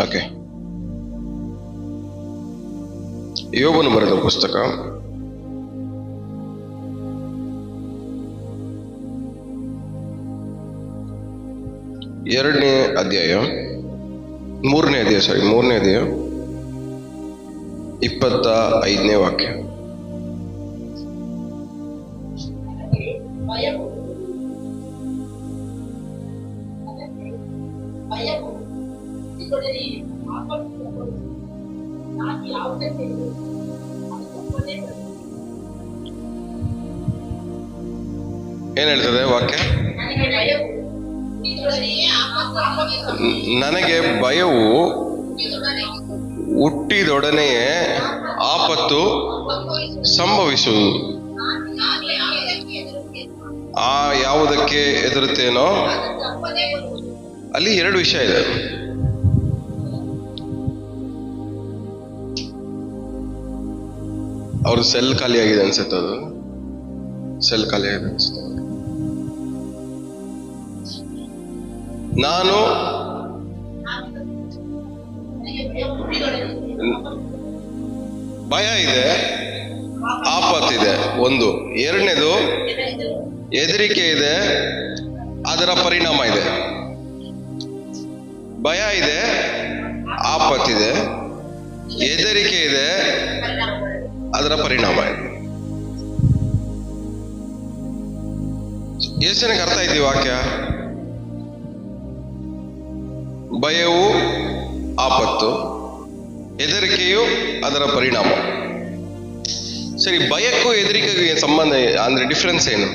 Okay, ಯೋಬನು ಬರೆದ ಪುಸ್ತಕ 2ನೇ ಅಧ್ಯಾಯ 3ನೇ ಅಧ್ಯಾಯ 25ನೇ ವಾಕ್ಯ. ಏನ್ ಹೇಳ್ತದೆ ವಾಕ್ಯ? ನನಗೆ ಭಯವು ಹುಟ್ಟಿದೊಡನೆಯೇ ಆಪತ್ತು ಸಂಭವಿಸುವುದು. ಆ ಯಾವುದಕ್ಕೆ ಹೆದರುತ್ತೇನೋ ಅಲ್ಲಿ 2 ವಿಷಯ ಇದೆ. ಅವ್ರ ಸೆಲ್ ಖಾಲಿ ಆಗಿದೆ ಅನ್ಸುತ್ತೆ, ಅದು ಸೆಲ್ ಖಾಲಿ ಆಗಿದೆ ಅನ್ಸುತ್ತೆ. ನಾನು ಭಯ ಇದೆ, ಆಪತ್ತಿದೆ ಒಂದು. 2ನೇದು ಹೆದರಿಕೆ ಇದೆ, ಅದರ ಪರಿಣಾಮ ಇದೆ. ಭಯ ಇದೆ, ಆಪತ್ತಿದೆ, ಹೆದರಿಕೆ ಇದೆ, ಅದರ ಪರಿಣಾಮ ಇದೆ. ಎಷ್ಟು ಜನಕ್ಕೆ ಅರ್ಥ ಆಯ್ತು ಈ ವಾಕ್ಯ? ಭಯವು ಆಪತ್ತು, ಹೆದರಿಕೆಯು ಅದರ ಪರಿಣಾಮ. ಸರಿ, ಭಯಕ್ಕೂ ಹೆದರಿಕೆಗೂ ಸಂಬಂಧ ಅಂದ್ರೆ ಡಿಫ್ರೆನ್ಸ್ ಏನು?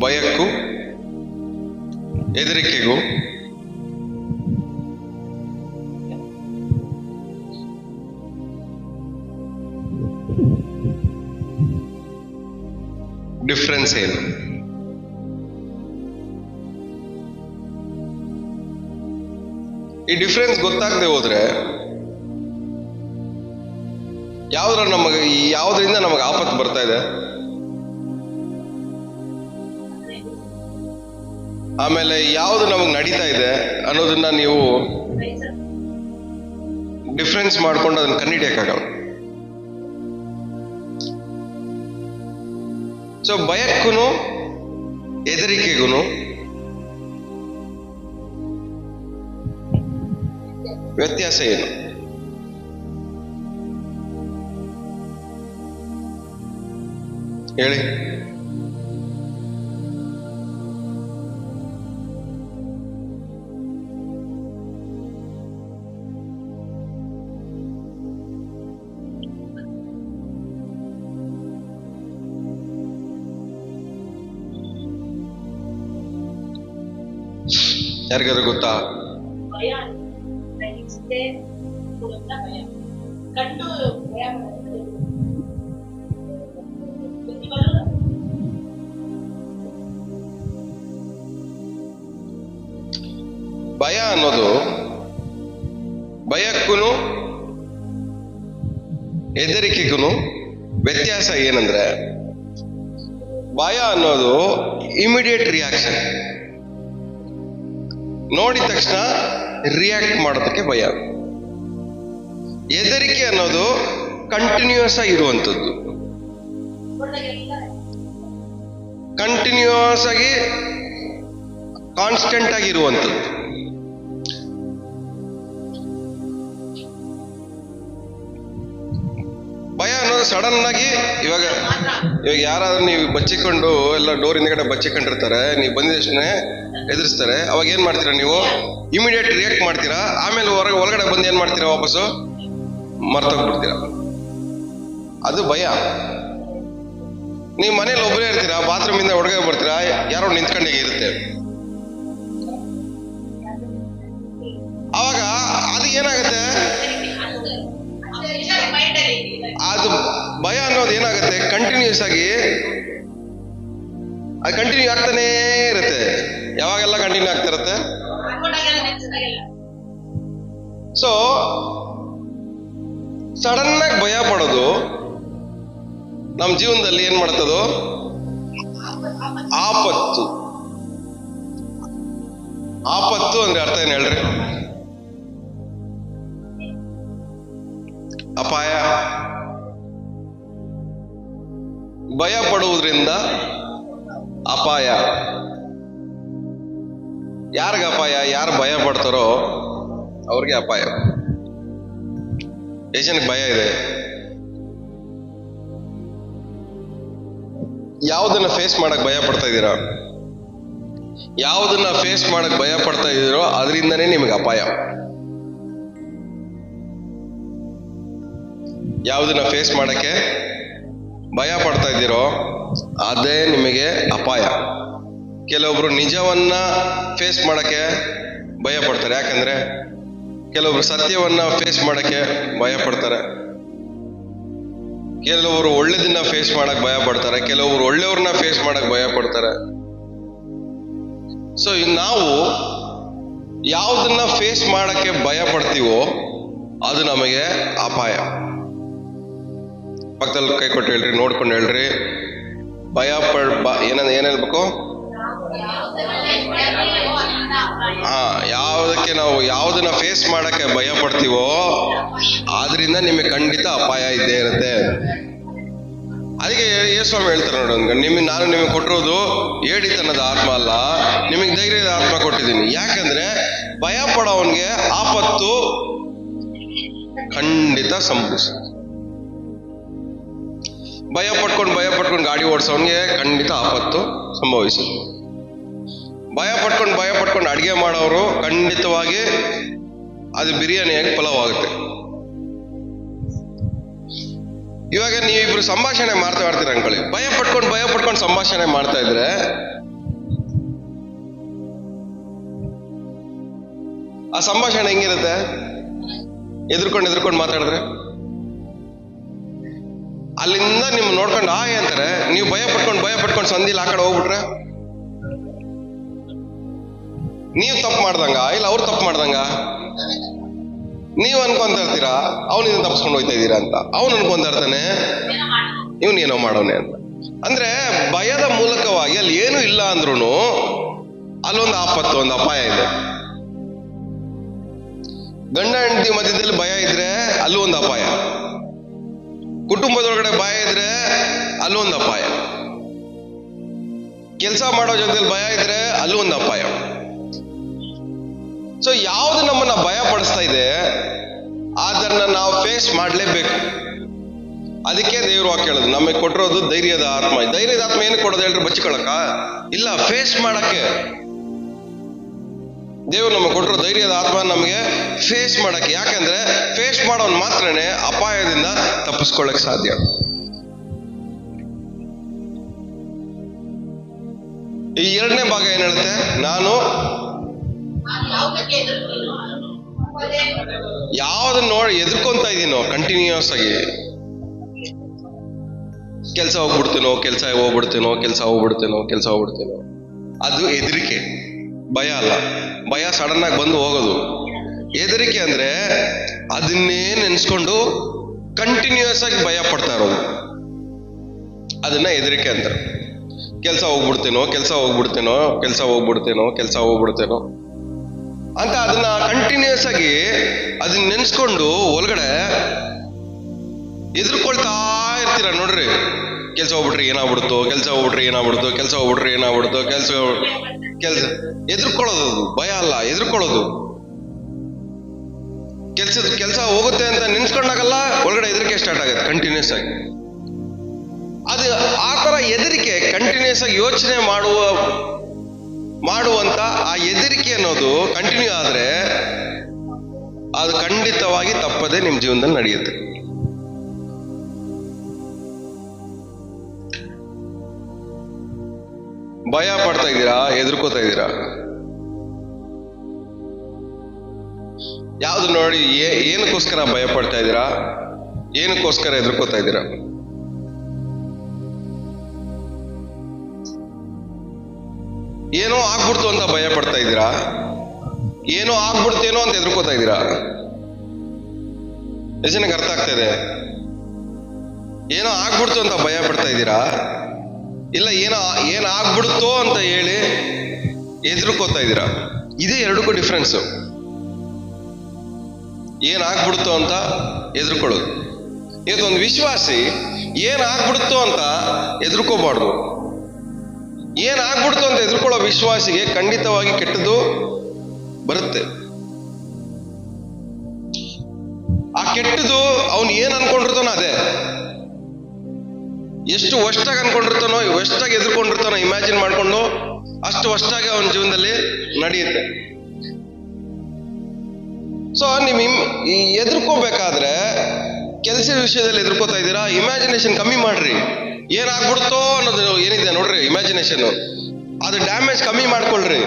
ಭಯಕ್ಕೂ ಹೆದರಿಕೆಗೂ ಡಿಫ್ರೆನ್ಸ್ ಏನು? ಈ ಡಿಫ್ರೆನ್ಸ್ ಗೊತ್ತಾಗದೆ ಹೋದ್ರೆ ಯಾವುದರಿಂದ ನಮಗೆ ಆಪತ್ತು ಬರ್ತಾ ಇದೆ, ಆಮೇಲೆ ಯಾವುದು ನಮಗೆ ನಡೀತಾ ಇದೆ ಅನ್ನೋದನ್ನ ನೀವು ಡಿಫ್ರೆನ್ಸ್ ಮಾಡ್ಕೊಂಡು ಅದನ್ನ ಕಂಡುಹಿಡಿಯಕ್ಕಾಗಲ್ಲ. ಸೊ ಭಯಕ್ಕೂ ಹೆದರಿಕೆಗೂ ವ್ಯತ್ಯಾಸ ಏನು? ಹೇಳಿ. ಯಾರಿಗಾದ್ರೂ ಗೊತ್ತಾ? ಭಯ ಅನ್ನೋದು, ಭಯಕ್ಕೂ ಹೆದರಿಕೆಗೂ ವ್ಯತ್ಯಾಸ ಏನಂದ್ರೆ, ಭಯ ಅನ್ನೋದು ಇಮಿಡಿಯೇಟ್ ರಿಯಾಕ್ಷನ್, ನೋಡಿದ ತಕ್ಷಣ ರಿಯಾಕ್ಟ್ ಮಾಡೋದಕ್ಕೆ ಭಯ. ಹೆದರಿಕೆ ಅನ್ನೋದು ಕಂಟಿನ್ಯೂಸ್ ಆಗಿ ಇರುವಂಥದ್ದು, ಕಂಟಿನ್ಯೂಸ್ ಆಗಿ ಕಾನ್ಸ್ಟೆಂಟ್ ಆಗಿ ಇರುವಂಥದ್ದು. ಭಯ ಅನ್ನೋದು ಸಡನ್ ಆಗಿ, ಇವಾಗ ಯಾರಾದ್ರೂ ನೀವು ಬಚ್ಚಿಕೊಂಡು ಎಲ್ಲ ಡೋರ್ ಹಿಂದ್ಗಡೆ ಬಚ್ಚಿಕೊಂಡಿರ್ತಾರೆ, ನೀವು ಬಂದಿದ್ದಷ್ಟೇ ಎದುರಿಸ್ತಾರೆ, ಅವಾಗ ಏನ್ ಮಾಡ್ತೀರಾ ನೀವು? ಇಮಿಡಿಯೇಟ್ ರಿಯಾಕ್ಟ್ ಮಾಡ್ತೀರಾ. ಆಮೇಲೆ ಒಳಗಡೆ ಬಂದು ಏನ್ ಮಾಡ್ತೀರಾ? ವಾಪಸ್ಸು ಮರ್ತೋಗ್ಬಿಡ್ತೀರಾ. ಅದು ಭಯ. ನೀವು ಮನೇಲಿ ಒಬ್ಬರೇ ಇರ್ತೀರಾ, ಬಾತ್ರೂಮ್ ಇಂದ ಒಳಗೆ ಬರ್ತೀರಾ, ಯಾರೋ ನಿಂತ್ಕೊಂಡೇ ಇರುತ್ತೆ. ಅವಾಗ ಅದು ಏನಾಗುತ್ತೆ? ಅದು ಭಯ ಅನ್ನೋದು ಏನಾಗುತ್ತೆ? ಕಂಟಿನ್ಯೂಸ್ ಆಗಿ ಅದು ಕಂಟಿನ್ಯೂ ಆಗ್ತಾನೇ ಇರುತ್ತೆ. ಯಾವಾಗೆಲ್ಲ ಕಂಟಿನ್ಯೂ ಆಗ್ತಾ ಇರುತ್ತೆ. ಸೊ ಸಡನ್ ಆಗಿ ಭಯ ಪಡೋದು ನಮ್ಮ ಜೀವನದಲ್ಲಿ ಏನ್ ಮಾಡ್ತದೋ ಆಪತ್ತು. ಆಪತ್ತು ಅಂದ್ರೆ ಅರ್ಥ ಏನ್ ಹೇಳ್ರಿ? ಅಪಾಯ. ಭಯ ಪಡುವುದರಿಂದ ಅಪಾಯ. ಯಾರಿಗ ಅಪಾಯ? ಯಾರು ಭಯ ಪಡ್ತಾರೋ ಅವ್ರಿಗೆ ಅಪಾಯ. ಎಷ್ಟು ಜನಕ್ಕೆ ಭಯ ಇದೆ? ಯಾವುದನ್ನ ಫೇಸ್ ಮಾಡಕ್ ಭಯ ಪಡ್ತಾ ಇದ್ದೀರಾ? ಯಾವುದನ್ನ ಫೇಸ್ ಮಾಡಕ್ ಭಯ ಪಡ್ತಾ ಇದ್ದೀರೋ ಅದರಿಂದನೇ ನಿಮಗೆ ಅಪಾಯ. ಯಾವುದನ್ನ ಫೇಸ್ ಮಾಡಕ್ಕೆ ಭಯ ಪಡ್ತಾ ಇದ್ದೀರೋ ಅದೇ ನಿಮಗೆ ಅಪಾಯ. ಕೆಲವೊಬ್ರು ನಿಜವನ್ನ ಫೇಸ್ ಮಾಡಕ್ಕೆ ಭಯ ಪಡ್ತಾರೆ. ಯಾಕಂದ್ರೆ ಕೆಲವೊಬ್ರು ಸತ್ಯವನ್ನ ಫೇಸ್ ಮಾಡಕ್ಕೆ ಭಯ ಪಡ್ತಾರೆ. ಕೆಲವರು ಒಳ್ಳೆದನ್ನ ಫೇಸ್ ಮಾಡಕ್ ಭಯ ಪಡ್ತಾರೆ. ಕೆಲವರು ಒಳ್ಳೆಯವ್ರನ್ನ ಫೇಸ್ ಮಾಡಕ್ ಭಯ ಪಡ್ತಾರೆ. ಸೊ ನಾವು ಯಾವುದನ್ನ ಫೇಸ್ ಮಾಡಕ್ಕೆ ಭಯ ಪಡ್ತೀವೋ ಅದು ನಮಗೆ ಅಪಾಯ. ಪಕ್ಕದಲ್ಲಿ ಕೈ ಕೊಟ್ಟು ಹೇಳ್ರಿ, ನೋಡ್ಕೊಂಡು ಹೇಳ್ರಿ. ಭಯ ಏನ್ ಹೇಳ್ಬೇಕು? ಯಾವುದಕ್ಕೆ ನಾವು ಯಾವುದನ್ನ ಫೇಸ್ ಮಾಡಕ್ಕೆ ಭಯ ಪಡ್ತೀವೋ ಆದ್ರಿಂದ ನಿಮಗೆ ಖಂಡಿತ ಅಪಾಯ ಇದ್ದೇ ಇರುತ್ತೆ. ಅದಕ್ಕೆ ಯೇಸುಸ್ವಾಮಿ ಹೇಳ್ತಾರೆ ನೋಡಿ, ನಾನು ನಿಮಗೆ ಕೊಟ್ಟಿರೋದು ಏಡಿತನದ ಆತ್ಮ ಅಲ್ಲ, ನಿಮಗೆ ಧೈರ್ಯದ ಆತ್ಮ ಕೊಟ್ಟಿದ್ದೀನಿ. ಯಾಕಂದ್ರೆ ಭಯ ಪಡೋವನ್ಗೆ ಆಪತ್ತು ಖಂಡಿತ ಸಂಭವಿಸುತ್ತೆ. ಭಯ ಪಟ್ಕೊಂಡು ಗಾಡಿ ಓಡಿಸೋನ್ಗೆ ಖಂಡಿತ ಆಪತ್ತು ಸಂಭವಿಸುತ್ತೆ. ಭಯ ಪಟ್ಕೊಂಡು ಅಡಿಗೆ ಮಾಡೋರು ಖಂಡಿತವಾಗಿ ಅದು ಬಿರಿಯಾನಿಯಾಗಿ ಫಲವಾಗುತ್ತೆ. ಇವಾಗ ನೀವಿಬ್ರು ಸಂಭಾಷಣೆ ಮಾಡ್ತಾ ಇರ್ತೀರ ಅನ್ಕೊಳ್ಳಿ. ಭಯ ಪಟ್ಕೊಂಡು ಸಂಭಾಷಣೆ ಮಾಡ್ತಾ ಇದ್ರೆ ಆ ಸಂಭಾಷಣೆ ಹೆಂಗಿರುತ್ತೆ? ಎದುರ್ಕೊಂಡು ಮಾತಾಡಿದ್ರೆ ಅಲ್ಲಿಂದ ನಿಮ್ ನೋಡ್ಕೊಂಡು ಅಂತಾರೆ. ನೀವು ಭಯ ಪಟ್ಕೊಂಡು ಸಂದಿಲ್ ಆ ಕಡೆ ಹೋಗ್ಬಿಟ್ರೆ ನೀವು ತಪ್ಪು ಮಾಡ್ದಂಗ ಇಲ್ಲ ಅವ್ರು ತಪ್ಪು ಮಾಡ್ದಂಗ? ನೀವು ಅನ್ಕೊಂತ ಇರ್ತೀರಾ ಅವನಿಂದ ತಪ್ಪಿಸ್ಕೊಂಡು ಹೋಗ್ತಾ ಇದ್ದೀರಾ ಅಂತ. ಅವನು ಅನ್ಕೊಂತ ಇರ್ತಾನೆ ಇವನೇನೋ ಮಾಡೋನೆ ಅಂತ. ಅಂದ್ರೆ ಭಯದ ಮೂಲಕವಾಗಿ ಅಲ್ಲಿ ಏನು ಇಲ್ಲ ಅಂದ್ರೂ ಅಲ್ಲೊಂದು ಆಪತ್ತು, ಒಂದು ಅಪಾಯ ಇದೆ. ಗಂಡ ಹೆಂಡತಿ ಮಧ್ಯದಲ್ಲಿ ಭಯ ಇದ್ರೆ ಅಲ್ಲೂ ಒಂದು ಅಪಾಯ. ಕುಟುಂಬದೊಳಗಡೆ ಭಯ ಇದ್ರೆ ಅಲ್ಲೂ ಒಂದು ಅಪಾಯ. ಕೆಲಸ ಮಾಡೋ ಜಾಗದಲ್ಲಿ ಭಯ ಇದ್ರೆ ಅಲ್ಲೂ ಒಂದು ಅಪಾಯ. ಸೊ ಯಾವುದು ನಮ್ಮನ್ನ ಭಯ ಪಡಿಸ್ತಾ ಇದೆ ಅದನ್ನ ನಾವು ಫೇಸ್ ಮಾಡಲೇಬೇಕು. ಅದಕ್ಕೆ ದೇವ್ರು ವಾಕ್ಯ ಹೇಳೋದು, ನಮಗೆ ಕೊಟ್ಟಿರೋದು ಧೈರ್ಯದ ಆತ್ಮ. ಧೈರ್ಯದ ಆತ್ಮ ಏನಕ್ಕೆ ಕೊಡೋದು ಹೇಳ್ರಿ? ಬಚ್ಚಿಕೊಳ್ಳಕ ಇಲ್ಲ, ಫೇಸ್ ಮಾಡಕ್ಕೆ. ದೇವ್ರು ನಮಗೆ ಕೊಟ್ಟಿರೋ ಧೈರ್ಯದ ಆತ್ಮ ನಮಗೆ ಫೇಸ್ ಮಾಡಕ್ಕೆ. ಯಾಕಂದ್ರೆ ಫೇಸ್ ಮಾಡೋನ್ ಮಾತ್ರನೇ ಅಪಾಯದಿಂದ ತಪ್ಪಿಸ್ಕೊಳ್ಳಕ್ ಸಾಧ್ಯ. ಈ ಎರಡನೇ ಭಾಗ ಏನ್ ಹೇಳುತ್ತೆ? ನಾನು ಯಾವ್ದನ್ನ ನೋಡಿ ಎದುರ್ಕೊಂತ ಇದೀನೋ ಕಂಟಿನ್ಯೂಸ್ ಆಗಿ, ಕೆಲಸ ಹೋಗ್ಬಿಡ್ತೇನೋ, ಅದು ಹೆದರಿಕೆ, ಭಯ ಅಲ್ಲ. ಭಯ ಸಡನ್ ಆಗಿ ಬಂದು ಹೋಗೋದು. ಹೆದರಿಕೆ ಅಂದ್ರೆ ಅದನ್ನೇ ನೆನ್ಸ್ಕೊಂಡು ಕಂಟಿನ್ಯೂಸ್ ಆಗಿ ಭಯ ಪಡ್ತಾ ಇರೋದು, ಅದನ್ನ ಹೆದರಿಕೆ ಅಂತಾರೆ. ಕೆಲಸ ಹೋಗ್ಬಿಡ್ತೇನೋ ಅಂತ ಅದನ್ನ ಕಂಟಿನ್ಯೂಸ್ ಆಗಿ ಅದನ್ನ ನೆನ್ಸ್ಕೊಂಡು ಒಳಗಡೆ ಎದುರ್ಕೊಳ್ತಾ ಇರ್ತೀರ ನೋಡ್ರಿ. ಕೆಲಸ ಹೋಗ್ಬಿಟ್ರೆ ಏನಾಗ್ಬಿಡುತ್ತೋ, ಎದುರ್ಕೊಳ್ಳೋದು. ಭಯ ಅಲ್ಲ, ಎದುರ್ಕೊಳ್ಳೋದು. ಕೆಲಸ ಹೋಗುತ್ತೆ ಅಂತ ನೆನ್ಸ್ಕೊಂಡಾಗಲ್ಲ ಒಳಗಡೆ ಹೆದರಿಕೆ ಸ್ಟಾರ್ಟ್ ಆಗುತ್ತೆ ಕಂಟಿನ್ಯೂಸ್ ಆಗಿ. ಅದು ಆ ತರ ಹೆದರಿಕೆ ಕಂಟಿನ್ಯೂಸ್ ಆಗಿ ಯೋಚನೆ ಮಾಡುವಂತ ಆ ಹೆದರಿಕೆ ಅನ್ನೋದು ಕಂಟಿನ್ಯೂ ಆದ್ರೆ ಅದು ಖಂಡಿತವಾಗಿ ತಪ್ಪದೆ ನಿಮ್ ಜೀವನದಲ್ಲಿ ನಡೆಯುತ್ತೆ. ಭಯ ಪಡ್ತಾ ಇದ್ದೀರಾ? ಎದುರ್ಕೋತಾ ಇದ್ದೀರಾ? ಯಾವ್ದು ನೋಡಿ? ಏನಕ್ಕೋಸ್ಕರ ಭಯ ಪಡ್ತಾ ಇದ್ದೀರಾ? ಏನಕ್ಕೋಸ್ಕರ ಎದುರ್ಕೋತಾ ಇದ್ದೀರಾ? ಏನೋ ಆಗ್ಬಿಡ್ತು ಅಂತ ಭಯ ಪಡ್ತಾ ಇದ್ದೀರಾ? ಏನೋ ಆಗ್ಬಿಡ್ತೇನೋ ಅಂತ ಎದುರ್ಕೋತಾ ಇದ್ದೀರಾ? ಎಷ್ಟು ಜನಕ್ಕೆ ಅರ್ಥ ಆಗ್ತಾ ಇದೆ? ಏನೋ ಆಗ್ಬಿಡ್ತು ಅಂತ ಭಯ ಪಡ್ತಾ ಇದ್ದೀರಾ? ಇಲ್ಲ ಏನಾಗ್ಬಿಡುತ್ತೋ ಅಂತ ಹೇಳಿ ಎದುರ್ಕೋತಾ ಇದ್ದೀರಾ. ಇದೇ ಎರಡಕ್ಕೂ ಡಿಫ್ರೆನ್ಸು. ಏನಾಗ್ಬಿಡುತ್ತೋ ಅಂತ ಎದುರ್ಕೊಳ್ಳೋದು. ಇವತ್ತೊಂದು ವಿಶ್ವಾಸಿ ಏನಾಗ್ಬಿಡುತ್ತೋ ಅಂತ ಎದುರ್ಕೋಬಾರ್ದು. ಏನಾಗ್ಬಿಡ್ತು ಅಂತ ಎದುರ್ಕೊಳ್ಳೋ ವಿಶ್ವಾಸಿಗೆ ಖಂಡಿತವಾಗಿ ಕೆಟ್ಟದ್ದು ಬರುತ್ತೆ. ಆ ಕೆಟ್ಟದು ಅವನು ಏನ್ ಅನ್ಕೊಂಡಿರ್ತಾನೋ ಅದೇ. ಎಷ್ಟು ವರ್ಷಾಗಿ ಅನ್ಕೊಂಡಿರ್ತಾನೋ, ವರ್ಷಾಗಿ ಎದುರ್ಕೊಂಡಿರ್ತಾನೋ ಇಮ್ಯಾಜಿನ್ ಮಾಡ್ಕೊಂಡು ಅಷ್ಟು ವರ್ಷಾಗಿ ಅವನ ಜೀವನದಲ್ಲಿ ನಡೆಯುತ್ತೆ. ಸೊ ಎದುರ್ಕೋಬೇಕಾದ್ರೆ ಕೆಲಸದ ವಿಷಯದಲ್ಲಿ ಎದುರ್ಕೋತಾ ಇದ್ದೀರಾ, ಇಮ್ಯಾಜಿನೇಷನ್ ಕಮ್ಮಿ ಮಾಡ್ರಿ. ಏನಾಗ್ಬಿಡುತ್ತೋ ಅನ್ನೋದು ಏನಿದೆ ನೋಡ್ರಿ ಇಮ್ಯಾಜಿನೇಷನ್, ಅದು ಡ್ಯಾಮೇಜ್ ಕಮ್ಮಿ ಮಾಡ್ಕೊಳ್ರಿ.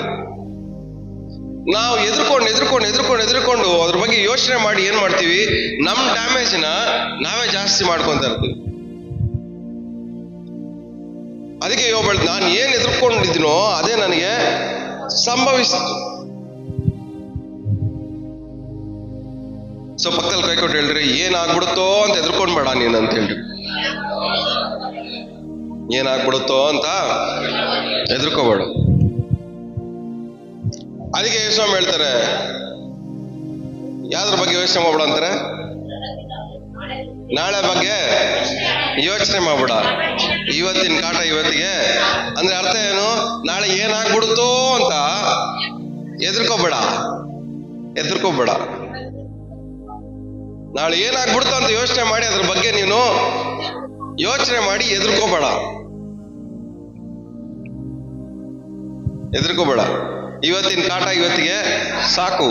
ನಾವು ಎದುರ್ಕೊಂಡು ಅದ್ರ ಬಗ್ಗೆ ಯೋಚನೆ ಮಾಡಿ ಏನ್ ಮಾಡ್ತೀವಿ, ನಮ್ ಡ್ಯಾಮೇಜ್ನ ನಾವೇ ಜಾಸ್ತಿ ಮಾಡ್ಕೊಂತ ಇರ್ತೀವಿ. ಅದಕ್ಕೆ ಯೋಬ್ ನಾನು ಏನ್ ಎದುರ್ಕೊಂಡಿದ್ದೀನೋ ಅದೇ ನನಗೆ ಸಂಭವಿಸಿತು. ಸೊ ಪಕ್ಕದಲ್ಲಿ ಕೈ ಕೊಟ್ಟು ಹೇಳ್ರಿ, ಏನಾಗ್ಬಿಡುತ್ತೋ ಅಂತ ಎದುರ್ಕೊಂಡ್ಬೇಡ ನೀನ್ ಅಂತ ಹೇಳ್ರಿ. ಏನಾಗ್ಬಿಡುತ್ತೋ ಅಂತ ಎದುರ್ಕೋಬೇಡ. ಅದಕ್ಕೆ ಸ್ವಾಮಿ ಹೇಳ್ತಾರೆ, ಯಾವ್ದ್ರ ಬಗ್ಗೆ ಯೋಚನೆ ಮಾಡ್ಬೇಡ ಅಂತಾರೆ, ನಾಳೆ ಬಗ್ಗೆ ಯೋಚನೆ ಮಾಡ್ಬೇಡ, ಇವತ್ತಿನ ಕಾಟ ಇವತ್ತಿಗೆ. ಅಂದ್ರೆ ಅರ್ಥ ಏನು, ನಾಳೆ ಏನಾಗ್ಬಿಡುತ್ತೋ ಅಂತ ಎದುರ್ಕೋಬೇಡ. ನಾಳೆ ಏನಾಗ್ಬಿಡುತ್ತೋ ಅಂತ ಯೋಚನೆ ಮಾಡಿ ಅದ್ರ ಬಗ್ಗೆ ನೀನು ಯೋಚನೆ ಮಾಡಿ ಎದುರ್ಕೋಬೇಡ. ಇವತ್ತಿನ ಕಾಟ ಇವತ್ತಿಗೆ ಸಾಕು.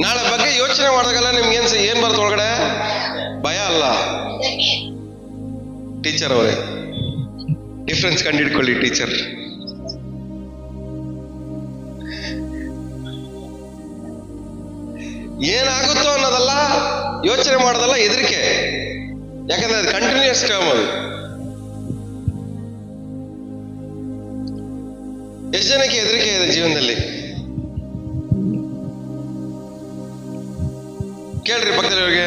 ನಾಳೆ ಬಗ್ಗೆ ಯೋಚನೆ ಮಾಡಿದಾಗಲ್ಲ ನಿಮ್ಗೆ ಏನ್ ಬರುತ್ತೆ ಒಳಗಡೆ? ಭಯ ಅಲ್ಲ. ಟೀಚರ್ ಅವರೇ ಡಿಫ್ರೆನ್ಸ್ ಕಂಡಿಡ್ಕೊಳ್ಳಿ. ಟೀಚರ್ ಏನಾಗುತ್ತೋ ಅನ್ನೋದಲ್ಲ, ಯೋಚನೆ ಮಾಡೋದಲ್ಲ, ಹೆದರಿಕೆ. ಯಾಕಂದ್ರೆ ಅದು ಕಂಟಿನ್ಯೂಸ್ ಟರ್ಮ್. ಅದು ಎಷ್ಟು ಜನಕ್ಕೆ ಹೆದರಿಕೆ ಇದೆ ಜೀವನದಲ್ಲಿ? ಕೇಳ್ರಿ ಪಕ್ಕದವ್ರಿಗೆ,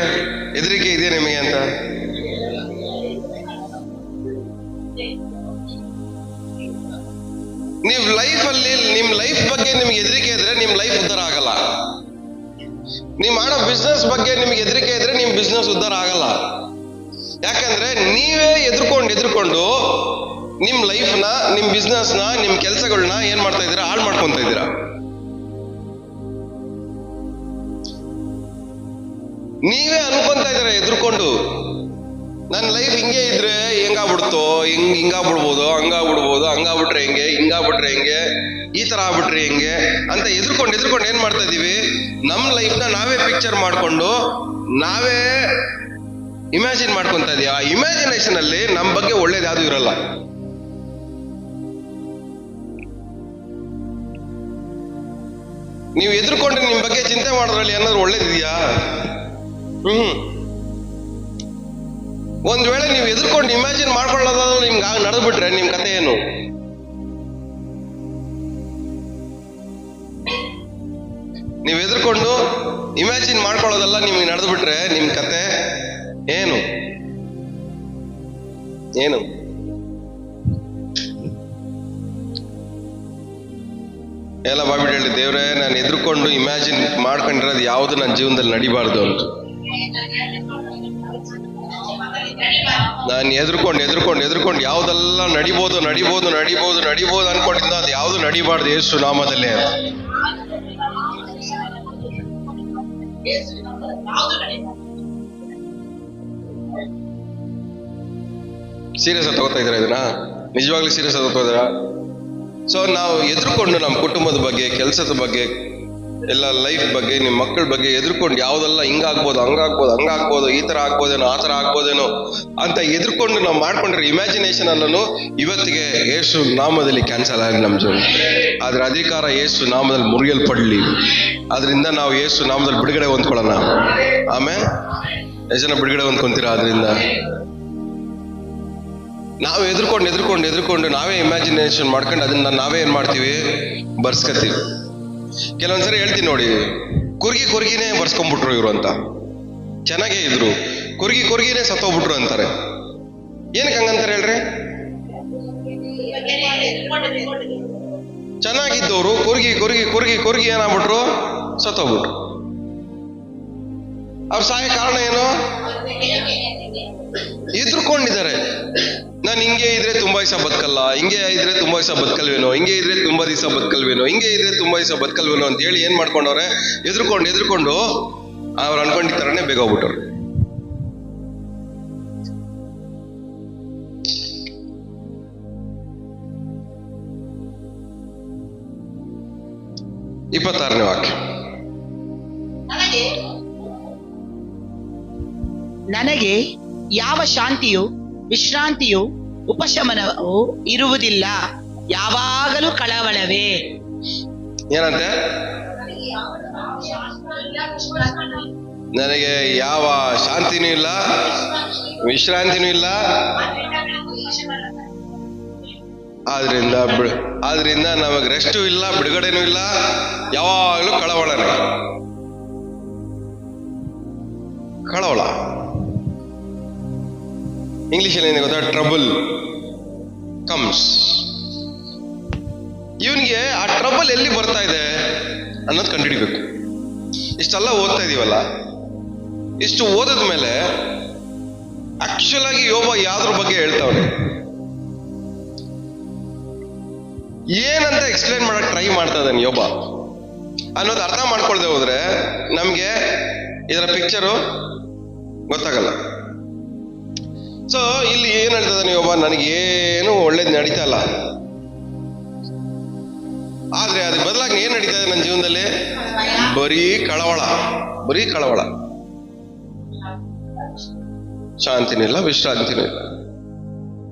ಹೆದರಿಕೆ ಇದೆ ನಿಮಗೆ ಅಂತ. ನೀವು ಲೈಫಲ್ಲಿ ನಿಮ್ ಲೈಫ್ ಬಗ್ಗೆ ನಿಮ್ಗೆ ಹೆದರಿಕೆ ಇದ್ರೆ ನಿಮ್ ಲೈಫ್ ಉದ್ಧಾರ ಆಗಲ್ಲ. ನೀವು ಮಾಡೋ ಬಿಸ್ನೆಸ್ ಬಗ್ಗೆ ನಿಮ್ಗೆ ಹೆದರಿಕೆ ಇದ್ರೆ ನಿಮ್ ಬಿಸ್ನೆಸ್ ಉದ್ಧಾರ ಆಗಲ್ಲ. ಯಾಕಂದ್ರೆ ನೀವೇ ಎದುರ್ಕೊಂಡು ನಿಮ್ ಲೈಫ್ನ, ನಿಮ್ ಬಿಸ್ನೆಸ್ನ, ನಿಮ್ ಕೆಲಸಗಳನ್ನ ಏನ್ ಮಾಡ್ತಾ ಇದ್ದೀರಾ? ಹಾಳು ಮಾಡ್ಕೊಂತ ಇದ್ದೀರಾ. ನೀವೇ ಅನ್ಕೊಂತ ಇದ್ದೀರಾ ಎದುರ್ಕೊಂಡು, ನನ್ನ ಲೈಫ್ ಹಿಂಗೆ ಇದ್ರೆ ಹೆಂಗಾಗ್ಬಿಡ್ತೋ, ಹಿಂಗಾಗ್ಬಿಡ್ಬೋದು, ಹಂಗಾಗ್ಬಿಟ್ರೆ ಹೆಂಗೆ, ಹಿಂಗಾಗ್ಬಿಟ್ರೆ ಹೆಂಗೆ, ಈ ತರ ಆಗ್ಬಿಟ್ರೆ ಹೆಂಗೆ ಅಂತ ಎದುರ್ಕೊಂಡು ಏನ್ ಮಾಡ್ತಾ ಇದೀವಿ? ನಮ್ ಲೈಫ್ನ ನಾವೇ ಪಿಕ್ಚರ್ ಮಾಡ್ಕೊಂಡು ನಾವೇ ಇಮ್ಯಾಜಿನ್ ಮಾಡ್ಕೊಂತ ಇದೀವಿ. ಆ ಇಮ್ಯಾಜಿನೇಷನ್ ಅಲ್ಲಿ ನಮ್ ಬಗ್ಗೆ ಒಳ್ಳೇದು ಯಾವ್ದು ಇರಲ್ಲ. ನೀವು ಎದುರ್ಕೊಂಡ್ರೆ ನಿಮ್ ಬಗ್ಗೆ ಚಿಂತೆ ಮಾಡೋದ್ರಲ್ಲಿ ಏನಾದ್ರು ಒಳ್ಳೇದಿದೆಯಾ? ಒಂದ್ ವೇಳೆ ನೀವು ಎದುರ್ಕೊಂಡು ಇಮ್ಯಾಜಿನ್ ಮಾಡ್ಕೊಳ್ಳೋದಾದ್ರೂ ನಿಮ್ಗೆ ನಡೆದ್ಬಿಟ್ರೆ ನಿಮ್ ಕತೆ ಏನು? ನೀವು ಎದುರ್ಕೊಂಡು ಇಮ್ಯಾಜಿನ್ ಮಾಡ್ಕೊಳ್ಳೋದಲ್ಲ ನಿಮ್ಗೆ ನಡೆದ್ಬಿಟ್ರೆ ನಿಮ್ ಕತೆ ಏನು? ಎಲ್ಲ ಬಾಬಿಟ್ಟು ಹೇಳಿ, ದೇವ್ರೆ ನಾನು ಎದುರ್ಕೊಂಡು ಇಮ್ಯಾಜಿನ್ ಮಾಡ್ಕೊಂಡಿರೋದು ಯಾವುದು ನನ್ನ ಜೀವನದಲ್ಲಿ ನಡಿಬಾರ್ದು ಅಂತ. ನಾನು ಎದುರ್ಕೊಂಡು ಯಾವ್ದೆಲ್ಲ ನಡಿಬೋದು ಅನ್ಕೊಂಡಿದ್ದ ಅದು ಯಾವ್ದು ನಡಿಬಾರ್ದು ಯೇಸು ನಾಮದಲ್ಲೇ. ಸೀರಿಯಸ್ ಆಗಿ ತಗೋತಾ ಇದ್ದೀರಾ ಇದನ್ನ? ನಿಜವಾಗ್ಲೂ ಸೀರಿಯಸ್ ಆಗಿ ತಗೋತಾ ಇದ್ದೀರಾ? ಸೊ ನಾವು ಎದುರ್ಕೊಂಡು ನಮ್ಮ ಕುಟುಂಬದ ಬಗ್ಗೆ, ಕೆಲಸದ ಬಗ್ಗೆ, ಎಲ್ಲ ಲೈಫ್ ಬಗ್ಗೆ, ನಿಮ್ಮ ಮಕ್ಕಳ ಬಗ್ಗೆ ಎದುರ್ಕೊಂಡು ಯಾವ್ದೆಲ್ಲ ಹಿಂಗಾಗ್ಬೋದು, ಹಂಗಾಗ್ಬೋದು, ಈ ತರ ಆಗ್ಬೋದೇನೋ, ಆ ತರ ಆಗ್ಬೋದೇನೋ ಅಂತ ಎದುರ್ಕೊಂಡು ನಾವು ಮಾಡ್ಕೊಂಡ್ರೆ ಇಮ್ಯಾಜಿನೇಷನ್ ಅನ್ನೋನು ಇವತ್ತಿಗೆ ಯೇಸು ನಾಮದಲ್ಲಿ ಕ್ಯಾನ್ಸಲ್ ಆಗಿ ನಮ್ಮ ಜೀವನ. ಅದ್ರ ಅಧಿಕಾರ ಯೇಸು ನಾಮದಲ್ಲಿ ಮುರಿಯಲ್ಪಡ್ಲಿ. ಅದರಿಂದ ನಾವು ಯೇಸು ನಾಮದಲ್ಲಿ ಬಿಡುಗಡೆ ಹೊಂದ್ಕೊಳ್ಳೋಣ. ಆಮೇಲೆ ಎಷ್ಟು ಜನ ಬಿಡುಗಡೆ ಹೊಂದ್ಕೊಂತೀರಾ? ಅದರಿಂದ ನಾವು ಎದುರ್ಕೊಂಡು ನಾವೇ ಇಮ್ಯಾಜಿನೇಷನ್ ಮಾಡ್ಕೊಂಡು ಅದನ್ನ ನಾವೇ ಏನ್ ಮಾಡ್ತೀವಿ? ಬರ್ಸ್ಕತ್ತೀವಿ. ಕೆಲವೊಂದ್ಸರಿ ಹೇಳ್ತೀನಿ ನೋಡಿ, ಕುರ್ಗಿನೇ ಬರ್ಸ್ಕೊಂಡ್ಬಿಟ್ರು ಇವರು ಅಂತ. ಚೆನ್ನಾಗೇ ಇದ್ರು, ಕುರ್ಗಿನೇ ಸತ್ತೋಗ್ಬಿಟ್ರು ಅಂತಾರೆ. ಏನಕ್ಕೆ ಹಂಗಂತಾರೆ ಹೇಳ್ರಿ? ಚೆನ್ನಾಗಿದ್ದವರು ಕೊರ್ಗಿ ಕೊರ್ಗಿ ಕೊರ್ಗಿ ಕೊರ್ಗಿ ಏನಾಗ್ಬಿಟ್ರು? ಸತ್ತೋಗ್ಬಿಟ್ರು. ಅವ್ರ ಸಾಯ ಕಾರಣ ಏನು? ಎದ್ರುಕೊಂಡಿದ್ದಾರೆ. ನಾನು ಹಿಂಗೆ ಇದ್ರೆ ತುಂಬಾ ದಿವಸ ಬದುಕಲ್ಲ, ಹಿಂಗೆ ಇದ್ರೆ ತುಂಬಾ ದಿವಸ ಬದುಕಲ್ವೇನೋ, ಹಿಂಗೆ ಇದ್ರೆ ತುಂಬಾ ದಿವಸ ಬದುಕಲ್ವೇನೋ, ಹಿಂಗೆ ಇದ್ರೆ ತುಂಬಾ ದಿವಸ ಬದುಕಲ್ವೇನೋ ಅಂತ ಹೇಳಿ ಏನ್ ಮಾಡ್ಕೊಂಡವ್ರೆ? ಎದ್ರುಕೊಂಡು ಅವ್ರು ಅನ್ಕೊಂಡಿದ್ದಾರನೆ ಬೇಗ ಹೋಗ್ಬಿಟ್ಟವ್ರು. ಇಪ್ಪತ್ತಾರನೇ ವಾಕ್ಯ. ನನಗೆ ಯಾವ ಶಾಂತಿಯು ವಿಶ್ರಾಂತಿಯು ಉಪಶಮನವು ಇರುವುದಿಲ್ಲ, ಯಾವಾಗಲೂ ಕಳವಳವೇ. ಏನಂತೆ? ನನಗೆ ಯಾವ ಶಾಂತಿನೂ ಇಲ್ಲ, ವಿಶ್ರಾಂತಿನೂ ಇಲ್ಲ, ಆದ್ರಿಂದ ನಮಗೆ ರೆಸ್ಟು ಇಲ್ಲ, ಬಿಡುಗಡೆನೂ ಇಲ್ಲ, ಯಾವಾಗಲೂ ಕಳವಳನೆ. ಕಳವಳ ಇಂಗ್ಲಿಷಲ್ಲಿ ಏನಿದೆ ಗೊತ್ತಾ? Trouble comes. ಇವನಿಗೆ ಆ ಟ್ರಬಲ್ ಎಲ್ಲಿ ಬರ್ತಾ ಇದೆ ಅನ್ನೋದು ಕಂಡುಹಿಡಿಬೇಕು. ಇಷ್ಟೆಲ್ಲ ಓದ್ತಾ ಇದೀವಲ್ಲ, ಇಷ್ಟು ಓದದ ಮೇಲೆ ಆಕ್ಚುಲ್ ಆಗಿ ಯೋಬ ಯಾವ್ದ್ರ ಬಗ್ಗೆ ಹೇಳ್ತಾವನೆ ಏನಂತ ಎಕ್ಸ್ಪ್ಲೇನ್ ಮಾಡಕ್ ಟ್ರೈ ಮಾಡ್ತಾ ಇದ್ದಾನೆ ಯೋಬ ಅನ್ನೋದು ಅರ್ಥ ಮಾಡ್ಕೊಳ್ದೆ ಹೋದ್ರೆ ನಮ್ಗೆ ಇದರ ಪಿಕ್ಚರು ಗೊತ್ತಾಗಲ್ಲ. ಸೊ ಇಲ್ಲಿ ಏನ್ ಹೇಳ್ತಾ ಇದ್ದಾನೆ ಯೋಬ? ನನಗೇನು ಒಳ್ಳೇದು ನಡೀತಾ ಇಲ್ಲ, ಆದ್ರೆ ಅದ್ರ ಬದಲಾಗಿ ಏನ್ ನಡೀತಾ ಇದೆ ನನ್ನ ಜೀವನದಲ್ಲಿ? ಬರೀ ಕಳವಳ, ಬರೀ ಕಳವಳ. ಶಾಂತಿನೂ ಇಲ್ಲ, ವಿಶ್ರಾಂತಿನೂ ಇಲ್ಲ.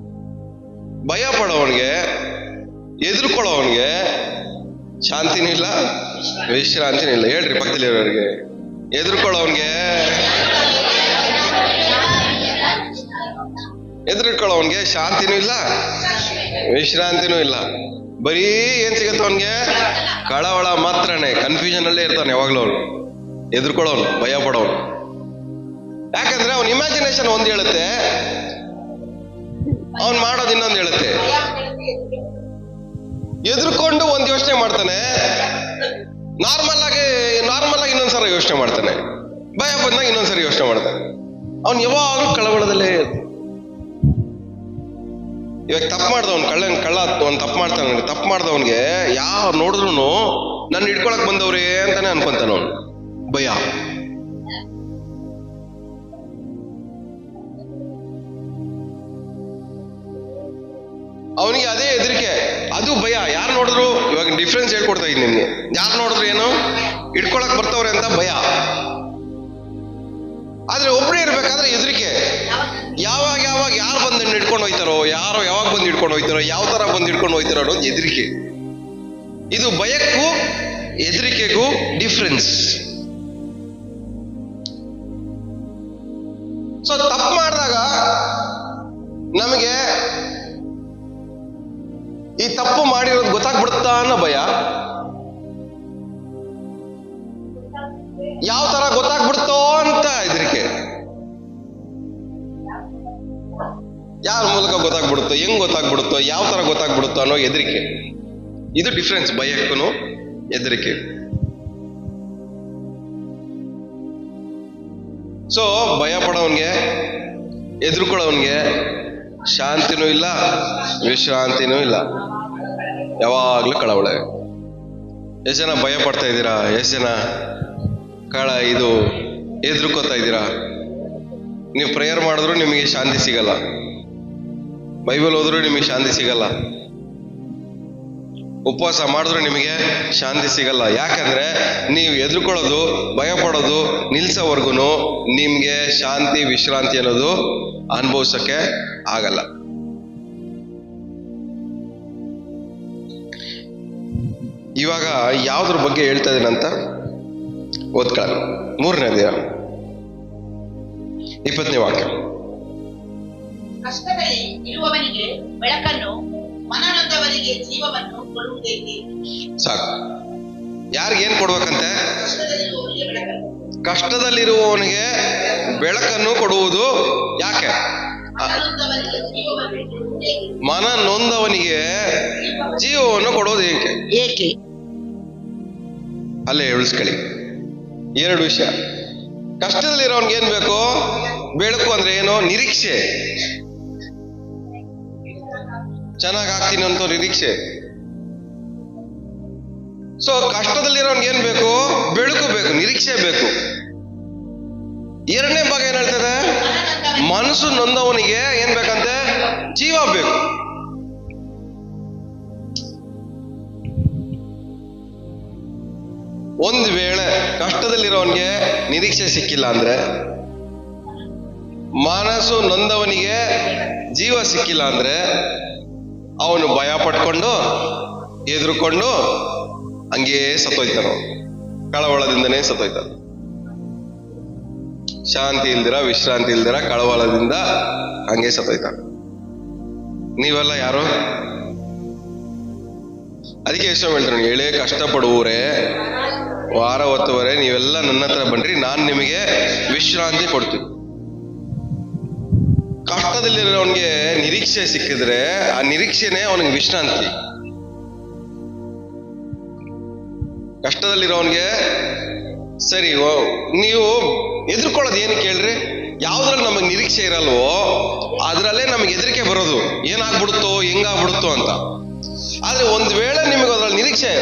ಭಯ ಪಡೋವನ್ಗೆ, ಎದುರ್ಕೊಳ್ಳೋವನ್ಗೆ ಶಾಂತಿನೂ ಇಲ್ಲ, ವಿಶ್ರಾಂತಿನೂ ಇಲ್ಲ. ಹೇಳ್ರಿ ಪಕ್ಕದಲ್ಲಿರೋರಿಗೆ, ಎದುರ್ಕೊಳ್ಳೋವನ್ಗೆ ಶಾಂತಿನೂ ಇಲ್ಲ, ವಿಶ್ರಾಂತಿನೂ ಇಲ್ಲ. ಬರೀ ಏನ್ ಸಿಗತ್ತ ಅವನ್ಗೆ? ಕಳವಳ ಮಾತ್ರನೇ. ಕನ್ಫ್ಯೂಷನ್ ಅಲ್ಲೇ ಇರ್ತಾನೆ ಯಾವಾಗ್ಲೂ ಅವನು. ಎದುರ್ಕೊಳ್ಳೋನು, ಭಯ ಪಡೋನು. ಯಾಕಂದ್ರೆ ಅವನ ಇಮ್ಯಾಜಿನೇಷನ್ ಒಂದ್ ಹೇಳುತ್ತೆ, ಅವನ್ ಮಾಡೋದು ಇನ್ನೊಂದು ಹೇಳುತ್ತೆ. ಎದುರ್ಕೊಂಡು ಒಂದ್ ಯೋಚನೆ ಮಾಡ್ತಾನೆ, ನಾರ್ಮಲ್ ಆಗಿ ಇನ್ನೊಂದ್ಸಲ ಯೋಚನೆ ಮಾಡ್ತಾನೆ, ಭಯ ಬಂದಾಗ ಇನ್ನೊಂದ್ಸರಿ ಯೋಚನೆ ಮಾಡ್ತಾನೆ. ಅವನ್ ಯಾವಾಗಲೂ ಕಳವಳದಲ್ಲೇ. ಇವಾಗ ತಪ್ಪು ಮಾಡ್ದವನ್ ಅವ್ನು ತಪ್ಪು ಮಾಡ್ತಾನೆ. ತಪ್ಪು ಮಾಡ್ದವನ್ಗೆ ಯಾವ ನೋಡಿದ್ರು ನನ್ನ ಹಿಡ್ಕೊಳಕ್ ಬಂದವ್ರೇ ಅಂತಾನೆ ಅನ್ಕೊಂತಾನ ಅವನು. ಭಯ. ಅವನಿಗೆ ಅದೇ ಹೆದರಿಕೆ, ಅದು ಭಯ. ಯಾರು ನೋಡಿದ್ರು, ಇವಾಗ ಡಿಫ್ರೆನ್ಸ್ ಹೇಳ್ಕೊಡ್ತಾ ಇದ್ದೀನಿ ನಿಮ್ಗೆ, ಯಾರು ನೋಡಿದ್ರು ಏನು ಹಿಡ್ಕೊಳಕ್ ಬರ್ತವ್ರೆ ಅಂತ ಭಯ. ಆದ್ರೆ ಒಬ್ಬರೇ ಇರ್ಬೇಕಾದ್ರೆ ಹೆದರಿಕೆ. ಯಾವಾಗ ಯಾರು ಬಂದು ಹಿಡ್ಕೊಂಡು ಹೋಯ್ತಾರೋ, ಯಾವಾಗ ಬಂದು ಹಿಡ್ಕೊಂಡು ಹೋಯ್ತಾರೋ, ಯಾವ ತರ ಬಂದು ಹಿಡ್ಕೊಂಡು ಹೋಯ್ತಾರೋ ಅನ್ನೋದು ಹೆದರಿಕೆ. ಇದು ಭಯಕ್ಕೂ ಹೆದರಿಕೆಗೂ ಡಿಫ್ರೆನ್ಸ್. ಸೊ ತಪ್ಪು ಮಾಡಿದಾಗ ನಮಗೆ ಈ ತಪ್ಪು ಮಾಡಿರೋದು ಗೊತ್ತಾಗ್ಬಿಡುತ್ತಾ ಅನ್ನೋ ಭಯ. ಯಾವ ತರ ಗೊತ್ತಾಗ್ಬಿಡ್ತೋ ಅಂತ ಹೆದರಿಕೆ. ಯಾರ ಮೂಲಕ ಗೊತ್ತಾಗ್ಬಿಡುತ್ತೋ, ಹೆಂಗ್ ಗೊತ್ತಾಗ್ಬಿಡುತ್ತೋ, ಯಾವ ತರ ಗೊತ್ತಾಗ್ಬಿಡುತ್ತೋ ಅನ್ನೋ ಹೆದರಿಕೆ. ಇದು ಡಿಫ್ರೆನ್ಸ್ ಭಯಕ್ಕೂ ಹೆದರಿಕೆ. ಸೊ ಭಯ ಪಡೋನ್ಗೆ, ಎದುರ್ಕೊಳ್ಳೋನ್ಗೆ ಶಾಂತಿನೂ ಇಲ್ಲ, ವಿಶ್ರಾಂತಿನೂ ಇಲ್ಲ, ಯಾವಾಗ್ಲೂ ಕಳವಳ. ಎಷ್ಟು ಜನ ಭಯ ಪಡ್ತಾ ಇದ್ದೀರಾ? ಎಷ್ಟು ಜನ ಇದು ಎದುರ್ಕೋತಾ ಇದ್ದೀರಾ? ನೀವು ಪ್ರೇಯರ್ ಮಾಡಿದ್ರು ನಿಮಗೆ ಶಾಂತಿ ಸಿಗಲ್ಲ, ಬೈಬಲ್ ಓದಿದ್ರು ನಿಮಗೆ ಶಾಂತಿ ಸಿಗಲ್ಲ, ಉಪವಾಸ ಮಾಡಿದ್ರು ನಿಮಗೆ ಶಾಂತಿ ಸಿಗಲ್ಲ. ಯಾಕಂದ್ರೆ ನೀವು ಎದುರ್ಕೊಳ್ಳೋದು, ಭಯ ಪಡೋದು ನಿಲ್ಸೋವರೆಗೂ ನಿಮ್ಗೆ ಶಾಂತಿ ವಿಶ್ರಾಂತಿ ಅನ್ನೋದು ಅನುಭವಿಸಕ್ಕೆ ಆಗಲ್ಲ. ಇವಾಗ ಯಾವ್ದ್ರ ಬಗ್ಗೆ ಹೇಳ್ತಾ ಇದ್ದೀನಂತ ಓದ್ಕೊಳ್ಳ. 3ನೇ ಅಧ್ಯಾಯ 20ನೇ ವಾಕ್ಯ. ಕಷ್ಟದಲ್ಲಿ ಇರುವವನಿಗೆ ಬೆಳಕನ್ನು, ಮನನೊಂದವರಿಗೆ ಜೀವವನ್ನು ಕೊಡುವುದೇಕೆ? ಸಾಕು. ಯಾರಿಗೇನ್ ಕೊಡ್ಬೇಕಂತೆ? ಕಷ್ಟದಲ್ಲಿರುವವನಿಗೆ ಬೆಳಕನ್ನು ಕೊಡುವುದು. ಯಾಕೆ? ಮನನೊಂದವರಿಗೆ ಜೀವವನ್ನು ಕೊಡುವುದೇಕೆ? ಮನ ನೊಂದವನಿಗೆ ಜೀವವನ್ನು ಕೊಡೋದು ಏಕೆ? ಏಕೆ? ಅಲ್ಲೇ ಉಳಿಸ್ಕೊಳ್ಳಿ. ಎರಡು ವಿಷಯ. ಕಷ್ಟದಲ್ಲಿರೋನ್ಗೆ ಏನ್ ಬೇಕು? ಬೆಳಕು ಅಂದ್ರೆ ಏನು? ನಿರೀಕ್ಷೆ. ಚೆನ್ನಾಗ್ ಆಗ್ತೀನಿ ಅಂತ ನಿರೀಕ್ಷೆ. ಸೊ ಕಷ್ಟದಲ್ಲಿರೋನ್ಗೆ ಏನ್ ಬೇಕು? ಬೆಳಕು ಬೇಕು, ನಿರೀಕ್ಷೆ ಬೇಕು. ಎರಡನೇ ಭಾಗ ಏನ್ ಹೇಳ್ತದೆ? ಮನಸ್ಸು ನೊಂದವನಿಗೆ ಏನ್ ಬೇಕಂತೆ? ಜೀವ ಬೇಕು. ಒಂದ್ ವೇಳೆ ಕಷ್ಟದಲ್ಲಿರೋನ್ಗೆ ನಿರೀಕ್ಷೆ ಸಿಕ್ಕಿಲ್ಲ ಅಂದ್ರೆ, ಮನಸ್ಸು ನೊಂದವನಿಗೆ ಜೀವ ಸಿಕ್ಕಿಲ್ಲ ಅಂದ್ರೆ, ಅವನು ಭಯ ಪಡ್ಕೊಂಡು ಎದುರುಕೊಂಡು ಹಂಗೇ ಸತ್ತೋಯ್ತಾನ. ಕಳವಳದಿಂದನೇ ಸತ್ತೋಯ್ತಾನ. ಶಾಂತಿ ಇಲ್ದಿರ, ವಿಶ್ರಾಂತಿ ಇಲ್ದಿರ, ಕಳವಳದಿಂದ ಹಂಗೆ ಸತ್ತೋಯ್ತಾನ. ನೀವೆಲ್ಲ ಯಾರು? ಅದಕ್ಕೆ ಎಷ್ಟು ಹೇಳ್ತಾರೆ, ಎಳೆ ಕಷ್ಟಪಡುವವರೇ, ವಾರ ಹೊತ್ತುವರೆ ನೀವೆಲ್ಲ ನನ್ನ ಹತ್ರ ಬನ್ರಿ, ನಾನು ನಿಮಗೆ ವಿಶ್ರಾಂತಿ ಕೊಡ್ತೀನಿ. ಕಷ್ಟದಲ್ಲಿರೋನ್ಗೆ ನಿರೀಕ್ಷೆ ಸಿಕ್ಕಿದ್ರೆ ಆ ನಿರೀಕ್ಷೆನೇ ಅವನಿಗೆ ವಿಶ್ರಾಂತಿ. ಕಷ್ಟದಲ್ಲಿರೋನ್ಗೆ ಸರಿ, ನೀವು ಎದುರ್ಕೊಳ್ಳೋದು ಏನು ಕೇಳ್ರಿ? ಯಾವ್ದ್ರಲ್ಲಿ ನಮಗೆ ನಿರೀಕ್ಷೆ ಇರಲ್ವೋ ಅದ್ರಲ್ಲೇ ನಮಗೆ ಹೆದರಿಕೆ ಬರೋದು, ಏನಾಗ್ಬಿಡುತ್ತೋ ಹೆಂಗಾಗ್ಬಿಡುತ್ತೋ ಅಂತ. ಆದ್ರೆ ಒಂದ್ ವೇಳೆ ನಿಮಗೆ ಅದ್ರಲ್ಲಿ ನಿರೀಕ್ಷೆ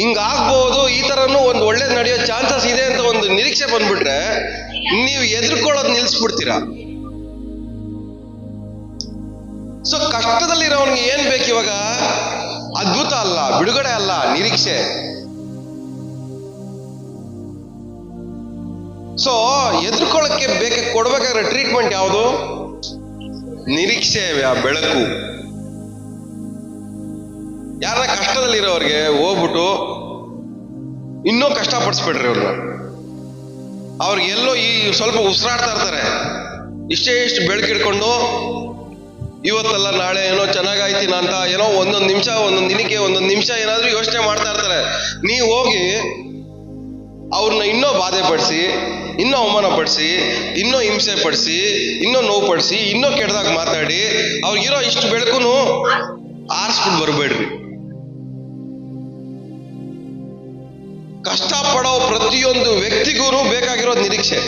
ಹಿಂಗಾಗ್ಬೋದು, ಈ ತರನು ಒಂದು ಒಳ್ಳೆ ನಡೆಯೋ ಚಾನ್ಸಸ್ ಇದೆ ಅಂತ ಒಂದು ನಿರೀಕ್ಷೆ ಬಂದ್ಬಿಟ್ರೆ ನೀವು ಎದುರ್ಕೊಳ್ಳೋದು ನಿಲ್ಸ್ಬಿಡ್ತೀರಾ. ಸೊ ಕಷ್ಟದಲ್ಲಿರೋನ್ಗೆ ಏನ್ ಬೇಕು ಇವಾಗ? ಅದ್ಭುತ ಅಲ್ಲ, ಬಿಡುಗಡೆ ಅಲ್ಲ, ನಿರೀಕ್ಷೆ. ಸೊ ಎದುರ್ಕೊಳ್ಳಕ್ಕೆ ಕೊಡ್ಬೇಕಾದ್ರೆ ಟ್ರೀಟ್ಮೆಂಟ್ ಯಾವುದು? ನಿರೀಕ್ಷೆ, ಬೆಳಕು. ಯಾರ ಕಷ್ಟದಲ್ಲಿರೋರಿಗೆ ಹೋಗ್ಬಿಟ್ಟು ಇನ್ನೂ ಕಷ್ಟಪಡಿಸ್ಬಿಡ್ರಿ ಅವ್ರನ್ನ. ಅವ್ರಿಗೆ ಎಲ್ಲೋ ಈ ಸ್ವಲ್ಪ ಉಸಿರಾಡ್ತಾ ಇರ್ತಾರೆ, ಇಷ್ಟೇ ಇಷ್ಟು ಬೆಳಕಿಡ್ಕೊಂಡು ಇವತ್ತಲ್ಲ ನಾಳೆ ಏನೋ ಚೆನ್ನಾಗಾಯ್ತೀನ ಅಂತ ಏನೋ ಒಂದೊಂದು ನಿಮಿಷ, ಒಂದೊಂದು ದಿನಕ್ಕೆ ಒಂದೊಂದು ನಿಮಿಷ ಏನಾದ್ರೂ ಯೋಚನೆ ಮಾಡ್ತಾ ಇರ್ತಾರೆ. ನೀವು ಹೋಗಿ ಅವ್ರನ್ನ ಇನ್ನೂ ಬಾಧೆ ಪಡಿಸಿ, ಇನ್ನೂ ಅವಮಾನ ಪಡಿಸಿ, ಇನ್ನೂ ಹಿಂಸೆ ಪಡಿಸಿ, ಇನ್ನೂ ನೋವು ಪಡಿಸಿ, ಇನ್ನೂ ಕೆಟ್ಟದಾಗ ಮಾತಾಡಿ ಅವ್ರಿಗಿರೋ ಇಷ್ಟು ಬೆಳಕುನು ಆರಿಸ್ಬಿಟ್ಟು ಬರಬೇಡ್ರಿ. ಕಷ್ಟಪಡೋ ಪ್ರತಿಯೊಂದು ವ್ಯಕ್ತಿಗೂ ಬೇಕಾಗಿರೋದು ನಿರೀಕ್ಷೆ.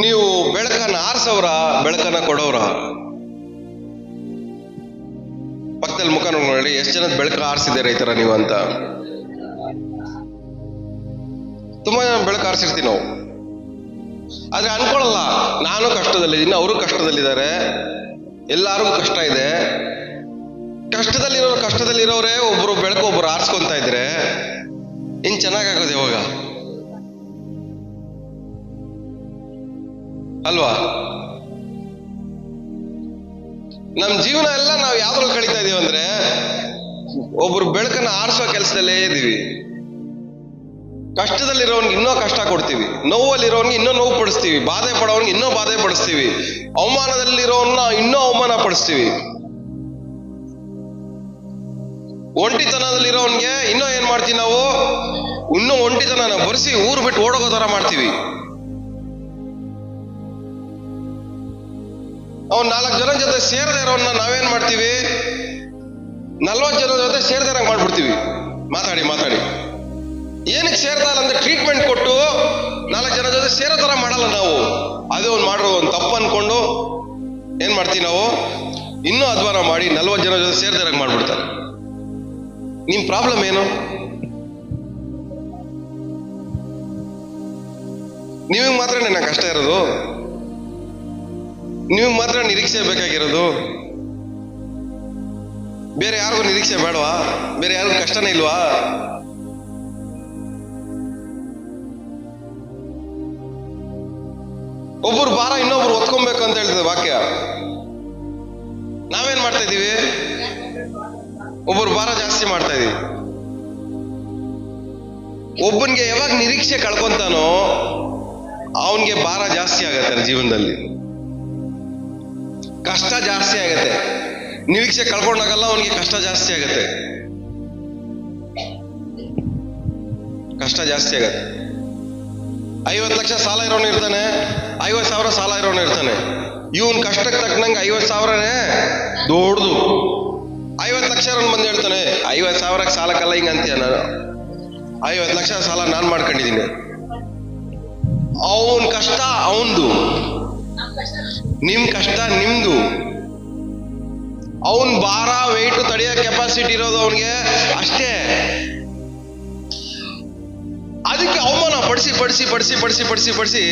ನೀವು ಬೆಳಕನ್ನ ಆರಿಸೋರ, ಬೆಳಕನ್ನ ಕೊಡೋರ? ಪಕ್ಕದಲ್ಲಿ ಮುಖ ನೋಡಿ, ಎಷ್ಟು ಜನದ ಬೆಳಕು ಆರಿಸಿದ್ದೀರ ಈ ತರ ನೀವು ಅಂತ. ತುಂಬಾ ಜನ ಬೆಳಕು ಆರಿಸಿರ್ತೀವಿ ನಾವು, ಆದ್ರೆ ಅನ್ಕೊಳಲ್ಲ ನಾನು ಕಷ್ಟದಲ್ಲಿದ್ದೀನಿ, ಅವರು ಕಷ್ಟದಲ್ಲಿದ್ದಾರೆ, ಎಲ್ಲಾರಿಗೂ ಕಷ್ಟ ಇದೆ. ಕಷ್ಟದಲ್ಲಿರೋರೇ ಒಬ್ರು ಬೆಳಕು ಒಬ್ರು ಆರಿಸ್ಕೊಂತ ಇದ್ರೆ ಇನ್ ಚೆನ್ನಾಗಾಗೋದು ಯಾವಾಗ ಅಲ್ವಾ? ನಮ್ ಜೀವನ ಎಲ್ಲ ನಾವು ಯಾವ್ದ್ರಲ್ಲಿ ಕಳೀತಾ ಇದೀವಿ ಅಂದ್ರೆ ಒಬ್ರು ಬೆಳಕನ್ನ ಆರಿಸೋ ಕೆಲಸದಲ್ಲೇ ಇದೀವಿ. ಕಷ್ಟದಲ್ಲಿರೋನ್ಗೆ ಇನ್ನೂ ಕಷ್ಟ ಕೊಡ್ತೀವಿ, ನೋವಲ್ಲಿರೋನ್ಗೆ ಇನ್ನೂ ನೋವು ಪಡಿಸ್ತೀವಿ, ಬಾಧೆ ಪಡೋನ್ಗೆ ಇನ್ನೂ ಬಾಧೆ ಪಡಿಸ್ತೀವಿ, ಅವಮಾನದಲ್ಲಿರೋನ್ನ ಇನ್ನೂ ಅವಮಾನ ಪಡಿಸ್ತೀವಿ, ಒಂಟಿತನದಲ್ಲಿರೋನ್ಗೆ ಇನ್ನೂ ಏನ್ ಮಾಡ್ತೀವಿ ನಾವು? ಇನ್ನೂ ಒಂಟಿತನ ಬರ್ಸಿ ಊರು ಬಿಟ್ಟು ಓಡೋಗೋ ತರ ಮಾಡ್ತೀವಿ. ಅವ್ನು 4 ಜನ ಜೊತೆ ಸೇರದೇ ಇರೋನ್ನ ನಾವೇನ್ ಮಾಡ್ತೀವಿ? 40 ಜನ ಜೊತೆ ಸೇರ್ದಾರಂಗ್ ಮಾಡ್ಬಿಡ್ತೀವಿ. ಮಾತಾಡಿ ಮಾತಾಡಿ ಏನಕ್ಕೆ ಸೇರ್ತಾ ಇಲ್ಲ ಅಂದ್ರೆ ಟ್ರೀಟ್ಮೆಂಟ್ ಕೊಟ್ಟು 4 ಜನ ಜೊತೆ ಸೇರೋ ತರ ಮಾಡಲ್ಲ ನಾವು. ಅದೇ ಒಂದು ಮಾಡಿರೋ ಒಂದು ತಪ್ಪು ಅನ್ಕೊಂಡು ಏನ್ ಮಾಡ್ತೀವಿ ನಾವು? ಇನ್ನೂ ಅಧ್ವಾನ ಮಾಡಿ 40 ಜನ ಜೊತೆ ಸೇರ್ದಾರಂಗ್ ಮಾಡ್ಬಿಡ್ತಾರೆ. ನಿಮ್ ಪ್ರಾಬ್ಲಮ್ ಏನು? ನೀವಿಗೆ ಮಾತ್ರ ನನ್ನ ಕಷ್ಟ ಇರೋದು, ನೀವು ಮಾತ್ರ ನಿರೀಕ್ಷೆ ಬೇಕಾಗಿರೋದು. ಬೇರೆ ಯಾರಿಗೂ ನಿರೀಕ್ಷೆ ಬೇಡವಾ? ಬೇರೆ ಯಾರಿಗೂ ಕಷ್ಟನೇ ಇಲ್ವಾ? ಒಬ್ಬರು ಭಾರ ಇನ್ನೊಬ್ರು ಹೊತ್ಕೊಬೇಕು ಅಂತ ಹೇಳ್ತದೆ ವಾಕ್ಯ. ನಾವೇನ್ ಮಾಡ್ತಾ ಇದೀವಿ? ಒಬ್ಬರು ಭಾರ ಜಾಸ್ತಿ ಮಾಡ್ತಾ ಇದೀವಿ. ಒಬ್ಬನ್ಗೆ ಯಾವಾಗ ನಿರೀಕ್ಷೆ ಕಳ್ಕೊಂತಾನೋ ಅವನ್ಗೆ ಭಾರ ಜಾಸ್ತಿ ಆಗತ್ತೆ, ಜೀವನದಲ್ಲಿ ಕಷ್ಟ ಜಾಸ್ತಿ ಆಗತ್ತೆ. ನಿರೀಕ್ಷೆ ಕಳ್ಕೊಂಡಾಗಲ್ಲ ಅವನಿಗೆ ಕಷ್ಟ ಜಾಸ್ತಿ ಆಗತ್ತೆ, ಕಷ್ಟ ಜಾಸ್ತಿ ಆಗತ್ತೆ. 50 ಲಕ್ಷ ಸಾಲ ಇರೋನು ಇರ್ತಾನೆ, 50,000 ಸಾಲ ಇರೋನು ಇರ್ತಾನೆ. ಇವನ್ ಕಷ್ಟಕ್ಕೆ ತಕ್ಕನಂಗೆ 50,000ನೇ ದೊಡ್ಡದು. 50 ಲಕ್ಷ ಬಂದು ಹೇಳ್ತಾನೆ 50,000ಕ್ಕೆ ಸಾಲಕ್ಕಲ್ಲ ಹಿಂಗ ಅಂತೀಯ. ನಾನು 50 ಲಕ್ಷ ಸಾಲ ನಾನ್ ಮಾಡ್ಕೊಂಡಿದ್ದೀನಿ. ಅವನ್ ಕಷ್ಟ ಅವಂದು, ನಿಮ್ ಕಷ್ಟ ನಿಮ್ದು. ಅವನ್ ಭಾರ ವೆಯ್ಟ್ ತಡೆಯೋ ಕೆಪಾಸಿಟಿ ಇರೋದು ಅವನಿಗೆ ಅಷ್ಟೇ. ಅದಕ್ಕೆ ಅವಮಾನ ಪಡಿಸಿ ಪಡಿಸಿ ಪಡಿಸಿ ಪಡಿಸಿ ಪಡಿಸಿ ಪಡಿಸಿ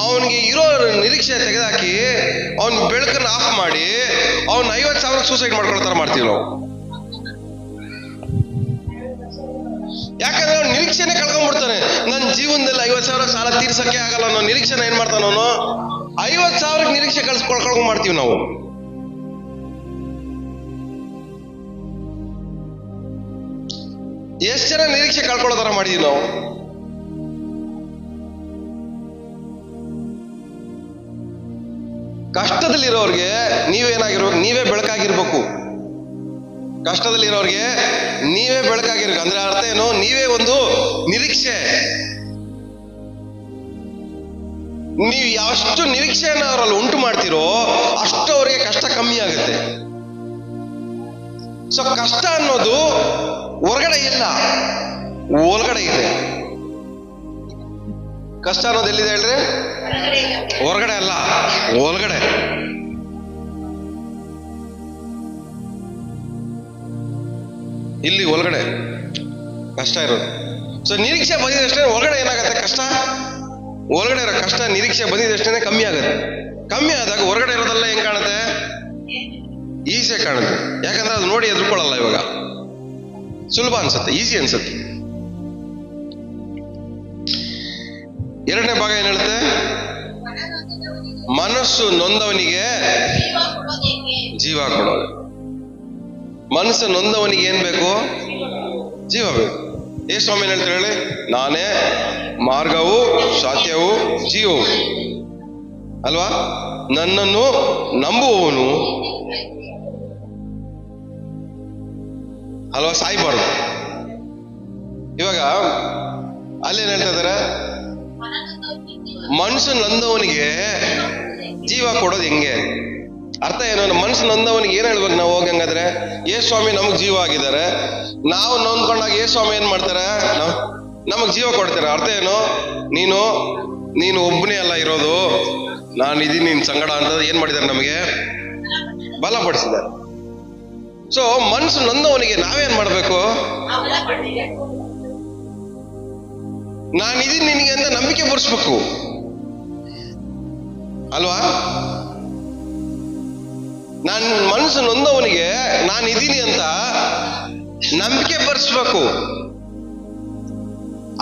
ಅವನಿಗೆ ಇರೋ ನಿರೀಕ್ಷೆ ತೆಗೆದಾಕಿ ಅವನ್ ಬೆಳಕನ್ನು ಆಫ್ ಮಾಡಿ ಅವ್ನ 50,000 ಸೂಸೈಡ್ ಮಾಡ್ಕೊಳ್ಳೋ ತರ ಮಾಡ್ತೀವಿ ನಾವು. ಯಾಕಂದ್ರೆ ಅವ್ನು ನಿರೀಕ್ಷೆನೆ ಕಳ್ಕೊಂಡ್ಬಿಡ್ತಾನೆ. ನನ್ನ ಜೀವನದಲ್ಲಿ 50,000 ಸಾಲ ತೀರ್ಸಕ್ಕೆ ಆಗಲ್ಲ ಅನ್ನೋ ನಿರೀಕ್ಷೆನ ಏನ್ ಮಾಡ್ತಾನ ಅವನು 50,000 ನಿರೀಕ್ಷೆ ಕಳ್ಕೊಂಡ್ ಮಾಡ್ತೀವಿ ನಾವು. ಎಷ್ಟು ಜನ ನಿರೀಕ್ಷೆ ಕಳ್ಕೊಳ್ಳೋ ತರ ಮಾಡಿದೀವಿ ನಾವು. ಕಷ್ಟದಲ್ಲಿರೋರ್ಗೆ ನೀವೇನಾಗಿರ್ಬೇಕು, ನೀವೇ ಬೆಳಕಾಗಿರ್ಬೇಕು. ಕಷ್ಟದಲ್ಲಿರೋರ್ಗೆ ನೀವೇ ಬೆಳಕಾಗಿರ್ಬೇಕು ಅಂದ್ರೆ ಅರ್ಥ ಏನು? ನೀವೇ ಒಂದು ನಿರೀಕ್ಷೆ. ನೀವು ಎಷ್ಟು ನಿರೀಕ್ಷೆಯನ್ನ ಅವರಲ್ಲಿ ಉಂಟು ಮಾಡ್ತೀರೋ ಅಷ್ಟು ಅವರಿಗೆ ಕಷ್ಟ ಕಮ್ಮಿ ಆಗುತ್ತೆ. ಸೊ ಕಷ್ಟ ಅನ್ನೋದು ಹೊರಗಡೆ ಇಲ್ಲ, ಒಳಗಡೆ ಇದೆ. ಕಷ್ಟ ಅನ್ನೋದು ಎಲ್ಲಿದೆ ಹೇಳ್ರಿ? ಹೊರಗಡೆ ಅಲ್ಲ, ಒಳಗಡೆ. ಇಲ್ಲಿ ಒಳಗಡೆ ಕಷ್ಟ ಇರೋದು. ಸೊ ನಿರೀಕ್ಷೆ ಬಂದಿದಷ್ಟೇ ಹೊರಗಡೆ ಏನಾಗತ್ತೆ? ಕಷ್ಟ ಒಳಗಡೆ ಇರೋ ಕಷ್ಟ ನಿರೀಕ್ಷೆ ಬಂದಿದಷ್ಟೇ ಕಮ್ಮಿ ಆಗುತ್ತೆ. ಕಮ್ಮಿ ಆದಾಗ ಹೊರಗಡೆ ಇರೋದೆಲ್ಲ ಹೆಂಗ್ ಕಾಣುತ್ತೆ? ಈಸಿಯಾಗಿ ಕಾಣುತ್ತೆ. ಯಾಕಂದ್ರೆ ಅದು ನೋಡಿ ಎದುರ್ಕೊಳ್ಳಲ್ಲ. ಇವಾಗ ಸುಲಭ ಅನ್ಸುತ್ತೆ, ಈಸಿ ಅನ್ಸುತ್ತೆ. ಎರಡನೇ ಭಾಗ ಏನ್ ಹೇಳುತ್ತೆ? ಮನಸ್ಸು ನೊಂದವನಿಗೆ ಜೀವ ಕೊಡೋದು. ಮನಸ್ಸು ನೊಂದವನಿಗೆ ಏನ್ ಬೇಕು? ಜೀವ ಬೇಕು. ಏ ಸ್ವಾಮಿ ಏನ್ ಹೇಳ್ತಾರೆ ಹೇಳಿ? ನಾನೇ ಮಾರ್ಗವು ಸತ್ಯವು ಜೀವವು ಅಲ್ವಾ? ನನ್ನನ್ನು ನಂಬುವವನು ಅಲ್ವಾ ಸಾಯ್ಬಾರ್ದು. ಇವಾಗ ಅಲ್ಲೇನ್ ಹೇಳ್ತಾ ಇದಾರೆ? ಮನಸ್ಸು ನೊಂದವನಿಗೆ ಜೀವ ಕೊಡೋದು ಹೆಂಗೆ? ಅರ್ಥ ಏನು? ಮನಸ್ಸು ನೊಂದವನಿಗೆ ಏನ್ ಹೇಳ್ಬೇಕು ನಾವು? ಹೋಗಿ ಹಂಗಾದ್ರೆ ಏ ಸ್ವಾಮಿ ನಮಗ್ ಜೀವ ಆಗಿದ್ದಾರೆ, ನಾವು ನೊಂದ್ಕೊಂಡಾಗ ಏ ಸ್ವಾಮಿ ಏನ್ ಮಾಡ್ತಾರೆ? ನಮಗ್ ಜೀವ ಕೊಡ್ತಾರೆ. ಅರ್ಥ ಏನು? ನೀನು ಒಬ್ಬನೇ ಅಲ್ಲ ಇರೋದು, ನಾನು ಇದೀನಿ ನಿನ್ ಸಂಗಡ ಅಂತ ಏನ್ ಮಾಡಿದ್ದಾರೆ? ನಮಗೆ ಬಲಪಡಿಸಿದ್ದಾರೆ. ಸೊ ಮನಸ್ಸು ನೊಂದವನಿಗೆ ನಾವೇನ್ ಮಾಡ್ಬೇಕು? ನಾನಿದೀನಿ ನಿನಗೆ ಅಂತ ನಂಬಿಕೆ ಬರೆಸ್ಬೇಕು ಅಲ್ವಾ? ನಾನು ಮನಸ್ಸು ನೊಂದವನಿಗೆ ನಾನು ಇದೀನಿ ಅಂತ ನಂಬಿಕೆ ಬರೆಸ್ಬೇಕು.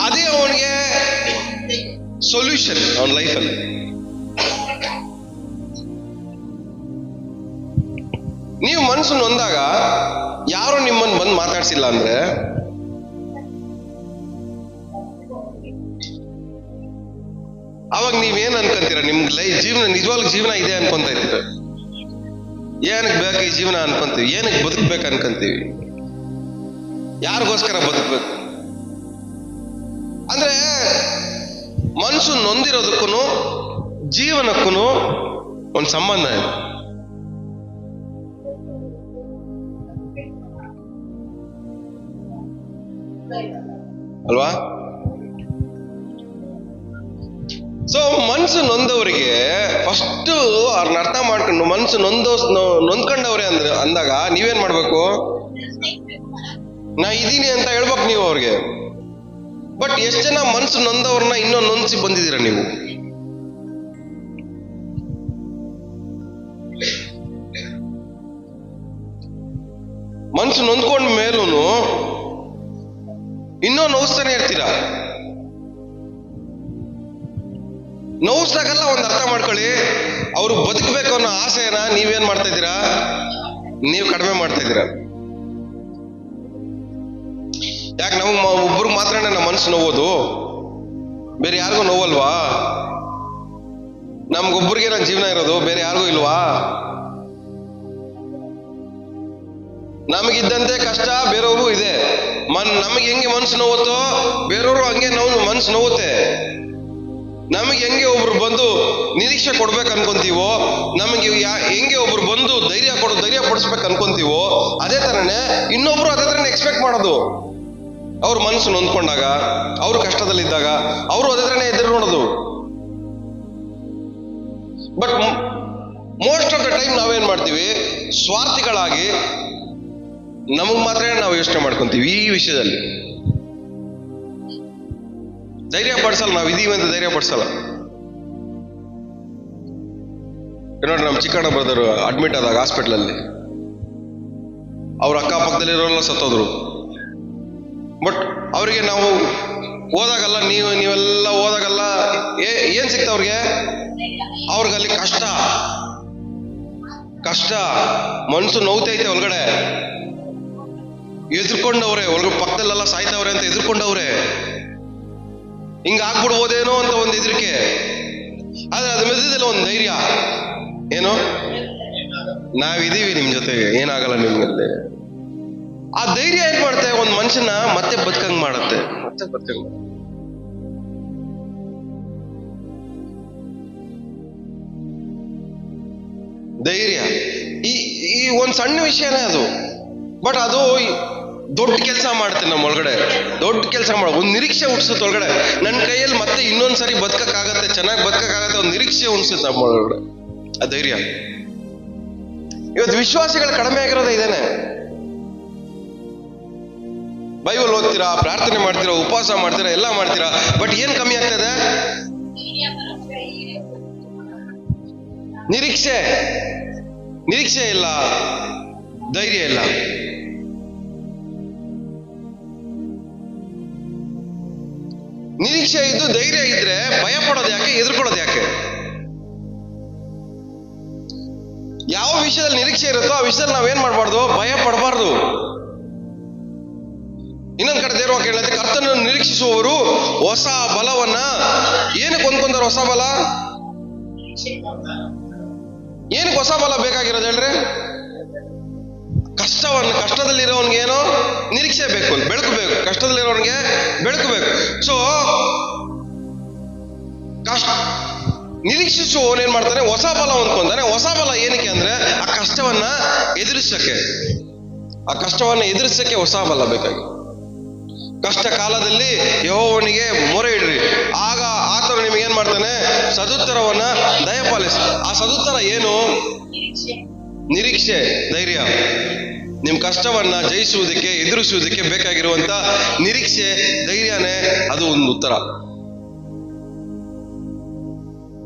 ಅದೇ ಅವನಿಗೆ ಸೊಲ್ಯೂಷನ್ ಅವನ ಲೈಫಲ್ಲಿ. ನೀವು ಮನಸ್ಸು ನೊಂದಾಗ ಯಾರು ನಿಮ್ಮನ್ನು ಬಂದು ಮಾತಾಡ್ಸಿಲ್ಲ ಅಂದ್ರೆ ಅವಾಗ ನೀವೇನ್ ಅನ್ಕೊಂತೀರ? ನಿಮ್ಗೆ ಜೀವನ ನಿಜವಾಗ್ಲೂ ಜೀವನ ಇದೆ ಅನ್ಕೊಂತ ಇರ್ತೀರ. ಏನಕ್ಕೆ ಬೇಕು ಈ ಜೀವನ ಅನ್ಕೊಂತೀವಿ. ಏನಕ್ಕೆ ಬದುಕ್ಬೇಕು ಅನ್ಕೊಂತೀವಿ. ಯಾರಿಗೋಸ್ಕರ ಬದುಕ್ಬೇಕು ಅಂದ್ರೆ ಮನಸ್ಸು ನೊಂದಿರೋದಕ್ಕೂ ಜೀವನಕ್ಕೂ ಒಂದು ಸಂಬಂಧ ಇದೆ ಅಲ್ವಾ? ಸೊ ಮನ್ಸು ನೊಂದವರಿಗೆ ಫಸ್ಟ್ ಅವ್ರನ್ನ ಅರ್ಥ ಮಾಡ್ಕೊಂಡು ಮನ್ಸು ನೊಂದ್ಕೊಂಡವ್ರೆ ಅಂದಾಗ ನೀವೇನ್ ಮಾಡ್ಬೇಕು? ನಾ ಇದೀನಿ ಅಂತ ಹೇಳ್ಬೇಕು ನೀವು ಅವ್ರಿಗೆ. ಬಟ್ ಎಷ್ಟು ಜನ ಮನ್ಸು ನೊಂದವ್ರನ್ನ ಇನ್ನೂ ನೊಂದಿಸಿ ಬಂದಿದ್ದೀರ ನೀವು? ಮನ್ಸು ನೊಂದ್ಕೊಂಡ ಮೇಲೂ ಇನ್ನೂ ನೋವಿಸ್ತಾನೆ ಇರ್ತೀರಾ. ನೋವಿಸ್ದಾಗೆಲ್ಲ ಒಂದು ಅರ್ಥ ಮಾಡ್ಕೊಳ್ಳಿ, ಅವ್ರು ಬದುಕಬೇಕು ಅನ್ನೋ ಆಸೆನ ನೀವೇನ್ ಮಾಡ್ತಾ ಇದ್ದೀರಾ? ನೀವು ಕಡಿಮೆ ಮಾಡ್ತಾ ಇದ್ದೀರಾ. ಯಾಕೆ ನಮಗೆ ಒಬ್ರಿಗೆ ಮಾತ್ರ ನಮ್ಮ ಮನಸ್ಸು ನೋವೋದು, ಬೇರೆ ಯಾರಿಗೂ ನೋವಲ್ವಾ? ನಮ್ಗೊಬ್ಬರಿಗೆ ನನ್ನ ಜೀವನ ಇರೋದು, ಬೇರೆ ಯಾರಿಗೂ ಇಲ್ವಾ? ನಮಗಿದ್ದಂತೆ ಕಷ್ಟ ಬೇರೆಯವ್ರಿಗೂ ಇದೆ. ನಮಗೆ ಹೆಂಗೆ ಮನಸ್ಸು ನೋವುತ್ತೋ ಬೇರೆಯವರು ಹಂಗೆ ನಾವು ಮನಸ್ಸು ನೋವುತ್ತೆ. ನಮಗೆ ಹೆಂಗೆ ಒಬ್ರು ಬಂದು ನಿರೀಕ್ಷೆ ಕೊಡ್ಬೇಕು ಅನ್ಕೊಂತೀವೋ, ನಮಗೆ ಹೆಂಗೆ ಒಬ್ರು ಬಂದು ಧೈರ್ಯ ಪಡಿಸ್ಬೇಕು ಅನ್ಕೊಂತೀವೋ, ಅದೇ ತರನೇ ಇನ್ನೊಬ್ರು ಅದೇ ತರನೇ ಎಕ್ಸ್ಪೆಕ್ಟ್ ಮಾಡೋದು. ಅವ್ರ ಮನಸ್ಸು ನೊಂದ್ಕೊಂಡಾಗ, ಅವ್ರು ಕಷ್ಟದಲ್ಲಿದ್ದಾಗ ಅವರು ಅದೇ ತರನೇ ಎದುರು ನೋಡೋದು. But most of the time ನಾವೇನ್ ಮಾಡ್ತೀವಿ, ಸ್ವಾರ್ಥಿಗಳಾಗಿ ನಮಗ್ ಮಾತ್ರ ನಾವು ಯೋಚನೆ ಮಾಡ್ಕೊಂತೀವಿ. ಈ ವಿಷಯದಲ್ಲಿ ಧೈರ್ಯ ಪಡಿಸಲ್ಲ, ನಾವು ಇದೀವಿ ಅಂತ ಧೈರ್ಯ ಪಡಿಸಲ್ಲ. ನೋಡ್ರಿ, ನಮ್ಮ ಚಿಕ್ಕಣ್ಣ ಬ್ರದರು ಅಡ್ಮಿಟ್ ಆದಾಗ ಹಾಸ್ಪಿಟ್ಲಲ್ಲಿ ಅವ್ರ ಅಕ್ಕಪಕ್ಕದಲ್ಲಿರೋಲ್ಲ ಸತ್ತೋದ್ರು. ಬಟ್ ಅವರಿಗೆ ನಾವು ಹೋದಾಗಲ್ಲ, ನೀವೆಲ್ಲ ಹೋದಾಗಲ್ಲ ಏನ್ ಸಿಕ್ತ ಅವ್ರಿಗಲ್ಲಿ ಕಷ್ಟ ಮನ್ಸು ನೋವ್ತೈತೆ ಒಳಗಡೆ, ಎದುರ್ಕೊಂಡವ್ರೆ, ಒಳಗಡೆ ಪಕ್ಕದಲ್ಲೆಲ್ಲ ಸಾಯ್ತವ್ರೆ ಅಂತ ಎದುರ್ಕೊಂಡವ್ರೆ. ಹಿಂಗ ಆಗ್ಬಿಡ್ಬೋದೇನೋ ಅಂತ ಒಂದು ಹೆದರಿಕೆ. ಆದ್ರೆ ಅದ್ರ ಮಧ್ಯದಲ್ಲಿ ಒಂದು ಧೈರ್ಯ, ಏನು, ನಾವಿದೀವಿ ನಿಮ್ ಜೊತೆಗೆ, ಏನಾಗಲ್ಲ ನಿಮ್ಗಲ್ಲಿ. ಆ ಧೈರ್ಯ ಏನ್ ಮಾಡುತ್ತೆ, ಒಂದ್ ಮನುಷ್ಯನ ಮತ್ತೆ ಬದುಕಂಗ್ ಮಾಡುತ್ತೆ. ಧೈರ್ಯ ಈ ಒಂದ್ ಸಣ್ಣ ವಿಷಯನೇ ಅದು. ಬಟ್ ಅದು ದೊಡ್ಡ ಕೆಲಸ ಮಾಡುತ್ತೆ ನಮ್ಮ ಒಳಗಡೆ, ದೊಡ್ಡ ಕೆಲಸ ಒಂದು ನಿರೀಕ್ಷೆ ಹುಟ್ಟಿಸುತ್ತೆ ಒಳಗಡೆ. ನನ್ನ ಕೈಯಲ್ಲಿ ಮತ್ತೆ ಇನ್ನೊಂದ್ಸರಿ ಬದುಕಕ್ಕಾಗತ್ತೆ, ಚೆನ್ನಾಗಿ ಬದುಕಕ್ಕಾಗತ್ತೆ, ಒಂದು ನಿರೀಕ್ಷೆ ಹುಟ್ಟಿಸುತ್ತೆ ನಮ್ಮ ಒಳಗಡೆ ಆ ಧೈರ್ಯ. ಇವತ್ತು ವಿಶ್ವಾಸಿಗಳು ಕಡಿಮೆ ಆಗಿರೋದೇ ಇದೇನೆ. ಬೈಬಲ್ ಓದ್ತೀರಾ, ಪ್ರಾರ್ಥನೆ ಮಾಡ್ತೀರಾ, ಉಪವಾಸ ಮಾಡ್ತೀರಾ, ಎಲ್ಲ ಮಾಡ್ತೀರಾ, ಬಟ್ ಏನ್ ಕಮ್ಮಿ ಆಗ್ತದೆ? ನಿರೀಕ್ಷೆ ಇಲ್ಲ, ಧೈರ್ಯ ಇಲ್ಲ. ನಿರೀಕ್ಷೆ ಇದ್ದು ಧೈರ್ಯ ಇದ್ರೆ ಭಯ ಪಡೋದು ಯಾಕೆ, ಎದುರ್ಕೊಳ್ಳೋದು ಯಾಕೆ? ಯಾವ ವಿಷಯದಲ್ಲಿ ನಿರೀಕ್ಷೆ ಇರುತ್ತೋ ಆ ವಿಷಯದಲ್ಲಿ ನಾವೇನ್ ಮಾಡಬಾರ್ದು, ಭಯ ಪಡಬಾರ್ದು. ಇನ್ನೊಂದ್ ಕಡೆ ದೇವರು ಹೇಳುತ್ತೆ, ಕರ್ತನನ್ನು ನಿರೀಕ್ಷಿಸುವವರು ಹೊಸ ಬಲವನ್ನ ಏನಕ್ಕೆ ಹೊಂದ್ಕೊಂಡಾರ? ಹೊಸ ಬಲ ಏನಕ್ಕೆ ಹೊಸ ಬಲ ಬೇಕಾಗಿರೋದು ಹೇಳ್ರಿ? ಕಷ್ಟದಲ್ಲಿರೋನ್ಗೆ ಏನೋ ನಿರೀಕ್ಷೆ ಬೇಕು, ಬೆಳಕು ಬೇಕು. ಕಷ್ಟದಲ್ಲಿರೋನ್ಗೆ ಬೆಳಕು ಬೇಕು. ಸೊ ನಿರೀಕ್ಷಿಸುವವನು ಏನ್ ಮಾಡ್ತಾನೆ? ಹೊಸ ಬಲ ಹೊಂದ್ಕೊಂತಾನೆ. ಹೊಸ ಬಲ ಏನಕ್ಕೆ ಅಂದ್ರೆ ಆ ಕಷ್ಟವನ್ನ ಎದುರಿಸಕ್ಕೆ ಹೊಸ ಬಲ ಬೇಕಾಗಿ. ಕಷ್ಟ ಕಾಲದಲ್ಲಿ ಯೆಹೋವನಿಗೆ ಮೊರೆ ಇಡ್ರಿ, ಆಗ ಆತನು ನಿಮಗೇನ್ ಮಾಡ್ತಾನೆ? ಸದುತ್ತರವನ್ನ ದಯಪಾಲಿಸಿ. ಆ ಸದುತ್ತರ ಏನು? ನಿರೀಕ್ಷೆ, ಧೈರ್ಯ. ನಿಮ್ ಕಷ್ಟವನ್ನ ಜಯಿಸುವುದಕ್ಕೆ, ಎದುರಿಸುವುದಕ್ಕೆ ಬೇಕಾಗಿರುವಂತ ನಿರೀಕ್ಷೆ, ಧೈರ್ಯನೇ ಅದು ಒಂದು ಉತ್ತರ.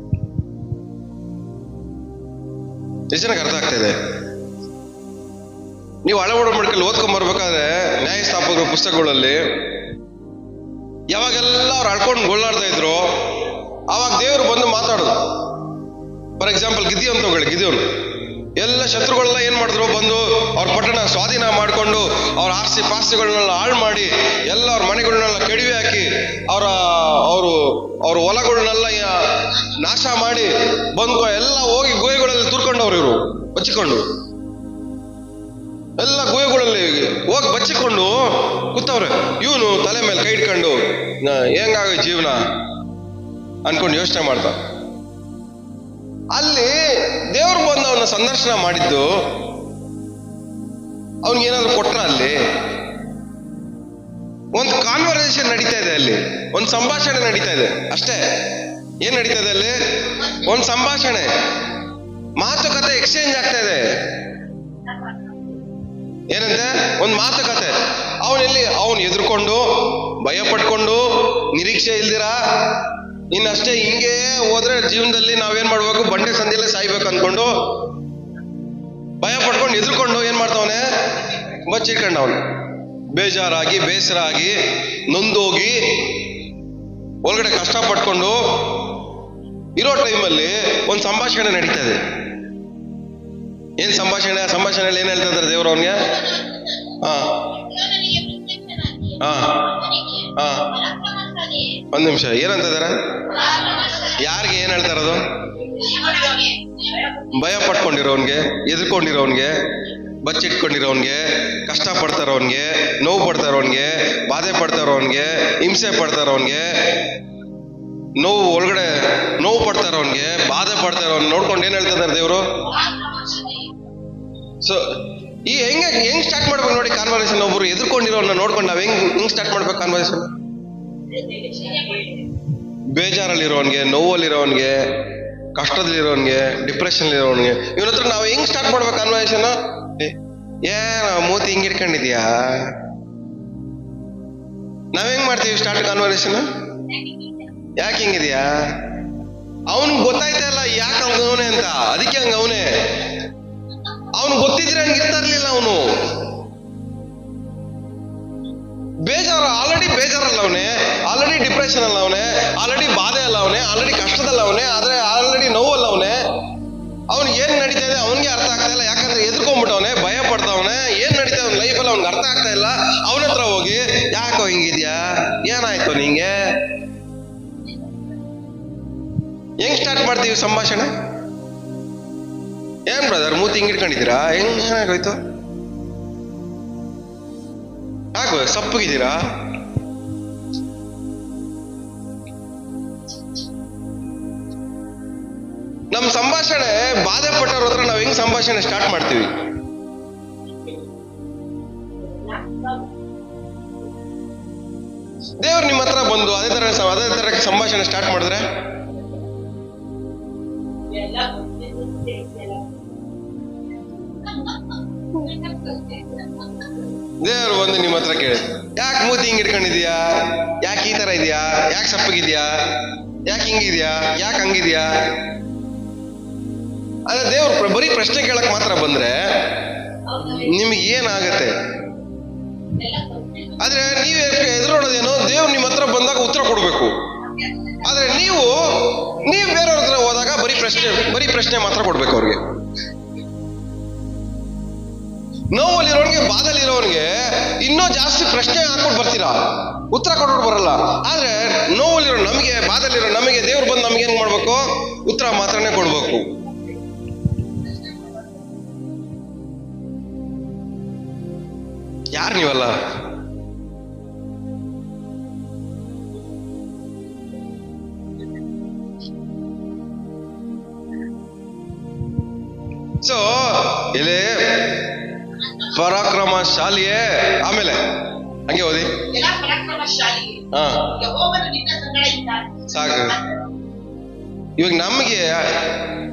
ಎಷ್ಟು ಜನಕ್ಕೆ ಅರ್ಥ ಆಗ್ತಾ ಇದೆ? ನೀವು ಹಳೆ ಒಡಂಬಡಿಕೆಯಲ್ಲಿ ಓದ್ಕೊಂಡ್ ಬರ್ಬೇಕಾದ್ರೆ ನ್ಯಾಯಸ್ಥಾಪಕರ ಪುಸ್ತಕಗಳಲ್ಲಿ ಯಾವಾಗೆಲ್ಲ ಅವ್ರು ಅಳ್ಕೊಂಡು ಗೋಳಾಡ್ತಾ ಇದ್ರು, ಆವಾಗ ದೇವರು ಬಂದು ಮಾತಾಡೋದು. ಫಾರ್ ಎಕ್ಸಾಂಪಲ್ ಗಿದಿಯೋನ್ ತಗೊಳ್ಳಿ. ಗಿದಿಯೋನ್ ಎಲ್ಲ ಶತ್ರುಗಳೆಲ್ಲ ಏನ್ ಮಾಡಿದ್ರು? ಬಂದು ಅವ್ರ ಪಟ್ಟಣ ಸ್ವಾಧೀನ ಮಾಡ್ಕೊಂಡು ಅವ್ರ ಆಸ್ತಿ ಪಾಸ್ತಿಗಳನ್ನೆಲ್ಲ ಹಾಳು ಮಾಡಿ, ಎಲ್ಲ ಅವ್ರ ಮನೆಗಳನ್ನೆಲ್ಲ ಕೆಡವಿ ಹಾಕಿ, ಅವ್ರ ಹೊಲಗಳನ್ನೆಲ್ಲ ನಾಶ ಮಾಡಿ ಬಂದು ಎಲ್ಲ ಹೋಗಿ ಗುಹೆಗಳಲ್ಲಿ ತುರ್ಕೊಂಡವ್ರು. ಇವರು ಬಚ್ಚಿಕೊಂಡು ಎಲ್ಲ ಗುಹೆಗಳಲ್ಲಿ ಹೋಗಿ ಬಚ್ಚಿಕೊಂಡು ಕೂತವ್ರೆ. ಇವನು ತಲೆ ಮೇಲೆ ಕೈ ಇಟ್ಕೊಂಡು ಹೆಂಗಾಗ ಜೀವನ ಅನ್ಕೊಂಡು ಯೋಚನೆ ಮಾಡ್ತಾ. ಅಲ್ಲಿ ದೇವ್ರು ಬಂದು ಅವನ ಸಂದರ್ಶನ ಮಾಡಿದ್ದು, ಅವನಿಗೇನಾದ್ರು ಕೊಟ್ರ? ಅಲ್ಲಿ ಒಂದು ಕಾನ್ವರ್ಸೇಷನ್ ನಡೀತಾ ಇದೆ, ಅಲ್ಲಿ ಒಂದು ಸಂಭಾಷಣೆ ನಡೀತಾ ಇದೆ ಅಷ್ಟೇ. ಏನ್ ನಡೀತಾ ಇದೆ ಅಲ್ಲಿ? ಒಂದು ಸಂಭಾಷಣೆ, ಮಾತುಕತೆ ಎಕ್ಸ್ಚೇಂಜ್ ಆಗ್ತಾ ಇದೆ. ಏನಂತೆ? ಒಂದು ಮಾತುಕತೆ. ಅವನು ಎದುರ್ಕೊಂಡು, ಭಯ ಪಟ್ಕೊಂಡು, ನಿರೀಕ್ಷೆ ಇಲ್ದಿರ ಇನ್ನಷ್ಟೇ ಹಿಂಗೆ ಹೋದ್ರೆ ಜೀವನದಲ್ಲಿ ನಾವೇನ್ ಮಾಡ್ಬೇಕು? ಬಂಡೆ ಸಂದಿಯಲ್ಲೇ ಸಾಯ್ಬೇಕು ಅನ್ಕೊಂಡು, ಭಯ ಪಟ್ಕೊಂಡು, ಎದುರ್ಕೊಂಡು ಏನ್ ಮಾಡ್ತಾವನೆ? ಬಚ್ಚಿಟ್ಕೊಂಡವನು. ಬೇಜಾರಾಗಿ, ಬೇಸರ ಆಗಿ, ನೊಂದೋಗಿ, ಒಳಗಡೆ ಕಷ್ಟ ಪಟ್ಕೊಂಡು ಇರೋ ಟೈಮಲ್ಲಿ ಒಂದು ಸಂಭಾಷಣೆ ನಡೀತಾ ಇದೆ. ಏನ್ ಸಂಭಾಷಣೆ? ಆ ಸಂಭಾಷಣೆಯಲ್ಲಿ ಏನ್ ಹೇಳ್ತಾ ಇದ್ದಾರೆ ದೇವ್ರು ಅವನಿಗೆ? ಒಂದ್ ನಿಮಿಷ, ಏನಂತ ಇದಾರೆ? ಯಾರಿಗೆ ಏನ್ ಹೇಳ್ತಾ ಇರೋದು? ಭಯ ಪಟ್ಕೊಂಡಿರೋನ್ಗೆ, ಎದುರ್ಕೊಂಡಿರೋನ್ಗೆ, ಬಚ್ಚಿಟ್ಕೊಂಡಿರೋನ್ಗೆ, ಕಷ್ಟ ಪಡ್ತಾರೋನ್ಗೆ, ನೋವು ಪಡ್ತಾರೋನ್ಗೆ, ಬಾಧೆ ಪಡ್ತಾರೋನ್ಗೆ, ಹಿಂಸೆ ಪಡ್ತಾರೋನ್ಗೆ ನೋವು ಒಳಗಡೆ ನೋವು ಪಡ್ತಾ ಇರೋನ್ಗೆ, ಬಾಧೆ ಪಡ್ತಾ ಇರೋನ್ ನೋಡ್ಕೊಂಡು ಏನ್ ಹೇಳ್ತಾ ಇದಾರೆ ದೇವರು? ಸೊ ಈ ಹೆಂಗ್ ಸ್ಟಾರ್ಟ್ ಮಾಡ್ಬೇಕು ನೋಡಿ ಕಾನ್ವರ್ಸೇಷನ್. ಒಬ್ರು ಎದುರ್ಕೊಂಡಿರೋನ್ನ ನೋಡ್ಕೊಂಡು ನಾವ್ ಹೆಂಗ್ ಸ್ಟಾರ್ಟ್ ಮಾಡ್ಬೇಕು ಕಾನ್ವರ್ಸೇಷನ್? ಬೇಜಾರಲ್ಲಿರೋನ್ಗೆ, ನೋವಲ್ಲಿರೋನ್ಗೆ, ಕಷ್ಟದಲ್ಲಿರೋನ್ಗೆ, ಡಿಪ್ರೆಷನ್ ಇರೋನ್ಗೆ ಇವನ ಹತ್ರ ನಾವ್ ಹೆಂಗ್ ಸ್ಟಾರ್ಟ್ ಮಾಡ್ಬೇಕು ಕಾನ್ವರ್ಸೇಷನ್? ಏನ ಮೂತಿ ಹಿಂಗ್ ಇಟ್ಕೊಂಡಿದ್ಯಾ? ನಾವ್ ಹೆಂಗ್ ಮಾಡ್ತೀವಿ ಸ್ಟಾರ್ಟ್ ಕಾನ್ವರ್ಸೇಷನ್? ಯಾಕೆ ಹಿಂಗಿದ್ಯಾ? ಅವನ್ಗೆ ಗೊತ್ತಾಯ್ತಾ ಇಲ್ಲ ಯಾಕೆ ಅವನೇ ಅಂತ, ಅದಕ್ಕೆ ಹಂಗ ಅವನೇ. ಅವನು ಗೊತ್ತಿದ್ರೆ ಹಂಗೆ ಇರ್ತಾ ಇರ್ಲಿಲ್ಲ. ಅವನು ಆಲ್ರೆಡಿ ಬೇಜಾರಲ್ಲ ಅವನೇ, ಆಲ್ರೆಡಿ ಡಿಪ್ರೆಷನ್ ಅಲ್ಲ ಅವನೇ, ಆಲ್ರೆಡಿ ಬಾಧೆ ಅಲ್ಲ ಅವನೇ, ಆಲ್ರೆಡಿ ಕಷ್ಟದಲ್ಲ ಅವನೇ, ಆದ್ರೆ ಆಲ್ರೆಡಿ ನೋವಲ್ಲ ಅವನೇ. ಅವ್ನಿಗೆ ಏನ್ ನಡೀತಾ ಇದೆ ಅವನಿಗೆ ಅರ್ಥ ಆಗ್ತಾ ಇಲ್ಲ. ಯಾಕಂದ್ರೆ ಎದ್ಕೊಂಡ್ಬಿಟ್ಟವನೆ, ಭಯ ಪಡ್ತಾವನೆ, ಏನ್ ನಡೀತಾ ಅವನ ಲೈಫಲ್ಲಿ ಅವ್ನಿಗೆ ಅರ್ಥ ಆಗ್ತಾ ಇಲ್ಲ. ಅವನ ಹತ್ರ ಹೋಗಿ ಯಾಕೋ ಹಿಂಗಿದ್ಯಾ, ಏನಾಯ್ತು ನಿಂಗೆ? ಹೆಂಗ್ ಸ್ಟಾರ್ಟ್ ಮಾಡ್ತೀವಿ ಸಂಭಾಷಣೆ? ಏನ್ ಬ್ರದರ್ ಮೂತಿ ಹಿಂಗ್ ಇಟ್ಕೊಂಡಿದ್ದೀರಾ? ಏನಾಗೋಯ್ತು? ಯಾಕೋ ಸಪ್ಪಗಿದ್ದೀರಾ? ನಮ್ ಸಂಭಾಷಣೆ ಬಾಧೆ ಪಟ್ಟವ್ರ ಹತ್ರ ನಾವ್ ಹೆಂಗ್ ಸಂಭಾಷಣೆ ಸ್ಟಾರ್ಟ್ ಮಾಡ್ತೀವಿ? ದೇವ್ರು ನಿಮ್ಮ ಹತ್ರ ಬಂದು ಅದೇ ತರ ಸಂಭಾಷಣೆ ಸ್ಟಾರ್ಟ್ ಮಾಡಿದ್ರೆ ದೇವ್ರು ಬಂದು ನಿಮ್ಮ ಹತ್ರ ಕೇಳಿ, ಯಾಕೆ ಮೂತಿ ಹಿಂಗ್ ಇಟ್ಕೊಂಡಿದ್ಯಾ, ಯಾಕೆ ಈ ತರ ಇದೆಯಾ, ಯಾಕೆ ಸಪ್ಪಗಿದ್ಯಾ, ಯಾಕೆ ಹಿಂಗಿದ್ಯಾ, ಯಾಕೆ ಹಂಗಿದ್ಯಾ? ಅದೇ ದೇವ್ರು ಬರೀ ಪ್ರಶ್ನೆ ಕೇಳಕ್ ಮಾತ್ರ ಬಂದ್ರೆ ನಿಮ್ಗೆ ಏನಾಗತ್ತೆ? ಆದ್ರೆ ನೀವ್ ಎದುರೋಡೋದೇನು? ದೇವ್ರು ನಿಮ್ಮ ಹತ್ರ ಬಂದಾಗ ಉತ್ತರ ಕೊಡ್ಬೇಕು. ಆದ್ರೆ ನೀವು ಬೇರೆಯವ್ರ ಹತ್ರ ಹೋದಾಗ ಬರೀ ಪ್ರಶ್ನೆ ಮಾತ್ರ ಕೊಡ್ಬೇಕು ಅವ್ರಿಗೆ. ನೋವಲ್ಲಿರೋನ್ಗೆ, ಬಾಧಲ್ಲಿರೋನ್ಗೆ ಇನ್ನೂ ಜಾಸ್ತಿ ಪ್ರಶ್ನೆ ಹಾಕೊಂಡು ಬರ್ತೀರಾ, ಉತ್ತರ ಕೊಟ್ಬಿಟ್ಟು ಬರಲ್ಲ. ಆದ್ರೆ ನೋವಲ್ಲಿರೋ ನಮಗೆ, ಬಾಧಲ್ಲಿರೋ ನಮಗೆ ದೇವ್ರು ಬಂದು ನಮ್ಗೆ ಏನ್ ಮಾಡ್ಬೇಕು? ಉತ್ತರ ಮಾತ್ರನೇ ಕೊಡ್ಬೇಕು. ಯಾರು ನೀವಲ್ಲ? ಸೊ ಇಲ್ಲಿ ಪರಾಕ್ರಮಶಾಲಿಯೇ, ಆಮೇಲೆ ಹಂಗೆ ಓದಿ. ಹಾ ಸಾಕು. ಇವಾಗ ನಮ್ಗೆ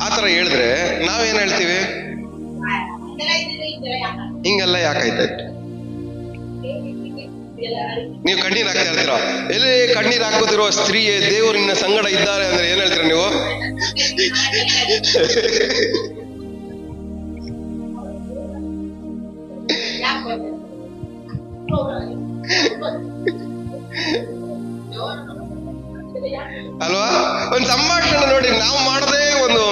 ಆತರ ಹೇಳಿದ್ರೆ ನಾವೇನ್ ಹೇಳ್ತೀವಿ? ಹಿಂಗೆಲ್ಲ ಯಾಕಾಯ್ತಾಯ್ತು? ನೀವು ಕಣ್ಣೀರ್ ಹಾಕ್ತಾ ಇರ್ತೀರ. ಎಲ್ಲಿ ಕಣ್ಣೀರ್ ಹಾಕೋತಿರೋ ಸ್ತ್ರೀಯೇ, ದೇವರು ನಿನ್ನ ಸಂಗಡ ಇದ್ದಾರೆ ಅಂದ್ರೆ ಏನ್ ಹೇಳ್ತೀರ ನೀವು? ಅಲ್ವಾ? ಒಂದ್ ಸಂಭಾಷಣೆ ನೋಡಿ, ನಾವು ಮಾಡದೆ ಒಂದು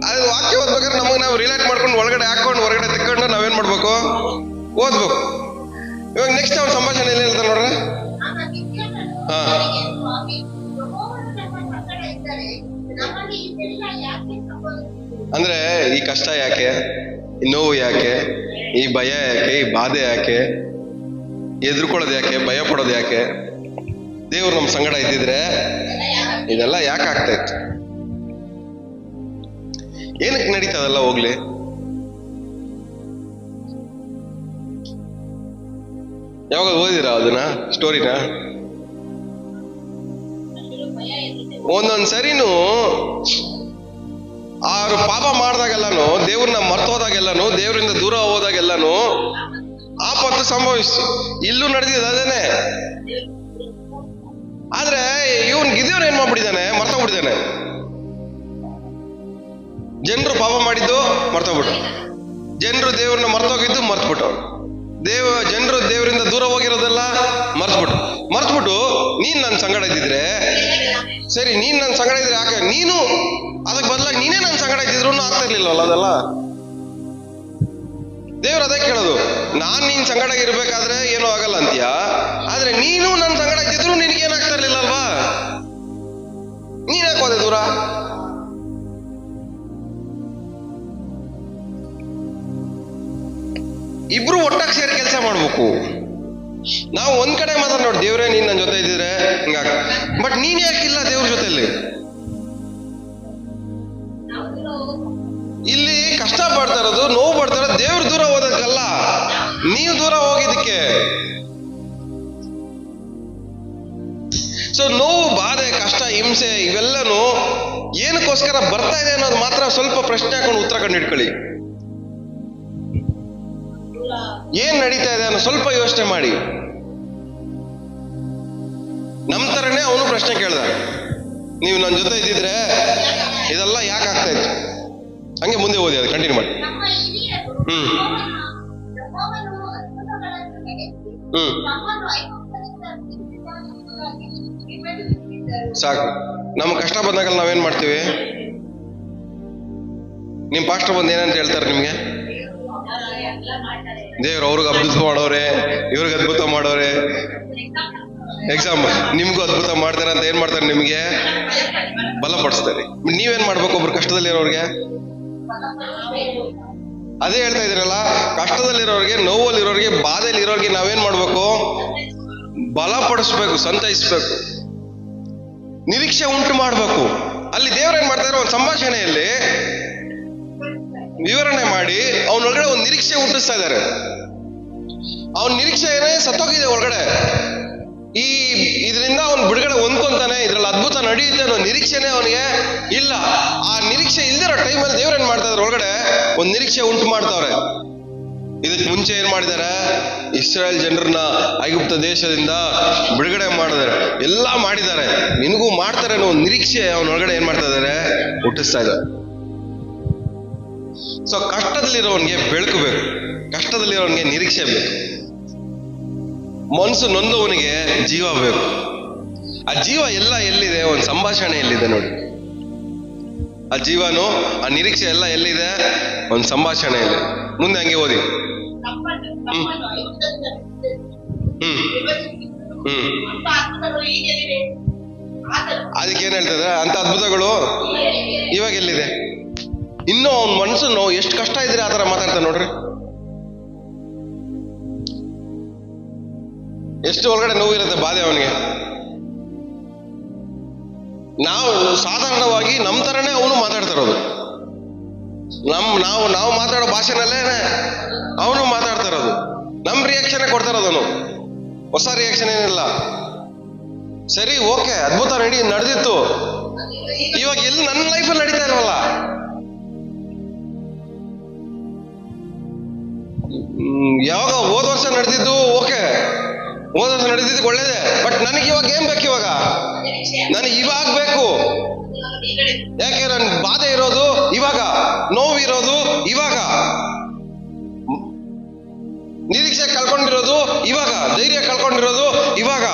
ಅದು ವಾಕ್ಯ ಓದ್ಬೇಕಾದ್ರೆ ನಮಗ್ ನಾವು ರಿಲೇಟ್ ಮಾಡ್ಕೊಂಡು ಒಳಗಡೆ ಹಾಕೊಂಡು ಹೊರಗಡೆ ತೆಕ್ಕೊಂಡು ನಾವೇನ್ ಮಾಡ್ಬೇಕು? ಓದ್ಬೇಕು. ಇವಾಗ ನೆಕ್ಸ್ಟ್ ಅವ್ನ ಸಂಭಾಷಣೆ ಏನ್ ಹೇಳ್ತಾರೆ ನೋಡ್ರೆ. ಹಾ, ಅಂದ್ರೆ ಈ ಕಷ್ಟ ಯಾಕೆ, ಈ ನೋವು ಯಾಕೆ, ಈ ಭಯ ಯಾಕೆ, ಈ ಬಾಧೆ ಯಾಕೆ, ಎದುರ್ಕೊಳ್ಳೋದು ಯಾಕೆ, ಭಯ ಪಡೋದು ಯಾಕೆ? ದೇವ್ರು ನಮ್ ಸಂಗಡ ಇದ್ದಿದ್ರೆ ಇದೆಲ್ಲ ಯಾಕೆ ಆಗ್ತಾ ಇತ್ತು? ಏನಕ್ಕೆ ನಡೀತದಲ್ಲ ಹೋಗ್ಲಿ? ಯಾವಾಗ ಓದಿರಾ ಅದನ್ನ ಸ್ಟೋರಿನ? ಒಂದೊಂದ್ ಸರಿನೂ ಅವ್ರು ಪಾಪ ಮಾಡ್ದಾಗೆಲ್ಲಾನು, ದೇವ್ರನ್ನ ಮರ್ತೋದಾಗೆಲ್ಲಾನು, ದೇವ್ರಿಂದ ದೂರ ಹೋದಾಗೆಲ್ಲಾನು ಆಪತ್ತು ಸಂಭವಿಸ್ತು. ಇಲ್ಲೂ ನಡೆದಿದೆ ಅದೇನೆ. ಆದ್ರೆ ಗಿದ್ಯೋನ್ ಏನ್ ಮಾಡ್ಬಿಟ್ಟಿದ್ದಾನೆ? ಮರ್ತೋಗ್ಬಿಟ್ಟಿದ್ದಾನೆ. ಜನರು ಪಾಪ ಮಾಡಿದ್ದು ಮರ್ತೋಗ್ಬಿಟ್ಟು, ಜನರು ದೇವ್ರನ್ನ ಮರ್ತೋಗಿದ್ದು ಮರ್ತ್ಬಿಟ್ಟು, ಜನರು ದೇವರಿಂದ ದೂರ ಹೋಗಿರೋದೆಲ್ಲ ಮರ್ತ್ಬಿಟ್ಟು ನೀನ್ ನನ್ನ ಸಂಗಡ ಇದ್ದಿದ್ರೆ ಸರಿ, ನೀನ್ ನನ್ನ ಸಂಗಡ ಇದ್ರೆ ಯಾಕೆ ನೀನು ಅದಕ್ಕೆ ಬದಲಾಗಿ ನೀನೇ ನನ್ನ ಸಂಗಡ ಇದ್ದಿದ್ರು ಆಗ್ತಾ ಇರ್ಲಿಲ್ಲವಲ್ಲ ಅದೆಲ್ಲ. ದೇವ್ರು ಅದೇ ಕೇಳೋದು, ನಾನ್ ನಿನ್ ಸಂಗಡ ಇರ್ಬೇಕಾದ್ರೆ ಏನೂ ಆಗಲ್ಲ ಅಂತೀಯ, ಆದ್ರೆ ನೀನು ನನ್ನ ಸಂಗಡ ಇದ್ದಿದ್ರು ನಿನಗೇನಾಗ್ತಾ ಇರ್ಲಿಲ್ಲ ಅಲ್ವಾ? ನೀನ್ ಯಾಕೆ ಹೋದೆ ದೂರ? ಇಬ್ರು ಒಟ್ಟಾಗಿ ಸೇರಿ ಕೆಲಸ ಮಾಡ್ಬೇಕು. ನಾವು ಒಂದ್ ಕಡೆ ಮಾತ್ರ ನೋಡಿ, ದೇವ್ರೇ ನೀನ್ ನನ್ನ ಜೊತೆ ಇದ್ದಿದ್ರೆ ಹಿಂಗಾಗ, ಬಟ್ ನೀನ್ ಯಾಕಿಲ್ಲ ದೇವ್ರ ಜೊತೆಯಲ್ಲಿ? ಇಲ್ಲಿ ಕಷ್ಟ ಪಡ್ತಾ ಇರೋದು, ನೋವು ಪಡ್ತಾ ಇರೋದು ದೇವ್ರ ದೂರ ಹೋದಕ್ಕಲ್ಲ, ನೀವು ದೂರ ಹೋಗಿದ್ದಕ್ಕೆ. ಸೊ ನೋವು, ಬಾಧೆ, ಕಷ್ಟ, ಹಿಂಸೆ ಇವೆಲ್ಲನೂ ಏನಕ್ಕೋಸ್ಕರ ಬರ್ತಾ ಇದೆ ಅನ್ನೋದು ಮಾತ್ರ ಸ್ವಲ್ಪ ಪ್ರಶ್ನೆ ಹಾಕೊಂಡು ಉತ್ತರ ಕಂಡು ಇಟ್ಕೊಳ್ಳಿ. ಏನ್ ನಡೀತಾ ಇದೆ ಅನ್ನೋ ಸ್ವಲ್ಪ ಯೋಚನೆ ಮಾಡಿ. ನಮ್ ತರನೇ ಅವನು ಪ್ರಶ್ನೆ ಕೇಳ್ದ, ನೀವು ನನ್ನ ಜೊತೆ ಇದ್ದಿದ್ರೆ ಇದೆಲ್ಲ ಯಾಕೆ ಆಗ್ತಾ ಇತ್ತು? ಹಂಗೆ ಮುಂದೆ ಓದಿ, ಅದು ಕಂಟಿನ್ಯೂ ಮಾಡಿ. ಹ್ಮ್ ಸಾಕು. ನಮ್ಮ ಕಷ್ಟ ಬಂದಾಗ ನಾವೇನ್ ಮಾಡ್ತೀವಿ? ನಿಮ್ ಪಾಸ್ಟರ್ ಬಂದು ಏನಂತ ಹೇಳ್ತಾರೆ ನಿಮ್ಗೆ? ದೇವ್ರು ಅವ್ರಿಗೆ ಅದ್ಭುತ ಮಾಡೋರೆ, ಇವ್ರಿಗೆ ಅದ್ಭುತ ಮಾಡೋರೆ, ಎಕ್ಸಾಮ್ ನಿಮ್ಗೂ ಅದ್ಭುತ ಮಾಡ್ತಾರೆ ಅಂತ ಏನ್ ಮಾಡ್ತಾರೆ? ನಿಮ್ಗೆ ಬಲಪಡಿಸ್ತಾರೆ. ನೀವೇನ್ ಮಾಡ್ಬೇಕು? ಒಬ್ರು ಕಷ್ಟದಲ್ಲಿರೋರ್ಗೆ ಅದೇ ಹೇಳ್ತಾ ಇದೀರಲ್ಲ, ಕಷ್ಟದಲ್ಲಿರೋರ್ಗೆ, ನೋವಲ್ಲಿರೋರ್ಗೆ, ಬಾಧೆಯಲ್ಲಿರೋರ್ಗೆ ನಾವೇನ್ ಮಾಡ್ಬೇಕು? ಬಲಪಡಿಸ್ಬೇಕು, ಸಂತೈಸ್ಬೇಕು, ನಿರೀಕ್ಷೆ ಉಂಟು ಮಾಡ್ಬೇಕು. ಅಲ್ಲಿ ದೇವ್ರ ಏನ್ ಮಾಡ್ತಾರೆ? ಒಂದು ಸಂಭಾಷಣೆಯಲ್ಲಿ ವಿವರಣೆ ಮಾಡಿ ಅವನೊಳಗಡೆ ಒಂದು ನಿರೀಕ್ಷೆ ಹುಟ್ಟಿಸ್ತಾ ಇದ್ದಾರೆ. ಅವನ ನಿರೀಕ್ಷೆ ಏನೇ ಸತ್ತೋಗಿದೆ ಒಳಗಡೆ. ಇದರಿಂದ ಅವನು ಬಿಡುಗಡೆ ಹೊಂದ್ಕೊಂತಾನೆ, ಇದ್ರಲ್ಲಿ ಅದ್ಭುತ ನಡೆಯುತ್ತೆ ಅನ್ನೋ ನಿರೀಕ್ಷೆನೇ ಅವನಿಗೆ ಇಲ್ಲ. ಆ ನಿರೀಕ್ಷೆ ಇಲ್ದಿರೋ ಟೈಮಲ್ಲಿ ದೇವ್ರ ಏನ್ ಮಾಡ್ತಾ ಇದ್ದಾರೆ? ಒಳಗಡೆ ಒಂದು ನಿರೀಕ್ಷೆ ಉಂಟು ಮಾಡ್ತಾವ್ರೆ. ಇದಕ್ಕೆ ಮುಂಚೆ ಏನ್ ಮಾಡಿದ್ದಾರೆ? ಇಸ್ರಾಯೇಲ್ ಜನರನ್ನ ಐಗುಪ್ತ ದೇಶದಿಂದ ಬಿಡುಗಡೆ ಮಾಡಿದ್ದಾರೆ, ಎಲ್ಲಾ ಮಾಡಿದ್ದಾರೆ, ನಿನಗೂ ಮಾಡ್ತಾರೆ ಅನ್ನೋ ನಿರೀಕ್ಷೆ ಅವನೊಳಗಡೆ ಏನ್ ಮಾಡ್ತಾ ಇದ್ದಾರೆ? ಹುಟ್ಟಿಸ್ತಾ ಇದ್ದಾರೆ. ಸೊ ಕಷ್ಟದಲ್ಲಿರೋನ್ಗೆ ಬೆಳಕು ಬೇಕು, ಕಷ್ಟದಲ್ಲಿರೋನ್ಗೆ ನಿರೀಕ್ಷೆ ಬೇಕು. ಮನಸ್ಸು ನೊಂದವನಿಗೆ ಜೀವ ಬೇಕು. ಆ ಜೀವ ಎಲ್ಲ ಎಲ್ಲಿದೆ? ಒಂದು ಸಂಭಾಷಣೆ ಎಲ್ಲಿದೆ ನೋಡಿ. ಆ ಜೀವನು, ಆ ನಿರೀಕ್ಷೆ ಎಲ್ಲ ಎಲ್ಲಿದೆ? ಒಂದು ಸಂಭಾಷಣೆಯಲ್ಲಿ. ಮುಂದೆ ಹಂಗೆ ಓದಿ. ಅದಕ್ಕೇನ್ ಹೇಳ್ತದೆ? ಅಂತ ಅದ್ಭುತಗಳು ಇವಾಗ ಎಲ್ಲಿದೆ? ಇನ್ನೂ ಅವನ ಮನಸ್ಸು ನೋವು ಎಷ್ಟು ಕಷ್ಟ ಇದ್ರೆ ಆತರ ಮಾತಾಡ್ತಾ ನೋಡ್ರಿ. ಎಷ್ಟು ಒಳಗಡೆ ನೋವು ಇರುತ್ತೆ, ಬಾಧೆ ಅವನಿಗೆ. ನಾವು ಸಾಧಾರಣವಾಗಿ ನಮ್ ತರನೇ ಅವನು ಮಾತಾಡ್ತಾ ಇರೋದು. ನಾವು ಮಾತಾಡೋ ಭಾಷೆನಲ್ಲೇ ಅವನು ಮಾತಾಡ್ತಾ ಇರೋದು. ನಮ್ ರಿಯಾಕ್ಷನ್ ಕೊಡ್ತಾ ಇರೋದು ಅವನು, ಹೊಸ ರಿಯಾಕ್ಷನ್ ಏನಿಲ್ಲ. ಸರಿ, ಓಕೆ, ಅದ್ಭುತ ನಡೆದಿತ್ತು, ಇವಾಗ ಎಲ್ಲಿ ನನ್ನ ಲೈಫಲ್ಲಿ ನಡೀತಾ ಇಲ್ವಲ್ಲ. ಯಾವಾಗ ಹೋದ ವರ್ಷ ನಡೆದಿದ್ದು ಓಕೆ, ಹೋದ ವರ್ಷ ನಡೆದಿದ್ದು ಒಳ್ಳೇದೇ, ಬಟ್ ನನಗೆ ಇವಾಗ ಏನ್ ಬೇಕು? ಇವಾಗ ನನಗೆ ಇವಾಗ ಬೇಕು. ಯಾಕೆ? ನನ್ ಬಾಧೆ ಇರೋದು ಇವಾಗ, ನೋವು ಇರೋದು ಇವಾಗ, ನಿರೀಕ್ಷೆ ಕಳ್ಕೊಂಡಿರೋದು ಇವಾಗ, ಧೈರ್ಯ ಕಳ್ಕೊಂಡಿರೋದು ಇವಾಗ,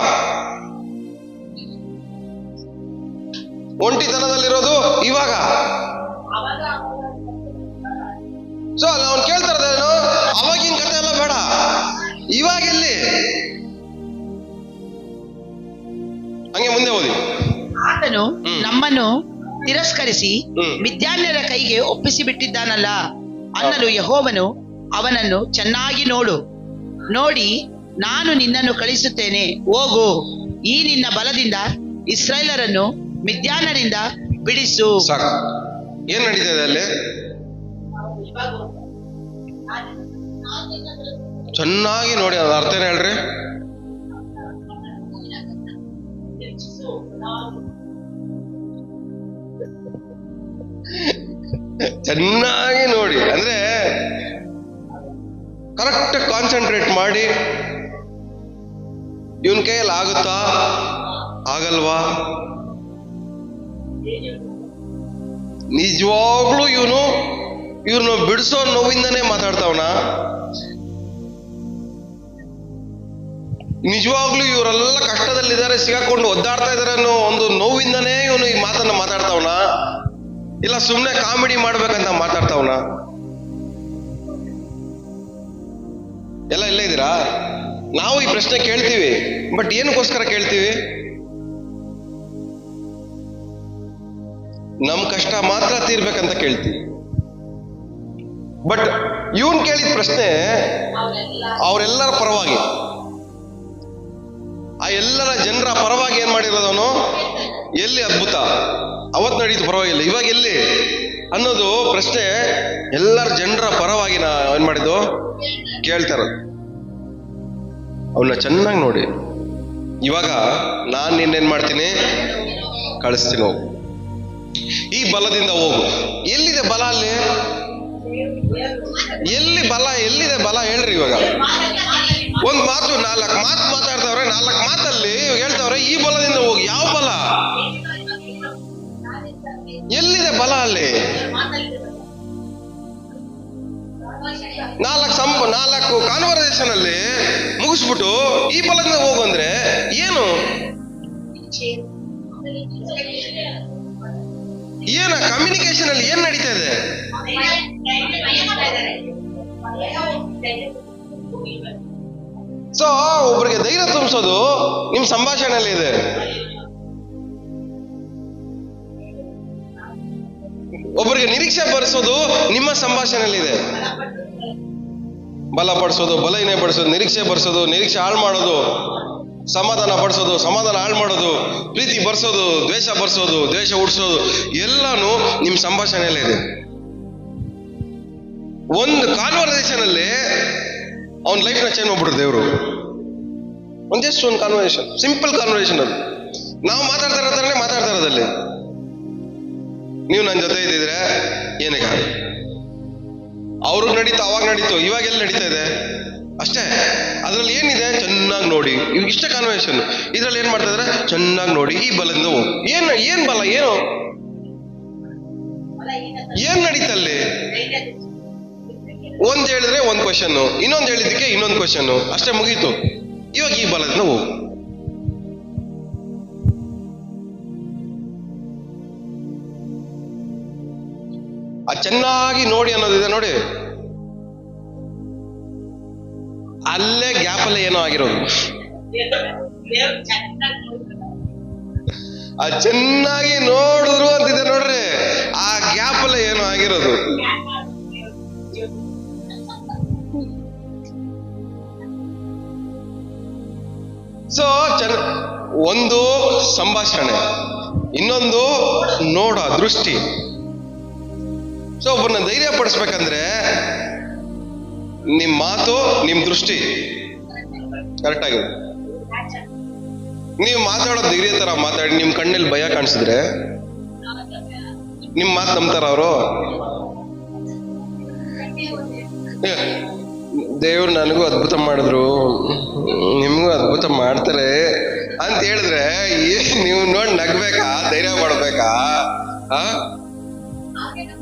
ಒಂಟಿತನದಲ್ಲಿರೋದು ಇವಾಗ. ಸೊ ಅವ್ನು ಕೇಳ್ತಾ ಇರೋದೇನು? ಅವಾಗಿನ ಕಥೆ ಎಲ್ಲ ಬೇಡ, ಇವಾಗ ಎಲ್ಲಿ? ಹಂಗೆ ಮುಂದೆ ಓದಿ. ಆತನು ನಮ್ಮನ್ನು ತಿರಸ್ಕರಿಸಿ ಮಿದ್ಯಾನ್ಯರ ಕೈಗೆ ಒಪ್ಪಿಸಿ ಬಿಟ್ಟಿದ್ದಾನಲ್ಲ ಅನ್ನಲು ಯೆಹೋವನು ಅವನನ್ನು ಚೆನ್ನಾಗಿ ನೋಡಿ ನಾನು ನಿನ್ನನ್ನು ಕಳಿಸುತ್ತೇನೆ, ಹೋಗು, ಈ ನಿನ್ನ ಬಲದಿಂದ ಇಸ್ರಾಯೇಲರನ್ನು ಮಿದ್ಯಾನರಿಂದ ಬಿಡಿಸು. ಸಾಕು. ಏನ್ ನಡೀತಾ ಇದೆ ಅಲ್ಲಿ? ಚೆನ್ನಾಗಿ ನೋಡಿ, ಅದು ಅರ್ಥ ಏನ್ ಹೇಳ್ರಿ? ಚೆನ್ನಾಗಿ ನೋಡಿ ಅಂದ್ರೆ ಕರೆಕ್ಟ್ ಕಾನ್ಸಂಟ್ರೇಟ್ ಮಾಡಿ, ಇವನ್ ಕೈಯಲ್ಲಿ ಆಗುತ್ತಾ ಆಗಲ್ವಾ? ನಿಜವಾಗ್ಲೂ ಇವ್ರನ್ನ ಬಿಡಿಸೋ ನೋವಿಂದನೇ ಮಾತಾಡ್ತಾವನ? ನಿಜವಾಗ್ಲೂ ಇವರೆಲ್ಲ ಕಷ್ಟದಲ್ಲಿದ್ದಾರೆ, ಸಿಗಾಕೊಂಡು ಒದ್ದಾಡ್ತಾ ಇದಾರೆ ಅನ್ನೋ ಒಂದು ನೋವಿಂದನೇ ಇವನು ಈ ಮಾತನ್ನ ಮಾತಾಡ್ತಾವನ? ಇಲ್ಲ ಸುಮ್ನೆ ಕಾಮಿಡಿ ಮಾಡ್ಬೇಕಂತ ಮಾತಾಡ್ತಾವನ? ಎಲ್ಲ ಇಲ್ಲೇ ಇದ್ದೀರಾ? ನಾವು ಈ ಪ್ರಶ್ನೆ ಕೇಳ್ತೀವಿ, ಬಟ್ ಏನಕ್ಕೋಸ್ಕರ ಕೇಳ್ತೀವಿ? ನಮ್ ಕಷ್ಟ ಮಾತ್ರ ತೀರ್ಬೇಕಂತ ಕೇಳ್ತೀವಿ. ಬಟ್ ಇವನ್ ಕೇಳಿದ ಪ್ರಶ್ನೆ ಅವರೆಲ್ಲರ ಪರವಾಗಿ, ಎಲ್ಲರ ಜನರ ಪರವಾಗಿ ಏನ್ ಮಾಡಿರೋದವನು? ಎಲ್ಲಿ ಅದ್ಭುತ ಅವತ್ತು ನಡೀತು, ಪರವಾಗಿಲ್ಲ, ಇವಾಗ ಎಲ್ಲಿ ಅನ್ನೋದು ಪ್ರಶ್ನೆ ಎಲ್ಲರ ಜನರ ಪರವಾಗಿ ಏನ್ ಮಾಡಿದ್ದು ಕೇಳ್ತಾರ. ಅವನ್ನ ಚೆನ್ನಾಗಿ ನೋಡಿ. ಇವಾಗ ನಾನ್ ನಿನ್ನೇನ್ ಮಾಡ್ತೀನಿ? ಕಳಿಸ್ತೀನಿ, ಹೋಗು, ಈ ಬಲದಿಂದ ಹೋಗು. ಎಲ್ಲಿದೆ ಬಲ? ಅಲ್ಲಿ ಎಲ್ಲಿ ಬಲ? ಎಲ್ಲಿದೆ ಬಲ ಹೇಳ್ರಿ. ಇವಾಗ ಒಂದ್ ಮಾತು 4 ಮಾತು ಮಾತಾಡ್ತಾವ್ರೆ, 4 ಮಾತಲ್ಲಿ ಹೇಳ್ತಾವ್ರೆ ಈ ಬಲದಿಂದ ಹೋಗಿ. ಯಾವ ಬಲ? ಎಲ್ಲಿದೆ ಬಲ? ಅಲ್ಲಿ 4 ಕಾನ್ವರ್ಸೇಷನ್ ಅಲ್ಲಿ ಮುಗಿಸ್ಬಿಟ್ಟು ಈ ಬಲದಿಂದ ಹೋಗು ಅಂದ್ರೆ ಏನು? ಏನ ಕಮ್ಯುನಿಕೇಶನ್ ಅಲ್ಲಿ ಏನ್ ನಡೀತಾ ಇದೆ? ಸೊ ಒಬ್ರಿಗೆ ಧೈರ್ಯ ತುಂಬಿಸೋದು ನಿಮ್ ಸಂಭಾಷಣೆಯಲ್ಲಿ ಇದೆ. ಒಬ್ಬರಿಗೆ ನಿರೀಕ್ಷೆ ಬರೆಸೋದು ನಿಮ್ಮ ಸಂಭಾಷಣೆಯಲ್ಲಿದೆ. ಬಲಪಡಿಸೋದು, ಬಲಹೀನ ಪಡಿಸೋದು, ನಿರೀಕ್ಷೆ ಬರ್ಸೋದು, ನಿರೀಕ್ಷೆ ಹಾಳು ಮಾಡೋದು, ಸಮಾಧಾನ ಪಡಿಸೋದು, ಸಮಾಧಾನ ಹಾಳು ಮಾಡೋದು, ಪ್ರೀತಿ ಬರ್ಸೋದು, ದ್ವೇಷ ಬರ್ಸೋದು, ದ್ವೇಷ ಉಡ್ಸೋದು, ಎಲ್ಲಾನು ನಿಮ್ ಸಂಭಾಷಣೆಯಲ್ಲೇ ಇದೆ. ಒಂದು ಕಾನ್ವರ್ಸೇಷನ್ ಅಲ್ಲಿ ಅವನ ಲೈಫ್ ನ ಚೇಂಜ್ ಮಾಡ್ಬಿಟ್ರು ದೇವರು. ಜಸ್ಟ್ ಒಂದು ಕಾನ್ವರ್ಸೇಷನ್, ಸಿಂಪಲ್ ಕಾನ್ವರ್ಸೇಷನ್. ಅದು ನಾವು ಮಾತಾಡ್ತಾ ಇರೋದ್ರಲ್ಲೇ ಮಾತಾಡ್ತಾ ಇರೋದಲ್ಲಿ. ನೀವು ನನ್ನ ಜೊತೆ ಇದ್ದಿದ್ರೆ ಏನಕ್ಕೆ ಅವ್ರಿಗೆ ನಡೀತು, ಅವಾಗ ನಡೀತು, ಇವಾಗ ಎಲ್ಲಿ ನಡೀತಾ ಇದೆ ಅಷ್ಟೇ. ಅದ್ರಲ್ಲಿ ಏನಿದೆ ಚೆನ್ನಾಗಿ ನೋಡಿ. ಇವಾಗ ಇಷ್ಟ ಕಾನ್ವರ್ಸೇಷನ್. ಇದ್ರಲ್ಲಿ ಏನ್ ಮಾಡ್ತಾ ಇದ್ರೆ ಚೆನ್ನಾಗಿ ನೋಡಿ ಈ ಬಲದಿಂದ ಹೋಗು. ಏನ್ ಬಲ? ಏನು ಏನ್ ನಡೀತಲ್ಲಿ? ಒಂದ್ ಹೇಳಿದ್ರೆ ಒಂದ್ ಕ್ವಶನ್, ಇನ್ನೊಂದ್ ಹೇಳಿದ್ದಕ್ಕೆ ಇನ್ನೊಂದ್ ಕ್ವಶನ್, ಅಷ್ಟೇ, ಮುಗೀತು. ಇವಾಗ ಈ ಬಲದಿಂದ ಹೋಗು. ಚೆನ್ನಾಗಿ ನೋಡಿ ಅನ್ನೋದಿದೆ ನೋಡಿ. ಅಲ್ಲೇ ಗ್ಯಾಪ್ ಅಲ್ಲೇ ಏನೋ ಆಗಿರೋದು. ಚೆನ್ನಾಗಿ ನೋಡಿದ್ರು ಅಂತಿದೆ ನೋಡ್ರಿ, ಆ ಗ್ಯಾಪ್ ಅಲ್ಲೇ ಏನೋ ಆಗಿರೋದು. ಸೊ ಒಂದು ಸಂಭಾಷಣೆ, ಇನ್ನೊಂದು ನೋಡ ದೃಷ್ಟಿ. ಸೊ ಒಬ್ಬರನ್ನ ಧೈರ್ಯ ಪಡಿಸ್ಬೇಕಂದ್ರೆ ನಿಮ್ ಮಾತು, ನಿಮ್ ದೃಷ್ಟಿ ಕರೆಕ್ಟ್ ಆಗಿದೆ. ನೀವು ಮಾತಾಡೋ ಧೈರ್ಯ ತರ ಮಾತಾಡಿ ನಿಮ್ ಕಣ್ಣಲ್ಲಿ ಭಯ ಕಾಣಿಸಿದ್ರೆ ನಿಮ್ ಮಾತು ನಂಬ್ತಾರ ಅವರು? ದೇವ್ರು ನನಗೂ ಅದ್ಭುತ ಮಾಡಿದ್ರು, ನಿಮ್ಗೂ ಅದ್ಭುತ ಮಾಡ್ತಾರೆ ಅಂತ ಹೇಳಿದ್ರೆ ನೀವು ನೋಡಿ ನಗ್ಬೇಕಾ? ಧೈರ್ಯ ಮಾಡ್ಬೇಕಾ?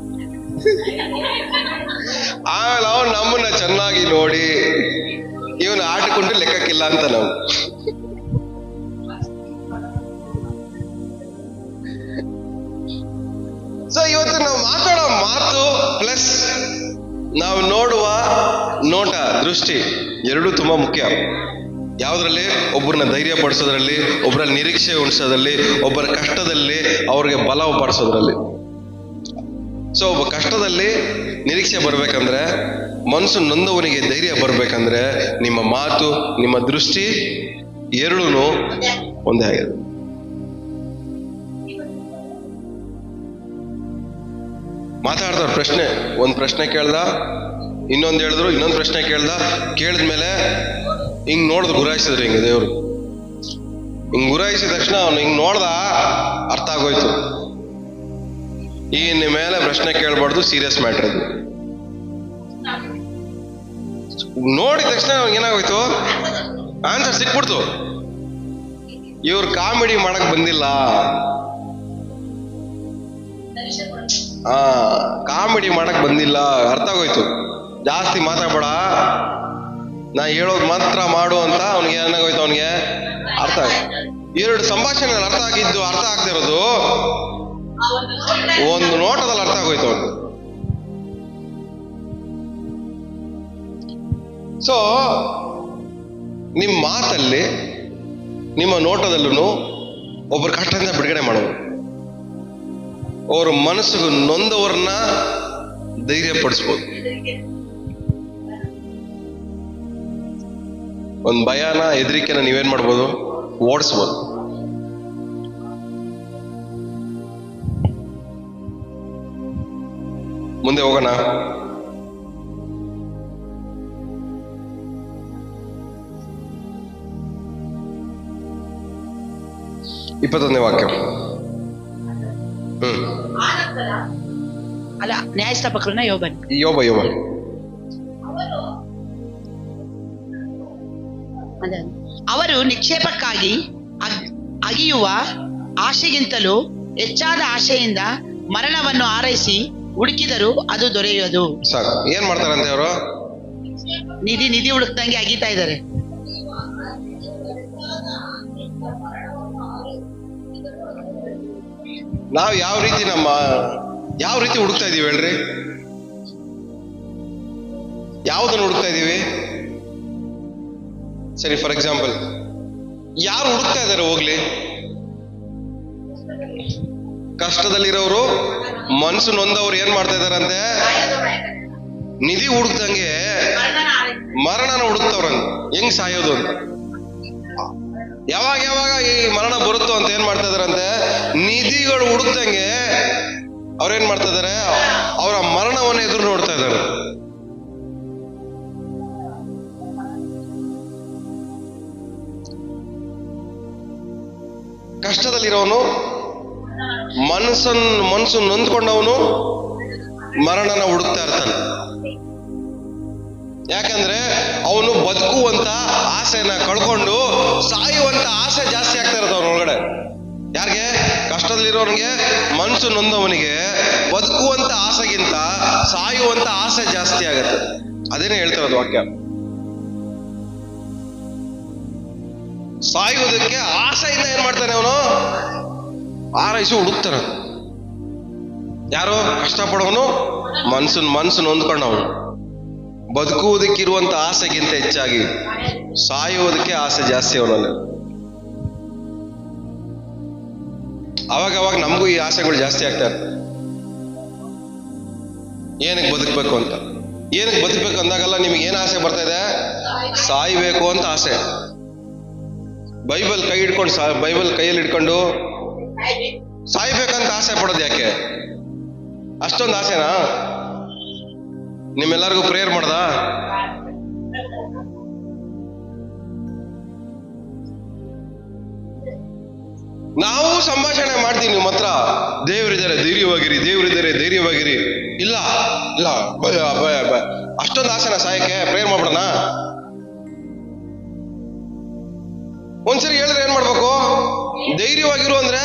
ಆಮೇಲೆ ಅವನು ನಮ್ಮನ್ನ ಚೆನ್ನಾಗಿ ನೋಡಿ ಇವನು ಆಟಿಕೊಂಡು ಲೆಕ್ಕಕ್ಕಿಲ್ಲ ಅಂತ ನಾವು. ಸೊ ಇವತ್ತು ನಾವು ಮಾತಾಡೋ ಮಾತು ಪ್ಲಸ್ ನಾವು ನೋಡುವ ನೋಟ, ದೃಷ್ಟಿ ಎರಡೂ ತುಂಬಾ ಮುಖ್ಯ. ಯಾವ್ದ್ರಲ್ಲಿ? ಒಬ್ಬರನ್ನ ಧೈರ್ಯ ಪಡಿಸೋದ್ರಲ್ಲಿ, ಒಬ್ಬರಲ್ಲಿ ನಿರೀಕ್ಷೆ ಉಣಿಸೋದ್ರಲ್ಲಿ, ಒಬ್ಬರ ಕಷ್ಟದಲ್ಲಿ ಅವ್ರಿಗೆ ಬಲ ಪಡಿಸೋದ್ರಲ್ಲಿ. ಸೊ ಒಬ್ಬ ಕಷ್ಟದಲ್ಲಿ ನಿರೀಕ್ಷೆ ಬರ್ಬೇಕಂದ್ರೆ, ಮನಸ್ಸು ನೊಂದವನಿಗೆ ಧೈರ್ಯ ಬರ್ಬೇಕಂದ್ರೆ ನಿಮ್ಮ ಮಾತು, ನಿಮ್ಮ ದೃಷ್ಟಿ ಎರಡೂ ಒಂದೇ ಆಗಿದೆ. ಮಾತಾಡ್ದವ್ರ ಪ್ರಶ್ನೆ, ಒಂದ್ ಪ್ರಶ್ನೆ ಕೇಳ್ದ, ಇನ್ನೊಂದ್ ಹೇಳಿದ್ರು, ಇನ್ನೊಂದ್ ಪ್ರಶ್ನೆ ಕೇಳಿದ್ಮೇಲೆ ಹಿಂಗ್ ನೋಡ್ದು ಗುರಾಯಿಸಿದ್ರು. ಹಿಂಗೆ ದೇವ್ರು ಹಿಂಗ್ ಗುರಾಯಿಸಿದ ತಕ್ಷಣ ಅವನು ಹಿಂಗ್ ನೋಡ್ದ, ಅರ್ಥ ಆಗೋಯ್ತು. ಇನ್ನು ಮೇಲೆ ಪ್ರಶ್ನೆ ಕೇಳ್ಬಾರ್ದು, ಸೀರಿಯಸ್ ಮ್ಯಾಟರ್ ಅದು. ನೋಡಿದ ತಕ್ಷಣ ಏನಾಗೋಯ್ತು? ಆನ್ಸರ್ ಸಿಕ್ಬಿಡ್ತು. ಇವ್ರು ಕಾಮಿಡಿ ಮಾಡಕ್ ಬಂದಿಲ್ಲ, ಕಾಮಿಡಿ ಮಾಡಕ್ ಬಂದಿಲ್ಲ, ಅರ್ಥ ಆಗೋಯ್ತು. ಜಾಸ್ತಿ ಮಾತಾಡ್ಬೇಡ, ನಾ ಹೇಳೋದು ಮಾತ್ರ ಮಾಡು ಅಂತ ಅವನಿಗೆ ಏನಾಗೋಯ್ತು, ಅವನಿಗೆ ಅರ್ಥ ಆಯ್ತು. ಎರಡು ಸಂಭಾಷಣೆ ಅರ್ಥ ಆಗಿದ್ದು, ಅರ್ಥ ಆಗ್ತಿರೋದು ಒಂದು ನೋಟದಲ್ಲಿ ಅರ್ಥ ಆಗೋಯ್ತು ಅವನು. ಸೊ ನಿಮ್ಮ ಮಾತಲ್ಲಿ, ನಿಮ್ಮ ನೋಟದಲ್ಲೂ ಒಬ್ಬರ ಕಷ್ಟದಿಂದ ಬಿಡುಗಡೆ ಮಾಡೋದು, ಅವ್ರ ಮನಸ್ಸಿಗೆ ನೊಂದವ್ರನ್ನ ಧೈರ್ಯ ಪಡಿಸ್ಬೋದು. ಒಂದು ಭಯನ, ಹೆದರಿಕೆನ ನೀವೇನ್ ಮಾಡ್ಬೋದು? ಓಡಿಸ್ಬೋದು. ಮುಂದೆ ಹೋಗೋಣ. ಇಪ್ಪತ್ತೊಂದನೇ ವಾಕ್ಯ. ಅಲ್ಲ, ನ್ಯಾಯಸ್ಥಾಪಕರನ್ನ ಯೋಬನ್. ಯೋಬ ಅವರು ನಿಕ್ಷೇಪಕ್ಕಾಗಿ ಅಗಿಯುವ ಆಶೆಗಿಂತಲೂ ಹೆಚ್ಚಾದ ಆಶೆಯಿಂದ ಮರಣವನ್ನು ಆರೈಸಿ ಹುಡುಕಿದರೂ ಅದು ದೊರೆಯುವುದು. ಸಾಕು. ಏನ್ ಮಾಡ್ತಾರಂತೆ ಅವರು? ನಿಧಿ ಹುಡುಕ್ದಂಗೆ ಅಗಿತಾ ಇದ್ದಾರೆ. ನಾವು ಯಾವ ರೀತಿ ಹುಡುಕ್ತಾ ಇದೀವಿ ಹೇಳ್ರಿ? ಯಾವುದನ್ನು ಹುಡುಕ್ತಾ ಇದೀವಿ? ಸರಿ, ಫಾರ್ ಎಕ್ಸಾಂಪಲ್, ಯಾರು ಹುಡುಕ್ತಾ ಇದ್ದಾರೆ? ಹೋಗ್ಲಿ, ಕಷ್ಟದಲ್ಲಿರೋರು, ಮನಸ್ಸು ನೊಂದವ್ರು ಏನ್ ಮಾಡ್ತಾ ಇದಾರಂತೆ? ನಿಧಿ ಹುಡುಕ್ದಂಗೆ ಮರಣನ ಹುಡುಕ್ತವ್ರಂತ. ಹೆಂಗ್ ಸಾಯೋದು ಅಂತ, ಯಾವಾಗ ಈ ಮರಣ ಬರುತ್ತೋ ಅಂತ ಏನ್ ಮಾಡ್ತಾ ಇದಾರಂತೆ? ನಿಧಿಗಳು ಹುಡುಕ್ದಂಗೆ ಅವ್ರೇನ್ ಮಾಡ್ತಾ ಇದಾರೆ? ಅವರ ಮರಣವನ್ನು ಎದುರು ನೋಡ್ತಾ ಇದ್ದಾರೆ. ಕಷ್ಟದಲ್ಲಿರೋನು, ಮನಸ್ಸು ನೊಂದ್ಕೊಂಡವನು ಮರಣನ ಹುಡುಕ್ತಾ ಇರ್ತಾನೆ. ಯಾಕಂದ್ರೆ ಅವನು ಬದುಕುವಂತ ಆಸೆನ ಕಳ್ಕೊಂಡು ಸಾಯುವಂತ ಆಸೆ ಜಾಸ್ತಿ ಆಗ್ತಾ ಇರುತ್ತೆ ಅವನೊಳಗಡೆ. ಯಾರಿಗೆ? ಕಷ್ಟದಲ್ಲಿರೋನಿಗೆ, ಮನಸ್ಸು ನೊಂದವನಿಗೆ ಬದುಕುವಂತ ಆಸೆಗಿಂತ ಸಾಯುವಂತ ಆಸೆ ಜಾಸ್ತಿ ಆಗತ್ತೆ. ಅದೇನೇ ಹೇಳ್ತಿರೋದು ವಾಕ್ಯ. ಸಾಯುವುದಕ್ಕೆ ಆಸೆಯಿಂದ ಏನ್ ಮಾಡ್ತಾನೆ ಅವನು? ಆರೈಸಿ ಹುಡುಕ್ತಾನೆ. ಯಾರು? ಕಷ್ಟಪಡೋನು, ಮನಸ್ಸು ನೊಂದ್ಕೊಂಡವನು. ಬದುಕುವುದಕ್ಕಿರುವಂತ ಆಸೆಗಿಂತ ಹೆಚ್ಚಾಗಿ ಸಾಯುವುದಕ್ಕೆ ಆಸೆ ಜಾಸ್ತಿ ಅವನಲ್ಲಿ. ಅವಾಗ ನಮಗೂ ಈ ಆಸೆಗಳು ಜಾಸ್ತಿ ಆಗ್ತಾ ಇರ್ತವೆ. ಏನಕ್ಕೆ ಬದುಕಬೇಕು ಅಂತ, ಏನಕ್ಕೆ ಬದುಕಬೇಕು ಅಂದಾಗಲ್ಲ ನಿಮಗೆ ಏನ್ ಆಸೆ ಬರ್ತಾ ಇದೆ? ಸಾಯ್ಬೇಕು ಅಂತ ಆಸೆ. ಬೈಬಲ್ ಕೈಯಲ್ಲಿ ಹಿಡ್ಕೊಂಡು ಸಾಯ್ಬೇಕಂತ ಆಸೆ ಪಡೋದು ಯಾಕೆ? ಅಷ್ಟೊಂದು ಆಸೆನಾ? ನಿಮ್ಮೆಲ್ಲರಿಗೂ ಪ್ರೇಯರ್ ಮಾಡ್ದ? ನಾವು ಸಂಭಾಷಣೆ ಮಾಡ್ತೀವಿ ನಿಮ್ಮ ಹತ್ರ, ದೇವರಿದ್ದಾರೆ ಧೈರ್ಯವಾಗಿರಿ. ಇಲ್ಲ ಭಯ. ಅಷ್ಟೊಂದು ಆಸೆನ ಸಾಯಕ್ಕೆ? ಪ್ರೇಯರ್ ಮಾಡ್ಬಿಡೋಣ? ಒಂದ್ಸರಿ ಹೇಳಿದ್ರೆ ಏನ್ ಮಾಡ್ಬೇಕು? ಧೈರ್ಯವಾಗಿರು ಅಂದ್ರೆ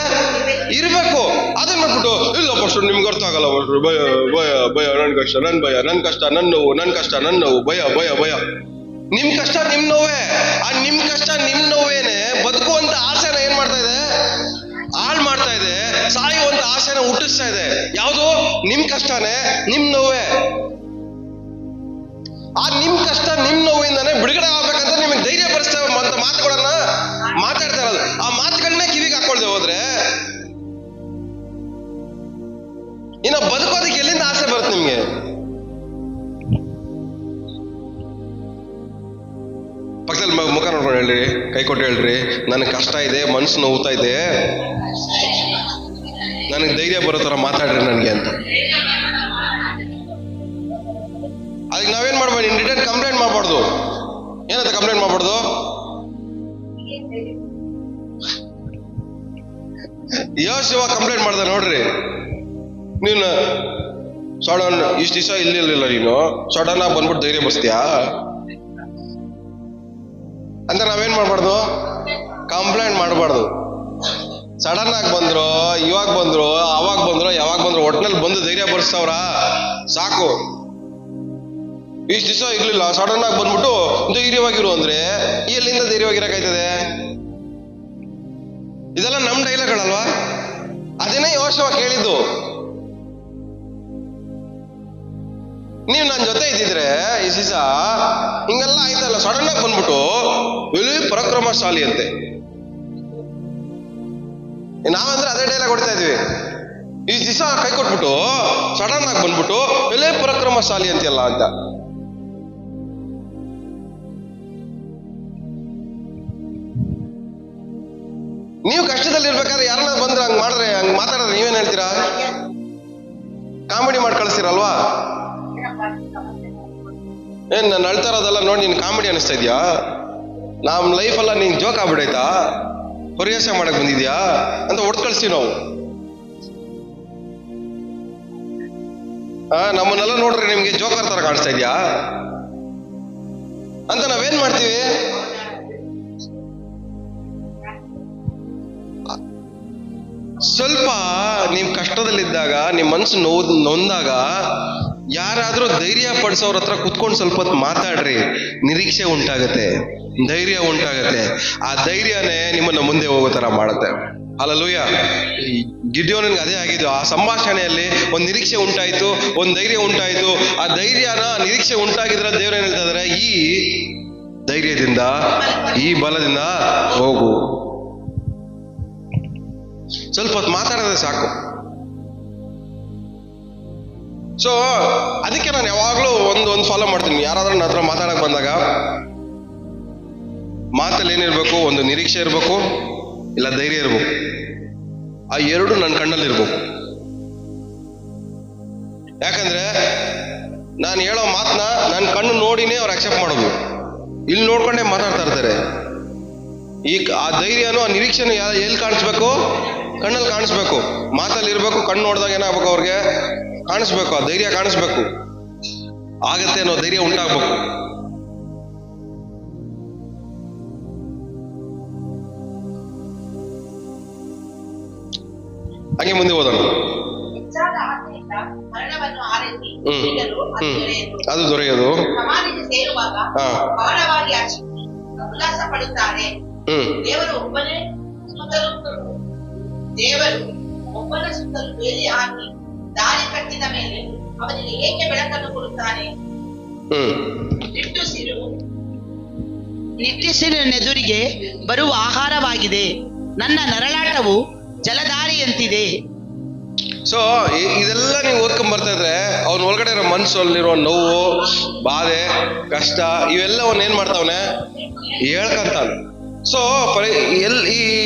ಇರ್ಬೇಕು. ಅದನ್ನ ಮಾಡ್ಬಿಟ್ಟು ಇಲ್ಲ ಫಸ್ಟ್ ನಿಮ್ಗೆ ಅರ್ಥ ಆಗಲ್ಲ, ಭಯ ನನ್ ಕಷ್ಟ ನನ್ ನೋವು, ಭಯ. ನಿಮ್ ಕಷ್ಟ ನಿಮ್ ನೋವೇ. ಆ ನಿಮ್ ಕಷ್ಟ ನಿಮ್ ನೋವೇನೆ ಬದುಕುವಂತ ಆಸೆನ ಏನ್ ಮಾಡ್ತಾ ಇದೆ? ಹಾಳು ಮಾಡ್ತಾ ಇದೆ. ಸಾಯುವಂತ ಆಸೆನ ಹುಟ್ಟಿಸ್ತಾ ಇದೆ. ಯಾವುದು? ನಿಮ್ ಕಷ್ಟನೇ, ನಿಮ್ ನೋವೇ. ಆ ನಿಮ್ ಕಷ್ಟ ನಿಮ್ ನೋವಿಂದಾನೆ ಬಿಡುಗಡೆ ಆಗ್ಬೇಕಂತ ನಿಮಗೆ ಧೈರ್ಯ ಬರೆಸ್ತೇವೆ ಅಂತ ಮಾತುಗಳನ್ನ ಮಾತಾಡ್ತಾ ಇರೋದು. ಆ ಮಾತುಗಳನ್ನೇ ಕಿವಿಗೆ ಹಾಕೊಳ್ದೆ ಹೋದ್ರೆ ಇನ್ನು ಬದುಕೋದಕ್ಕೆ ಎಲ್ಲಿಂದ ಆಸೆ ಬರುತ್ತೆ ನಿಮ್ಗೆ? ಪಕ್ಕದಲ್ಲಿ ಮುಖ ನೋಡ್ಕೊಂಡು ಹೇಳ್ರಿ, ಕೈ ಕೊಟ್ಟು ಹೇಳ್ರಿ, ನನಗೆ ಕಷ್ಟ ಇದೆ, ಮನಸ್ಸು ನೋವ್ತಾ ಇದೆ, ನನಗೆ ಧೈರ್ಯ ಬರೋ ತರ ಮಾತಾಡ್ರಿ ನನಗೆ ಅಂತ. ಅದಕ್ಕೆ ನಾವೇನ್ ಮಾಡ್ಬೋದು? ಇನ್ ರಿಟರ್ನ್ ಕಂಪ್ಲೇಂಟ್ ಮಾಡ್ಬಾರ್ದು. ಏನಂತ ಕಂಪ್ಲೇಂಟ್ ಮಾಡ್ಬಾರ್ದು? ಯೋಶುವ ಕಂಪ್ಲೇಂಟ್ ಮಾಡ್ದ ನೋಡ್ರಿ, ನೀನು ಸಡನ್ ಇಷ್ಟು ದಿವಸ ಇಲ್ಲಿರ್ಲಿಲ್ಲ, ನೀನು ಸಡನ್ ಆಗಿ ಬಂದ್ಬಿಟ್ಟು ಧೈರ್ಯ ಬಸ್ತೀಯಾ ಅಂತ ನಾವೇನ್ ಮಾಡ್ಬಾರ್ದು? ಕಂಪ್ಲೇಂಟ್ ಮಾಡಬಾರ್ದು. ಸಡನ್ ಆಗಿ ಬಂದ್ರು, ಇವಾಗ ಬಂದ್ರು, ಅವಾಗ ಬಂದ್ರು, ಯಾವಾಗ ಬಂದ್ರು, ಒಟ್ನಲ್ಲಿ ಬಂದು ಧೈರ್ಯ ಬರ್ಸ್ತಾವ್ರ ಸಾಕು. ಇಷ್ಟು ದಿವಸ ಇರ್ಲಿಲ್ಲ, ಸಡನ್ ಆಗಿ ಬಂದ್ಬಿಟ್ಟು ಧೈರ್ಯವಾಗಿರು ಅಂದ್ರೆ ಎಲ್ಲಿಂದ ಧೈರ್ಯವಾಗಿರಕಾಯ್ತದೆ? ಇದೆಲ್ಲ ನಮ್ ಡೈಲಾಗ್ಗಳಲ್ವಾ? ಅದನ್ನೇ ಯೋಶುವ ಕೇಳಿದ್ದು. ನೀವ್ ನನ್ನ ಜೊತೆ ಇದ್ದಿದ್ರೆ ಈ ದಿವಸ ಹಿಂಗೆಲ್ಲ ಆಯ್ತಲ್ಲ, ಸಡನ್ ಆಗಿ ಬಂದ್ಬಿಟ್ಟು ಪರಾಕ್ರಮಶಾಲಿ ಅಂತೆ. ನಾವಂದ್ರೆ ಅದೇ ಡೈಲಾಗ್ ಹೊಡಿತಾ ಇದ್ವಿ. ಈ ದಿವಸ ಕೈ ಕೊಟ್ಬಿಟ್ಟು ಸಡನ್ ಆಗಿ ಬಂದ್ಬಿಟ್ಟು ಪರಾಕ್ರಮಶಾಲಿ ಅಂತೆಲ್ಲ ಅಂತ. ಕಳಿಸ್ತೀರಲ್ವಾ? ಏನ್ ನಾನು ಅಳ್ತಾ ಇರೋದೆಲ್ಲ ನೋಡಿ ನಿನ್ ಕಾಮಿಡಿ ಅನಿಸ್ತಾ ಇದ್ಯಾ? ನಮ್ ಲೈಫ್ ಎಲ್ಲ ನೀನ್ ಜೋಕ್ ಆಗ್ಬಿಡೈತಾ? ಪರಿಹಾಸ ಮಾಡಕ್ ಬಂದಿದ್ಯಾ ಅಂತ ಹೊಡೆದ್ ಕಳಿಸ್ತೀವಿ ನಾವು. ನಮ್ಮನ್ನೆಲ್ಲ ನೋಡ್ರಿ ನಿಮ್ಗೆ ಜೋಕರ್ ತರ ಕಾಣಿಸ್ತಾ ಇದ್ಯಾ ಅಂತ ನಾವೇನ್ ಮಾಡ್ತೀವಿ? ಸ್ವಲ್ಪ ನಿಮ್ ಕಷ್ಟದಲ್ಲಿದ್ದಾಗ, ನಿಮ್ ಮನ್ಸು ನೊಂದಾಗ ಯಾರಾದ್ರೂ ಧೈರ್ಯ ಪಡಿಸೋರ ಹತ್ರ ಕುತ್ಕೊಂಡು ಸ್ವಲ್ಪ ಹೊತ್ತು ಮಾತಾಡ್ರಿ. ನಿರೀಕ್ಷೆ ಉಂಟಾಗತ್ತೆ, ಧೈರ್ಯ ಉಂಟಾಗತ್ತೆ. ಆ ಧೈರ್ಯನೇ ನಿಮ್ಮನ್ನ ಮುಂದೆ ಹೋಗೋ ತರ ಮಾಡುತ್ತೆ. ಹಲ್ಲೆಲೂಯಾ. ಗಿದ್ಯೋನನ್ಗೆ ಅದೇ ಆಗಿದ್ದು. ಆ ಸಂಭಾಷಣೆಯಲ್ಲಿ ಒಂದ್ ನಿರೀಕ್ಷೆ ಉಂಟಾಯ್ತು, ಒಂದ್ ಧೈರ್ಯ ಉಂಟಾಯ್ತು. ಆ ಧೈರ್ಯನ, ನಿರೀಕ್ಷೆ ಉಂಟಾಗಿದ್ರೆ ದೇವ್ರು ಏನ್ ಹೇಳ್ತಾ ಇದಾರೆ? ಈ ಧೈರ್ಯದಿಂದ, ಈ ಬಲದಿಂದ ಹೋಗು. ಸ್ವಲ್ಪ ಹೊತ್ತು ಮಾತಾಡೋದೇ ಸಾಕು. ಸೊ ಅದಕ್ಕೆ ನಾನು ಯಾವಾಗ್ಲೂ ಒಂದು ಫಾಲೋ ಮಾಡ್ತೀನಿ. ಯಾರಾದ್ರೂ ನನ್ನ ಹತ್ರ ಮಾತಾಡಕ್ ಬಂದಾಗ ಮಾತಲ್ಲಿ ಏನಿರ್ಬೇಕು? ಒಂದು ನಿರೀಕ್ಷೆ ಇರ್ಬೇಕು, ಇಲ್ಲ ಧೈರ್ಯ ಇರ್ಬೇಕು. ಆ ಎರಡು ನನ್ನ ಕಣ್ಣಲ್ಲಿ ಇರ್ಬೇಕು. ಯಾಕಂದ್ರೆ ನಾನು ಹೇಳೋ ಮಾತನ್ನ ನನ್ನ ಕಣ್ಣು ನೋಡಿನೇ ಅವ್ರು ಅಕ್ಸೆಪ್ಟ್ ಮಾಡೋದು. ಇಲ್ಲಿ ನೋಡ್ಕೊಂಡೇ ಮಾತಾಡ್ತಾ ಇರ್ತಾರೆ. ಆ ಧೈರ್ಯನೂ ಆ ನಿರೀಕ್ಷೆನೂ ಎಲ್ಲಿ ಕಾಣಿಸ್ಬೇಕು? ಕಣ್ಣಲ್ಲಿ ಕಾಣಿಸ್ಬೇಕು. ಮಾತಲ್ಲಿ ಇರ್ಬೇಕು. ಕಣ್ಣು ನೋಡಿದಾಗ ಏನಾಗ್ಬೇಕು? ಅವ್ರಿಗೆ ಕಾಣಿಸ್ಬೇಕು, ಆ ಧೈರ್ಯ ಕಾಣಿಸ್ಬೇಕು. ಆಗತ್ತೆ ಅನ್ನೋ ಧೈರ್ಯ ಉಂಟಾಗ್ಬೇಕು. ಹಾಗೆ ಮುಂದೆ ಹೋದನು. ಅದು ದೊರೆಯೋದು. ದೇವರು ಒಬ್ಬನ ಸುತ್ತಲೂ ಬೇಲಿ ಹಾಕಿ ದಾರಿ ಕಟ್ಟಿದ ಮೇಲೆ ಅವನಿಗೆ ಏಕೆ ಬೆಳಕನ್ನು ಕೊಡುತ್ತಾನೆ? ನಿಟ್ಟುಸಿರಿನೆದುರಿಗೆ ಬರುವ ಆಹಾರವಾಗಿದೆ. ನನ್ನ ನರಳಾಟವು ಜಲಧಾರಿಯಂತಿದೆ. ಸೊ ಇದೆಲ್ಲ ನೀವು ಓದ್ಕೊಂಡ್ ಬರ್ತಾ ಇದ್ರೆ ಅವ್ನ ಒಳಗಡೆ ಇರೋ ಮನ್ಸಲ್ಲಿರೋ ನೋವು, ಬಾಧೆ, ಕಷ್ಟ ಇವೆಲ್ಲವನ್ನ ಏನ್ ಮಾಡ್ತಾವನೆ? ಹೇಳ್ಕಂತಾನೆ. ಸೊ ಈ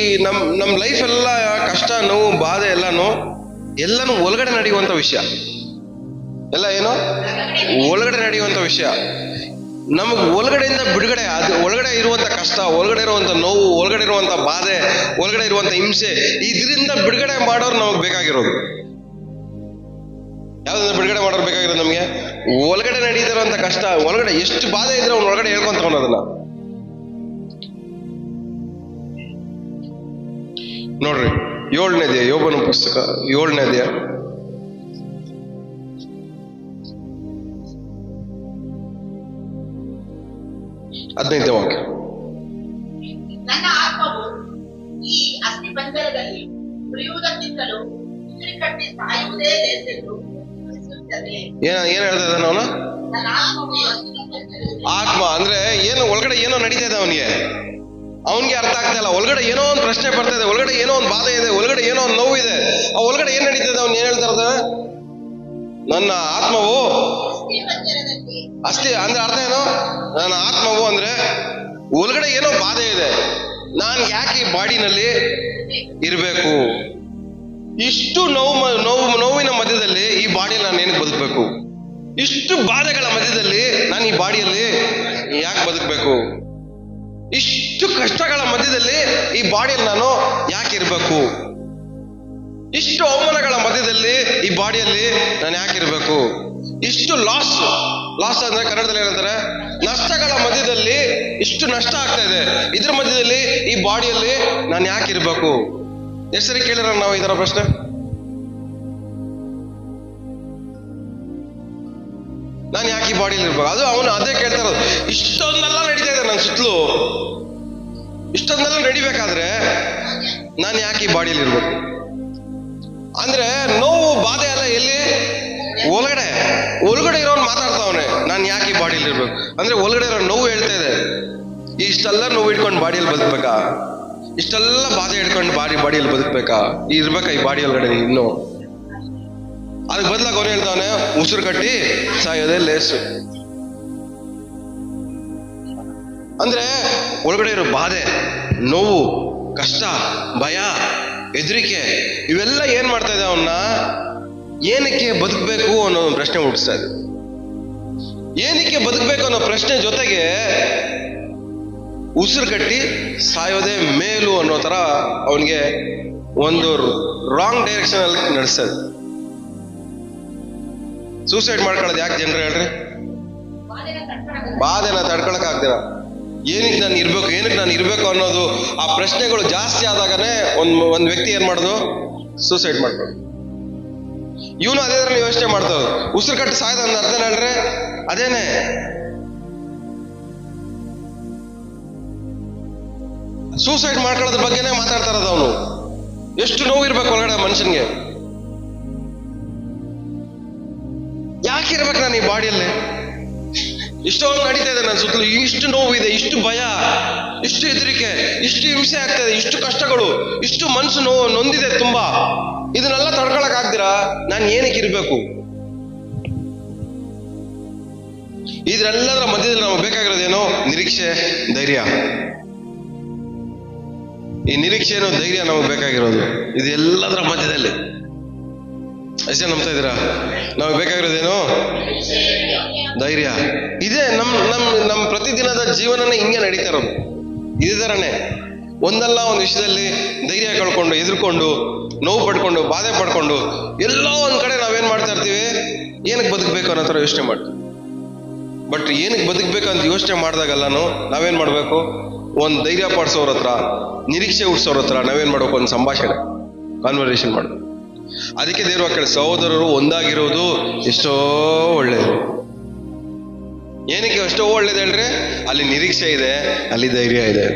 ನಮ್ ಲೈಫ್ ಎಲ್ಲ ಕಷ್ಟ, ನೋವು, ಬಾಧೆ ಎಲ್ಲಾನು ಒಳಗಡೆ ನಡೆಯುವಂತ ವಿಷಯ. ಎಲ್ಲ ಏನು? ಒಳಗಡೆ ನಡೆಯುವಂತ ವಿಷಯ. ನಮಗ್ ಒಳಗಡೆಯಿಂದ ಬಿಡುಗಡೆ, ಅದು ಒಳಗಡೆ ಇರುವಂತ ಕಷ್ಟ, ಒಳಗಡೆ ಇರುವಂತ ನೋವು, ಒಳಗಡೆ ಇರುವಂತ ಬಾಧೆ, ಒಳಗಡೆ ಇರುವಂತ ಹಿಂಸೆ, ಇದರಿಂದ ಬಿಡುಗಡೆ ಮಾಡೋರು ನಮಗ್ ಬೇಕಾಗಿರೋದು. ಯಾವ್ದಾದ್ರು ಬಿಡುಗಡೆ ಮಾಡೋರು ಬೇಕಾಗಿರೋದು ನಮ್ಗೆ? ಒಳಗಡೆ ನಡೀತಿರುವಂತ ಕಷ್ಟ, ಒಳಗಡೆ ಎಷ್ಟು ಬಾಧೆ ಇದ್ರೆ ಅವ್ನ ಒಳಗಡೆ ಹೇಳ್ಕೊಂತ ಅದನ್ನ ನೋಡ್ರಿ. 7ನೇ ಅಧ್ಯಾಯ, ಯೋಬನ ಪುಸ್ತಕ 7ನೇ ಅಧ್ಯಾಯ 15ನೇ ವಾಕ್ಯ. ನನ್ನ ಆತ್ಮವು ಈ ಅಸ್ಥಿಪಂಜರದಲ್ಲಿ ಉಳಿಯುವುದಕ್ಕಿಂತಲೂ ಉಸಿರು ಕಟ್ಟಿ ಸಾಯುವುದೇ ಲೇಸೆಂದು ಅನಿಸುತ್ತದೆ. ಏನ್ ಹೇಳ್ತಾ ಇದ್ದಾನೆ ಅವನು? ನನ್ನ ಆತ್ಮವು ಈ ಅಸ್ಥಿಪಂಜರದಲ್ಲಿ. ಆತ್ಮ ಅಂದ್ರೆ ಏನು? ಒಳಗಡೆ ಏನೋ ನಡೀತಾ ಇದೆ ಅವನಿಗೆ ಅರ್ಥ ಆಗ್ತಾ ಇಲ್ಲ. ಒಳಗಡೆ ಏನೋ ಒಂದು ಪ್ರಶ್ನೆ ಬರ್ತಾ ಇದೆ, ಒಳಗಡೆ ಏನೋ ಒಂದು ಬಾಧೆ ಇದೆ, ಒಳಗಡೆ ಏನೋ ಒಂದು ನೋವು ಇದೆ. ಆ ಒಳಗಡೆ ಏನ್ ನಡೀತದೆ? ಅವ್ನು ಏನ್ ಹೇಳ್ತಾ ಇರ್ತಾನೆ? ನನ್ನ ಆತ್ಮವು ಅಸ್ಥಿ ಅಂದ್ರೆ ಅರ್ಥ ಏನು? ನನ್ನ ಆತ್ಮವು ಅಂದ್ರೆ ಒಳಗಡೆ ಏನೋ ಬಾಧೆ ಇದೆ. ನಾನ್ ಯಾಕೆ ಈ ಬಾಡಿನಲ್ಲಿ ಇರ್ಬೇಕು? ಇಷ್ಟು ನೋವಿನ ಮಧ್ಯದಲ್ಲಿ ಈ ಬಾಡಿಯಲ್ಲಿ ನಾನು ಏನಕ್ಕೆ ಬದುಕಬೇಕು? ಇಷ್ಟು ಬಾಧೆಗಳ ಮಧ್ಯದಲ್ಲಿ ನಾನು ಈ ಬಾಡಿಯಲ್ಲಿ ಯಾಕೆ ಬದುಕಬೇಕು? ಇಷ್ಟು ಕಷ್ಟಗಳ ಮಧ್ಯದಲ್ಲಿ ಈ ಬಾಡಿಯಲ್ಲಿ ನಾನು ಯಾಕೆ ಇರ್ಬೇಕು? ಇಷ್ಟು ಅವಮಾನಗಳ ಮಧ್ಯದಲ್ಲಿ ಈ ಬಾಡಿಯಲ್ಲಿ ನಾನು ಯಾಕೆ ಇರ್ಬೇಕು? ಇಷ್ಟು ಲಾಸ್ ಅಂದ್ರೆ ಕನ್ನಡದಲ್ಲಿ ಏನಂತಾರೆ? ನಷ್ಟಗಳ ಮಧ್ಯದಲ್ಲಿ ಇಷ್ಟು ನಷ್ಟ ಆಗ್ತಾ ಇದೆ. ಇದ್ರ ಮಧ್ಯದಲ್ಲಿ ಈ ಬಾಡಿಯಲ್ಲಿ ನಾನು ಯಾಕೆ ಇರ್ಬೇಕು? ಎಷ್ಟು ಸರಿ ಕೇಳಿರ ನಾವು ಈ ತರ ಪ್ರಶ್ನೆ? ನಾನು ಯಾಕೆ ಈ ಬಾಡಿಯಲ್ಲಿ ಇರ್ಬೇಕು? ಅದು ಅವನು ಅದೇ ಕೇಳ್ತಾ ಇರೋದು. ಇಷ್ಟೊಂದೆಲ್ಲ ನಡೀತಾ ಇದೆ ನನ್ನ ಸುತ್ತಲೂ, ಇಷ್ಟೊಂದೆಲ್ಲ ನಡಿಬೇಕಾದ್ರೆ ನಾನು ಯಾಕೆ ಈ ಬಾಡಿಯಲ್ಲಿ ಇರ್ಬೇಕು? ಅಂದ್ರೆ ನೋವು, ಬಾಧೆ ಎಲ್ಲ ಎಲ್ಲಿ? ಒಳಗಡೆ ಇರೋನ್ ಮಾತಾಡ್ತಾವನೆ. ನಾನು ಯಾಕೆ ಈ ಬಾಡಿಯಲ್ಲಿ ಇರ್ಬೇಕು ಅಂದ್ರೆ ಒಳಗಡೆ ಇರೋ ನೋವು ಹೇಳ್ತಾ ಇದೆ. ಇಷ್ಟೆಲ್ಲ ನೋವು ಇಟ್ಕೊಂಡು ಬಾಡಿಯಲ್ಲಿ ಬದುಕ್ಬೇಕಾ? ಇಷ್ಟೆಲ್ಲ ಬಾಧೆ ಇಟ್ಕೊಂಡು ಬಾಡಿಯಲ್ಲಿ ಬದುಕ್ಬೇಕಾ? ಇರ್ಬೇಕಾ ಈ ಬಾಡಿ ಒಳಗಡೆ ಇನ್ನು? ಅದಕ್ಕೆ ಬದಲಾಗಿ ಅವನು ಹೇಳ್ತಾವನೆ, ಉಸಿರು ಕಟ್ಟಿ ಸಾಯೋದೇ ಲೇಸು. ಅಂದ್ರೆ ಒಳಗಡೆ ಇರೋ ಬಾಧೆ, ನೋವು, ಕಷ್ಟ, ಭಯ, ಹೆದರಿಕೆ ಇವೆಲ್ಲ ಏನ್ ಮಾಡ್ತಾ ಇದೆ ಅವನ್ನ ಏನಕ್ಕೆ ಬದುಕಬೇಕು ಅನ್ನೋ ಒಂದು ಪ್ರಶ್ನೆ ಹುಟ್ಟಿಸ್ತಾ ಇದೆ. ಏನಕ್ಕೆ ಬದುಕಬೇಕು ಅನ್ನೋ ಪ್ರಶ್ನೆ ಜೊತೆಗೆ ಉಸಿರು ಕಟ್ಟಿ ಸಾಯೋದೇ ಮೇಲು ಅನ್ನೋ ತರ ಅವನಿಗೆ ಒಂದು ರಾಂಗ್ ಡೈರೆಕ್ಷನ್ ಅಲ್ಲಿ ನಡೆಸ್ತದೆ. ಸೂಸೈಡ್ ಮಾಡ್ಕೊಳ್ಳೋದು ಯಾಕೆ ಜನರು ಹೇಳ್ರಿ? ಬಾಧೆನ ತಡ್ಕೊಳಕ್ ಆಗ್ತೀರ. ಏನಕ್ಕೆ ನಾನು ಇರ್ಬೇಕು ಅನ್ನೋದು ಆ ಪ್ರಶ್ನೆಗಳು ಜಾಸ್ತಿ ಆದಾಗನೇ ಒಂದ್ ವ್ಯಕ್ತಿ ಏನ್ ಮಾಡೋದು? ಸೂಸೈಡ್ ಮಾಡ್ಕೊಂಡು. ಇವನು ಅದೇ ತರ ಯೋಚನೆ ಮಾಡ್ತಾವ. ಉಸಿರು ಕಟ್ಟಿ ಸಾಯ್ದ ಅಂದ ಅರ್ಥ ಹೇಳ್ರಿ ಅದೇನೆ. ಸೂಸೈಡ್ ಮಾಡ್ಕೊಳ್ಳೋದ್ರ ಬಗ್ಗೆನೇ ಮಾತಾಡ್ತಾ ಇರೋದು ಅವನು. ಎಷ್ಟು ನೋವು ಇರ್ಬೇಕು ಒಳಗಡೆ ಮನುಷ್ಯನ್ಗೆ. ಯಾಕೆ ಇರ್ಬೇಕು ನಾನು ಈ ಬಾಡಿಯಲ್ಲಿ? ಇಷ್ಟೊಂದು ನಡೀತಾ ಇದೆ ನನ್ನ ಸುತ್ತಲೂ, ಇಷ್ಟು ನೋವಿದೆ, ಇಷ್ಟು ಭಯ, ಇಷ್ಟು ಹೆದರಿಕೆ, ಇಷ್ಟು ಹಿಂಸೆ ಆಗ್ತದೆ, ಇಷ್ಟು ಕಷ್ಟಗಳು, ಇಷ್ಟು ಮನಸ್ಸು ನೊಂದಿದೆ ತುಂಬಾ. ಇದನ್ನೆಲ್ಲ ತಡ್ಕೊಳಕ್ ಆಗ್ದಿರಾ ನಾನು ಏನಕ್ಕೆ ಇರ್ಬೇಕು? ಇದ್ರೆಲ್ಲದರ ಮಧ್ಯದಲ್ಲಿ ನಮಗೆ ಬೇಕಾಗಿರೋದೇನೋ ನಿರೀಕ್ಷೆ, ಧೈರ್ಯ. ಈ ನಿರೀಕ್ಷೆನೋ ಧೈರ್ಯ ನಮಗೆ ಬೇಕಾಗಿರೋದು ಇದೆಲ್ಲದರ ಮಧ್ಯದಲ್ಲಿ. ಅಷ್ಟೇ ನಂಬ್ತಾ ಇದ್ದೀರಾ? ನಮಗೆ ಬೇಕಾಗಿರೋದೇನೋ ಧೈರ್ಯ. ಇದೇ ನಮ್ಮ ಪ್ರತಿದಿನದ ಜೀವನನೇ ಹಿಂಗೆ ನಡೀತಾ ಇರೋದು. ಇದೇ ಥರನೇ ಒಂದಲ್ಲ ಒಂದು ವಿಷಯದಲ್ಲಿ ಧೈರ್ಯ ಕಳ್ಕೊಂಡು, ಎದುರ್ಕೊಂಡು, ನೋವು ಪಡ್ಕೊಂಡು, ಬಾಧೆ ಪಡ್ಕೊಂಡು ಎಲ್ಲೋ ಒಂದ್ ಕಡೆ ನಾವೇನ್ ಮಾಡ್ತಾ ಇರ್ತೀವಿ? ಏನಕ್ಕೆ ಬದುಕಬೇಕು ಅನ್ನೋ ಥರ ಯೋಚನೆ ಮಾಡ್ತೀವಿ. ಬಟ್ ಏನಕ್ಕೆ ಬದುಕಬೇಕು ಅಂತ ಯೋಚನೆ ಮಾಡಿದಾಗಲ್ಲೂ ನಾವೇನ್ ಮಾಡ್ಬೇಕು? ಒಂದು ಧೈರ್ಯ ಪಡಿಸೋರ ಹತ್ರ, ನಿರೀಕ್ಷೆ ಹುಡ್ಸೋರ ಹತ್ರ ನಾವೇನ್ ಮಾಡ್ಬೇಕು? ಒಂದು ಸಂಭಾಷಣೆ, ಕಾನ್ವರ್ಸೇಷನ್ ಮಾಡ್ಬೇಕು. ಅದಕ್ಕೆ ದೇವ್ರ ವಾಕ್ಯ ಸಹೋದರರು ಒಂದಾಗಿರೋದು ಎಷ್ಟೋ ಒಳ್ಳೇದು. ಏನಕ್ಕೆ ಎಷ್ಟೋ ಒಳ್ಳೇದು ಹೇಳ್ರಿ? ಅಲ್ಲಿ ನಿರೀಕ್ಷೆ ಇದೆ, ಅಲ್ಲಿ ಧೈರ್ಯ ಇದೆ.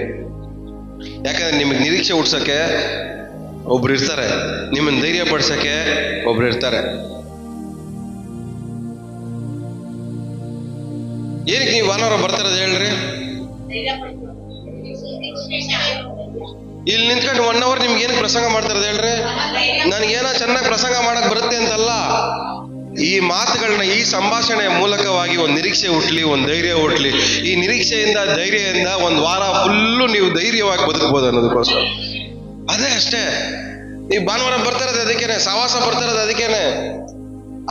ಯಾಕಂದ್ರೆ ನಿಮಗೆ ನಿರೀಕ್ಷೆ ಹುಡ್ಸಕ್ಕೆ ಒಬ್ರು ಇರ್ತಾರೆ, ನಿಮ್ಮನ್ನ ಧೈರ್ಯ ಪಡಿಸಕ್ಕೆ ಒಬ್ರು ಇರ್ತಾರೆ. ಏನಕ್ಕೆ ನೀವು ಭಾನುವಾರ ಬರ್ತಾರದು ಹೇಳ್ರಿ? ಇಲ್ಲಿ ನಿಂತ್ಕೊಂಡು 1 hour ನಿಮ್ಗೆ ಏನಕ್ಕೆ ಪ್ರಸಂಗ ಮಾಡ್ತಾರದು ಹೇಳ್ರಿ? ನನಗೇನೋ ಚೆನ್ನಾಗಿ ಪ್ರಸಂಗ ಮಾಡಕ್ ಬರುತ್ತೆ ಅಂತಲ್ಲ. ಈ ಮಾತುಗಳನ್ನ, ಈ ಸಂಭಾಷಣೆಯ ಮೂಲಕವಾಗಿ ಒಂದು ನಿರೀಕ್ಷೆ ಹುಟ್ಲಿ, ಒಂದು ಧೈರ್ಯ ಹುಟ್ಲಿ. ಈ ನಿರೀಕ್ಷೆಯಿಂದ, ಧೈರ್ಯದಿಂದ ಒಂದು ವಾರ ಫುಲ್ಲು ನೀವು ಧೈರ್ಯವಾಗಿ ಬದುಕಬಹುದು ಅನ್ನೋದಕ್ಕೋಸ್ಕರ. ಅದೇ ಅಷ್ಟೇ. ಈ ಭಾನುವಾರ ಬರ್ತಾರದು ಅದಕ್ಕೇನೆ, ಸಹವಾಸ ಬರ್ತಾರದು ಅದಕ್ಕೇನೆ,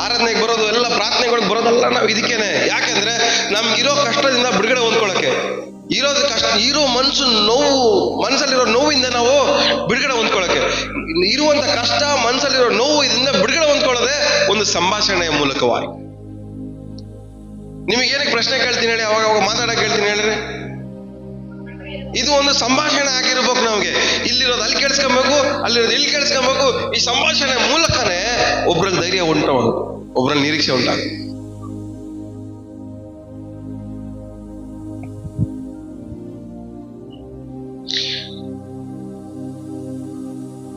ಆರಾಧನೆಗೆ ಬರೋದು ಎಲ್ಲ, ಪ್ರಾರ್ಥನೆಗಳಿಗೆ ಬರೋದಲ್ಲ ನಾವು ಇದಕ್ಕೇನೆ. ಯಾಕೆಂದ್ರೆ ನಮ್ಗಿರೋ ಕಷ್ಟದಿಂದ ಬಿಡುಗಡೆ ಹೊಂದ್ಕೊಳಕ್ಕೆ, ಇರೋ ಮನಸ್ಸಲ್ಲಿರೋ ನೋವಿಂದ ನಾವು ಬಿಡುಗಡೆ ಹೊಂದ್ಕೊಳಕ್ಕೆ, ಇರುವಂತ ಕಷ್ಟ, ಮನಸ್ಸಲ್ಲಿರೋ ನೋವು, ಇದರಿಂದ ಬಿಡುಗಡೆ ಹೊಂದ್ಕೊಳ್ಳೋದೆ ಒಂದು ಸಂಭಾಷಣೆಯ ಮೂಲಕವಾಗಿ. ನಿಮಗೆ ಏನಕ್ಕೆ ಪ್ರಶ್ನೆ ಕೇಳ್ತೀನಿ ಹೇಳಿ? ಅವಾಗ ಮಾತಾಡಕ್ ಹೇಳ್ತೀನಿ ಹೇಳ್ರಿ. ಇದು ಒಂದು ಸಂಭಾಷಣೆ ಆಗಿರ್ಬೇಕು ನಮ್ಗೆ. ಇಲ್ಲಿರೋದು ಅಲ್ಲಿ ಕೇಳಿಸ್ಕೊಬೇಕು, ಅಲ್ಲಿರೋದು ಇಲ್ಲಿ ಕೇಳಿಸ್ಕೊಬೇಕು. ಈ ಸಂಭಾಷಣೆ ಮೂಲಕನೇ ಒಬ್ರಲ್ಲಿ ಧೈರ್ಯ ಉಂಟಾಗೋದು, ಒಬ್ರಲ್ಲಿ ನಿರೀಕ್ಷೆ ಉಂಟಾಗೋದು.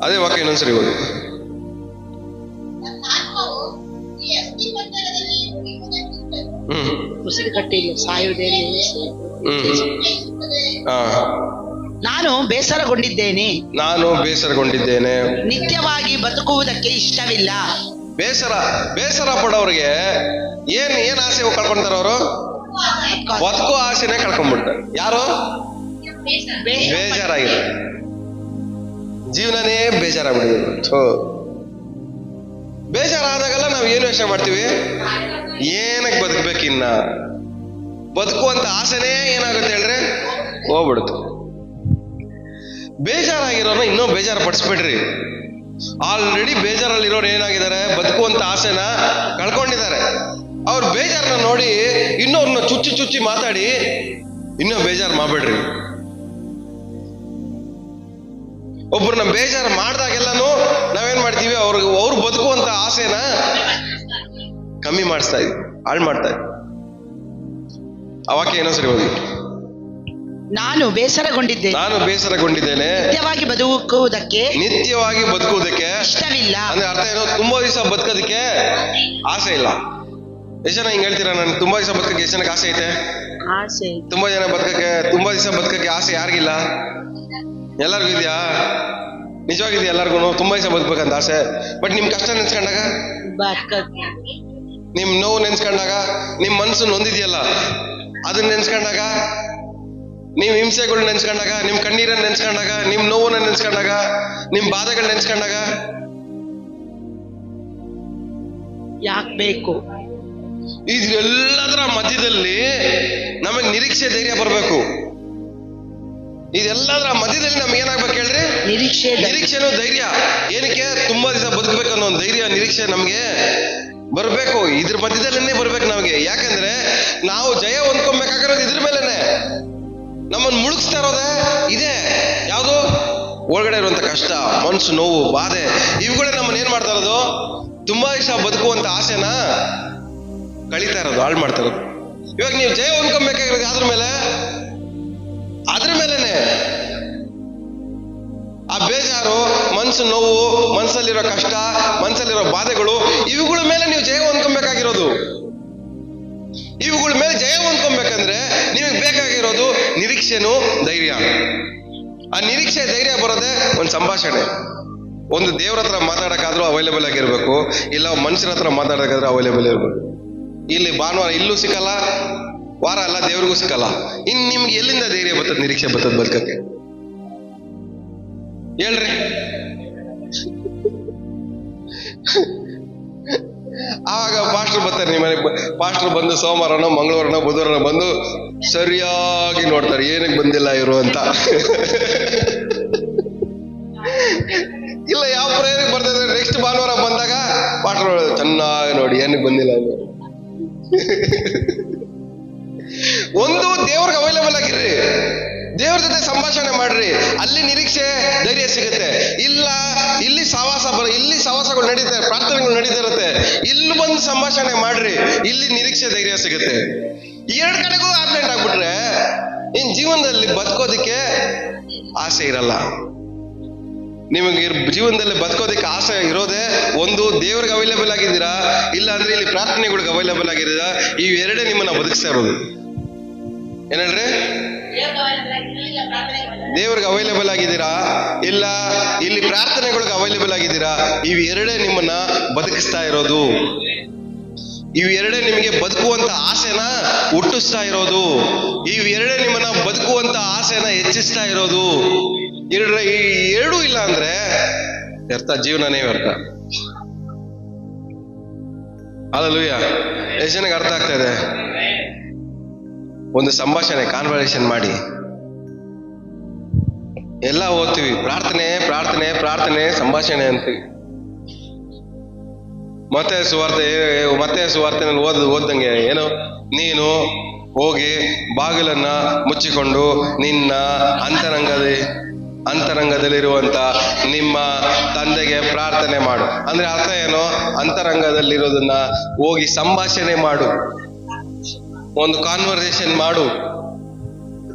ಅದೇ ವಾಕ್ಯ ಇನ್ನೊಂದ್ಸರಿ ಓದಿ. ಉಸಿರು ಕಟ್ಟಿ ಸಾಯುವುದೇ. ನಾನು ಬೇಸರಗೊಂಡಿದ್ದೇನೆ, ನಿತ್ಯವಾಗಿ ಬದುಕುವುದಕ್ಕೆ ಇಷ್ಟವಿಲ್ಲ. ಬೇಸರ ಪಡೋರಿಗೆ ಏನ್ ಆಸೆ ಕಳ್ಕೊಂತಾರ ಅವರು? ಬದುಕೋ ಆಸೆನೆ ಕಳ್ಕೊಂಡ್ಬಿಡ್ತಾರೆ. ಯಾರು? ಬೇಜಾರಾಗಿದೆ, ಜೀವನನೇ ಬೇಜಾರಾಗ್ಬಿಟ್ಟಿದೆ. ಬೇಜಾರಾದಾಗೆಲ್ಲ ನಾವು ಏನು ಯೋಚನೆ ಮಾಡ್ತೀವಿ? ಏನಕ್ಕೆ ಬದುಕ್ಬೇಕಿನ್ನ? ಬದುಕುವಂತ ಆಸೆನೇ ಏನಾಗುತ್ತೆ ಹೇಳ್ರಿ? ಹೋಗ್ಬಿಡುತ್ತೆ. ಬೇಜಾರಾಗಿರೋನ ಇನ್ನೂ ಬೇಜಾರು ಪಡಿಸ್ಬಿಡ್ರಿ. ಆಲ್ರೆಡಿ ಬೇಜಾರಲ್ಲಿರೋರು ಏನಾಗಿದ್ದಾರೆ? ಬದುಕುವಂತ ಆಸೆನ ಕಳ್ಕೊಂಡಿದ್ದಾರೆ. ಅವ್ರ ಬೇಜಾರನ್ನ ನೋಡಿ ಇನ್ನೊರ್ನ ಚುಚ್ಚಿ ಮಾತಾಡಿ ಇನ್ನೂ ಬೇಜಾರು ಮಾಡ್ಬೇಡ್ರಿ. ಒಬ್ರನ್ನ ಬೇಜಾರು ಮಾಡ್ದಾಗೆಲ್ಲಾನು ನಾವೇನ್ ಮಾಡ್ತೀವಿ? ಅವ್ರು ಬದುಕುವಂತ ಆಸೆನ ಕಮ್ಮಿ ಮಾಡಿಸ್ತಾ ಇದೀವಿ, ಹಾಳು ಮಾಡ್ತಾ ಇದೀವಿ. ಆ ವಾಕ್ಯ ಏನೋ ಸರಿ ಹೋಗಿ. ನಾನು ಬೇಸರಗೊಂಡಿದ್ದೇನೆ, ನಿತ್ಯವಾಗಿ ಬದುಕುವುದಕ್ಕೆ ಇಷ್ಟವಿಲ್ಲ. ಅಂದ್ರೆ ಅರ್ಥ ಏನು? ತುಂಬಾ ದಿವಸ ಬದುಕೋದಕ್ಕೆ ಆಸೆ ಇಲ್ಲ. ಎಷ್ಟು ಜನ ಹಿಂಗ್ ಹೇಳ್ತೀರಾ? ನನ್ಗೆ ತುಂಬಾ ದಿವಸ ಬದುಕಕ್ಕೆ ಎಷ್ಟು ಜನಕ್ಕೆ ಆಸೆ ಐತೆ? ತುಂಬಾ ದಿವಸ ಬದುಕಕ್ಕೆ ಆಸೆ ಯಾರಿಗಿಲ್ಲ? ಎಲ್ಲರಿಗೂ ಇದೆಯಾ? ನಿಜವಾಗಿದೆಯಾ ಎಲ್ಲರಿಗೂ ತುಂಬಾ ದಿವಸ ಬದುಕಬೇಕಂತ ಆಸೆ? ಬಟ್ ನಿಮ್ ಕಷ್ಟ ನೆನ್ಸ್ಕೊಂಡಾಗ, ನಿಮ್ ನೋವು ನೆನ್ಸ್ಕೊಂಡಾಗ, ನಿಮ್ ಮನ್ಸು ನೊಂದಿದೆಯಲ್ಲ ಅದನ್ನ ನೆನ್ಸ್ಕೊಂಡಾಗ, ನಿಮ್ ಹಿಂಸೆಗಳು ನೆನ್ಸ್ಕೊಂಡಾಗ, ನಿಮ್ ಕಣ್ಣೀರನ್ನ ನೆನ್ಸ್ಕೊಂಡಾಗ, ನಿಮ್ ನೋವನ್ನ ನೆನ್ಸ್ಕೊಂಡಾಗ, ನಿಮ್ ಬಾಧೆಗಳು ನೆನ್ಸ್ಕೊಂಡಾಗ ಯಾಕೆ ಬೇಕು? ಇದೆಲ್ಲದರ ಮಧ್ಯದಲ್ಲಿ ನಮಗೆ ನಿರೀಕ್ಷೆ ಧೈರ್ಯ ಬರಬೇಕು. ಇದೆಲ್ಲದರ ಮಧ್ಯದಲ್ಲಿ ನಮ್ಗೆ ಏನಾಗ್ಬೇಕು ಹೇಳ್ರಿ? ನಿರೀಕ್ಷೆನೂ ಧೈರ್ಯ. ಏನಕ್ಕೆ? ತುಂಬಾ ದಿವಸ ಬದುಕಬೇಕು ಅನ್ನೋ ಒಂದು ಧೈರ್ಯ ನಿರೀಕ್ಷೆ ನಮ್ಗೆ ಬರ್ಬೇಕು. ಇದ್ರ ಮಧ್ಯದಲ್ಲೇ ಬರ್ಬೇಕು ನಮ್ಗೆ. ಯಾಕಂದ್ರೆ ನಾವು ಜಯ ಹೊಂದ್ಕೊಬೇಕಾಗಿರೋದು ಇದ್ರ ಮೇಲೆನೆ. ನಮ್ಮನ್ನು ಮುಳುಗಿಸ್ತಾ ಇರೋದೇ ಇದೆ. ಯಾವುದು? ಒಳಗಡೆ ಇರುವಂತ ಕಷ್ಟ, ಮನ್ಸು ನೋವು, ಬಾಧೆ, ಇವುಗಳೇ ನಮ್ಮನ್ನ ಏನ್ ಮಾಡ್ತಾ ಇರೋದು? ತುಂಬಾ ದಿವಸ ಬದುಕುವಂತ ಆಸೆನ ಕಳೀತಾ ಇರೋದು, ಹಾಳು ಮಾಡ್ತಾ ಇರೋದು. ಇವಾಗ ನೀವು ಜಯ ಹೊಂದ್ಕೊಬೇಕಾಗಿರೋದು ಅದ್ರ ಮೇಲೆನೆ. ಆ ಬೇಜಾರು, ಮನ್ಸು ನೋವು, ಮನ್ಸಲ್ಲಿರೋ ಕಷ್ಟ, ಮನ್ಸಲ್ಲಿರೋ ಬಾಧೆಗಳು, ಇವುಗಳ ಮೇಲೆ ನೀವು ಜಯ ಹೊಂದ್ಕೊಬೇಕಾಗಿರೋದು. ಇವುಗಳ ಮೇಲೆ ಜಯ ಹೊಂದ್ಕೊಬೇಕಂದ್ರೆ ನಿಮಗೆ ಬೇಕಾಗಿರೋದು ನಿರೀಕ್ಷೆನೂ ಧೈರ್ಯ. ಆ ನಿರೀಕ್ಷೆ ಧೈರ್ಯ ಬರೋದೇ ಒಂದು ಸಂಭಾಷಣೆ. ಒಂದು ದೇವ್ರ ಹತ್ರ ಮಾತಾಡಕ್ಕಾದ್ರೂ ಅವೈಲೇಬಲ್ ಆಗಿರ್ಬೇಕು, ಇಲ್ಲ ಮನುಷ್ಯರ ಹತ್ರ ಮಾತಾಡಕ್ಕಾದ್ರೂ ಅವೈಲೇಬಲ್ ಇರ್ಬೇಕು. ಇಲ್ಲಿ ಭಾನುವಾರ ಇಲ್ಲೂ ಸಿಕ್ಕಲ್ಲ, ವಾರ ಅಲ್ಲ ದೇವ್ರಿಗೂ ಸಿಕ್ಕಲ್ಲ. ಇನ್ ನಿಮ್ಗೆ ಎಲ್ಲಿಂದ ಧೈರ್ಯ ಬರ್ತದೆ, ನಿರೀಕ್ಷೆ ಬರ್ತದೆ ಬದುಕಕ್ಕೆ? ಹೇಳ್ರಿ. ಆವಾಗ ಪಾಸ್ಟರ್ ಬರ್ತಾರೆ ನಿಮ್ಮ ಮನೆಗೆ. ಪಾಸ್ಟರ್ ಬಂದು ಸೋಮವಾರನೋ ಮಂಗಳವಾರನೋ ಬುಧವಾರನೋ ಬಂದು ಸರಿಯಾಗಿ ನೋಡ್ತಾರೆ, ಏನಕ್ಕೆ ಬಂದಿಲ್ಲ ಇವರು ಅಂತ. ಇಲ್ಲ ಯಾವ ಪ್ರೇಯರ್ಗೆ ಬರ್ತಾರೆ, ನೆಕ್ಸ್ಟ್ ಭಾನುವಾರ ಬಂದಾಗ ಪಾಸ್ಟರ್ ಚೆನ್ನಾಗಿ ನೋಡಿ ಏನಕ್ಕೆ ಬಂದಿಲ್ಲ ಇವರು. ಒಂದು ದೇವ್ರಿಗೆ ಅವೈಲೇಬಲ್ ಆಗಿರ್ರಿ, ದೇವ್ರ ಜೊತೆ ಸಂಭಾಷಣೆ ಮಾಡ್ರಿ, ಅಲ್ಲಿ ನಿರೀಕ್ಷೆ ಧೈರ್ಯ ಸಿಗುತ್ತೆ. ಇಲ್ಲ ಇಲ್ಲಿ ಸವಾಸಗಳು ನಡೀತಾರೆ, ಪ್ರಾರ್ಥನೆಗಳು ನಡೀತಾ ಇರುತ್ತೆ, ಇಲ್ಲಿ ಬಂದು ಸಂಭಾಷಣೆ ಮಾಡ್ರಿ, ಇಲ್ಲಿ ನಿರೀಕ್ಷೆ ಧೈರ್ಯ ಸಿಗುತ್ತೆ. ಎರಡು ಕಡೆಗೂ ಆಬ್ಸೆಂಟ್ ಆಗ್ಬಿಟ್ರೆ ಇನ್ ಜೀವನದಲ್ಲಿ ಬದುಕೋದಿಕ್ಕೆ ಆಸೆ ಇರಲ್ಲ. ನಿಮಗೆ ಜೀವನದಲ್ಲಿ ಬದುಕೋದಿಕ್ಕೆ ಆಸೆ ಇರೋದೇ ಒಂದು ದೇವ್ರಿಗೆ ಅವೈಲೇಬಲ್ ಆಗಿದ್ದೀರಾ, ಇಲ್ಲ ಅಂದ್ರೆ ಇಲ್ಲಿ ಪ್ರಾರ್ಥನೆಗಳಿಗೆ ಅವೈಲೇಬಲ್ ಆಗಿದ್ದೀರಾ. ಇವೆರಡೇ ನಿಮ್ಮನ್ನ ಬದುಕಿಸ್ತಾ ಇರೋದು. ಏನಂದ್ರೆ ದೇವ್ರಿಗೆ ಅವೈಲೇಬಲ್ ಆಗಿದ್ದೀರಾ, ಇಲ್ಲ ಇಲ್ಲಿ ಪ್ರಾರ್ಥನೆಗಳಿಗೆ ಅವೈಲೇಬಲ್ ಆಗಿದ್ದೀರಾ. ಇವೆರಡೇ ನಿಮ್ಮನ್ನ ಬದುಕಿಸ್ತಾ ಇರೋದು. ಇವೆರಡೇ ನಿಮಗೆ ಬದುಕುವಂತ ಆಸೆನ ಹುಟ್ಟಿಸ್ತಾ ಇರೋದು. ಇವೆರಡೇ ನಿಮ್ಮನ್ನ ಬದುಕುವಂತ ಆಸೆನ ಹೆಚ್ಚಿಸ್ತಾ ಇರೋದು. ಈ ಎರಡೂ ಇಲ್ಲ ಅಂದ್ರೆ ವ್ಯರ್ಥ, ಜೀವನನೇ ವ್ಯರ್ಥ. ಹಲ್ಲೆಲೂಯಾ. ಎಷ್ಟು ಜನಕ್ಕೆ ಅರ್ಥ ಆಗ್ತಾ ಇದೆ? ಒಂದು ಸಂಭಾಷಣೆ, ಕಾನ್ವರ್ಸೇಷನ್ ಮಾಡಿ. ಎಲ್ಲ ಓದ್ತೀವಿ, ಪ್ರಾರ್ಥನೆ ಪ್ರಾರ್ಥನೆ ಪ್ರಾರ್ಥನೆ ಸಂಭಾಷಣೆ ಅಂತೀವಿ. ಮತ್ತೆ ಸುವಾರ್ತೆನಲ್ಲಿ ಓದ್ದಂಗೆ ಏನು, ನೀನು ಹೋಗಿ ಬಾಗಿಲನ್ನ ಮುಚ್ಚಿಕೊಂಡು ನಿನ್ನ ಅಂತರಂಗದಲ್ಲಿರುವಂತ ನಿಮ್ಮ ತಂದೆಗೆ ಪ್ರಾರ್ಥನೆ ಮಾಡು. ಅಂದ್ರೆ ಅರ್ಥ ಏನು? ಅಂತರಂಗದಲ್ಲಿರೋದನ್ನ ಹೋಗಿ ಸಂಭಾಷಣೆ ಮಾಡು, ಒಂದು ಕಾನ್ವರ್ಸೇಷನ್ ಮಾಡು.